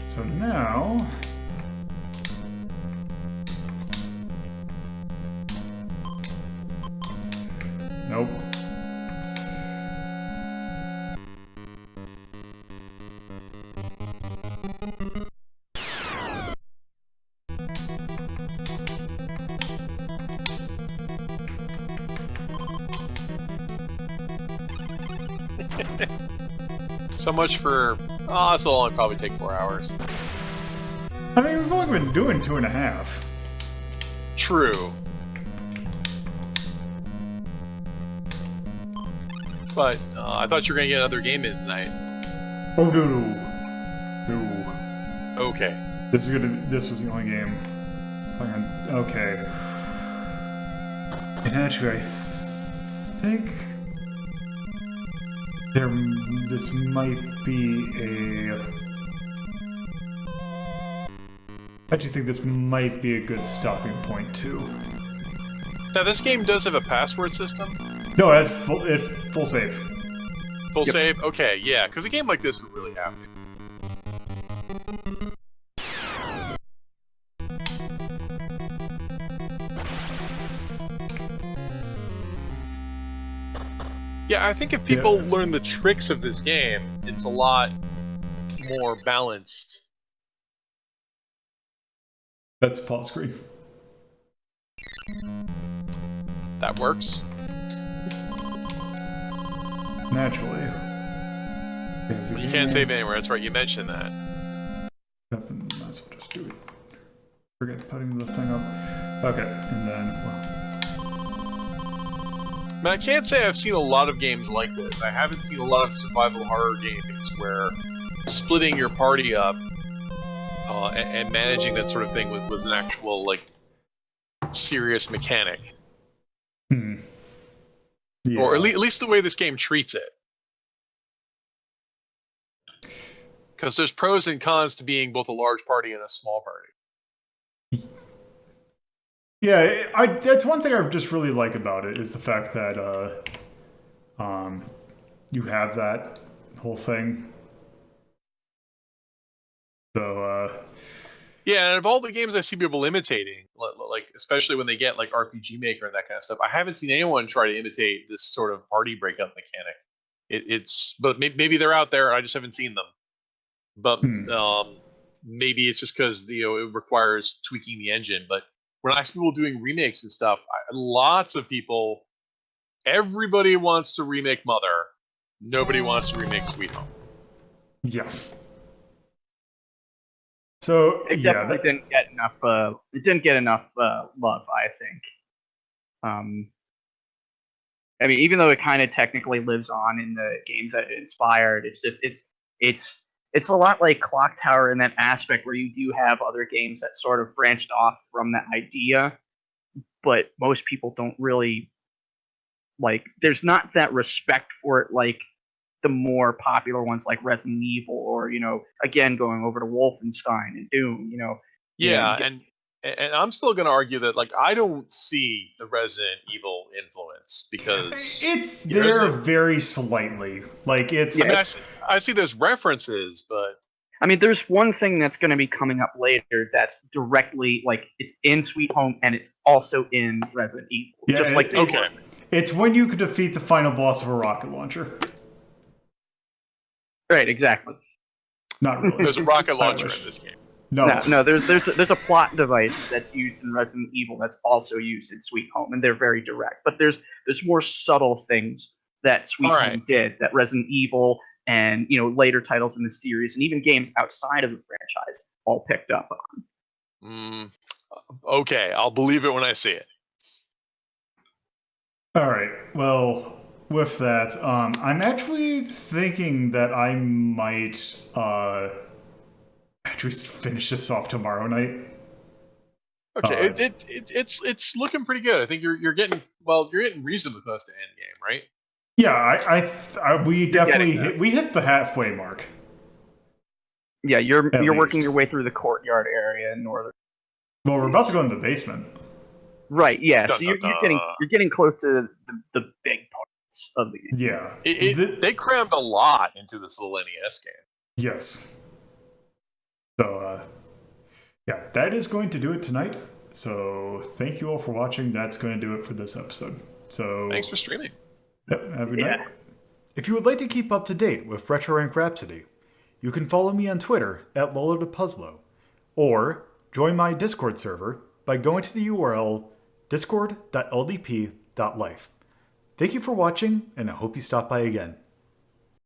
So now... Nope. So much for... Oh, this will only probably take 4 hours. I mean, we've only been doing 2.5. True. But I thought you were going to get another game in tonight. Oh, no. Okay. This was the only game. Okay. And actually, I think this might be a... I actually think this might be a good stopping point too. Now this game does have a password system. No, it's full save. Full save? Okay, yeah, because a game like this would really have to. Yeah, I think if people learn the tricks of this game, it's a lot more balanced. That's pause screen. That works. Naturally. But you can't save anywhere, that's right, you mentioned that. Might as well just do it. Forget putting the thing up. Okay, and then, well. I mean, I can't say I've seen a lot of games like this. I haven't seen a lot of survival horror games where splitting your party up and managing that sort of thing was an actual, like, serious mechanic. Yeah. Or at least the way this game treats it. Because there's pros and cons to being both a large party and a small party. Yeah, that's one thing I just really like about it, is the fact that you have that whole thing. So, yeah, and of all the games I see people imitating, like especially when they get like RPG Maker and that kind of stuff, I haven't seen anyone try to imitate this sort of party breakup mechanic. But maybe they're out there, I just haven't seen them. But maybe it's just because it requires tweaking the engine. But when I see people doing remakes and stuff, lots of people, everybody wants to remake Mother. Nobody wants to remake Sweet Home. yeah. So, It definitely didn't get enough. It didn't get enough love, I think. I mean, even though it kind of technically lives on in the games that it inspired, it's a lot like Clock Tower in that aspect where you do have other games that sort of branched off from that idea, but most people don't really like. There's not that respect for it like the more popular ones like Resident Evil, or again going over to Wolfenstein and Doom. Yeah, and I'm still going to argue that like I don't see the Resident Evil influence because it's there very slightly. Like it's. I mean, I see there's references, but I mean, there's one thing that's going to be coming up later that's directly like it's in Sweet Home and it's also in Resident Evil. Yeah, just like okay. It's when you could defeat the final boss of a rocket launcher. Right, exactly. Not really. There's a rocket launcher in this game. No. There's a plot device that's used in Resident Evil that's also used in Sweet Home, and they're very direct. But there's more subtle things that Sweet Home did that Resident Evil and later titles in the series and even games outside of the franchise all picked up on. Okay, I'll believe it when I see it. All right. Well, with that, I'm actually thinking that I might actually finish this off tomorrow night. Okay, it's looking pretty good. I think you're getting reasonably close to end game, right? Yeah, we definitely hit the halfway mark. Yeah, you're working your way through the courtyard area in northern. Well, we're about to go in the basement. Right. Yeah. So you're getting close to the big parts of the game. Yeah. They crammed a lot into this little NES game. Yes. So, yeah, that is going to do it tonight. So, thank you all for watching. That's going to do it for this episode. So, thanks for streaming. Yep, have a good night. If you would like to keep up to date with Retro Rank Rhapsody, you can follow me on Twitter at LoloDePuzzlo, or join my Discord server by going to the URL discord.ldp.life. Thank you for watching, and I hope you stop by again.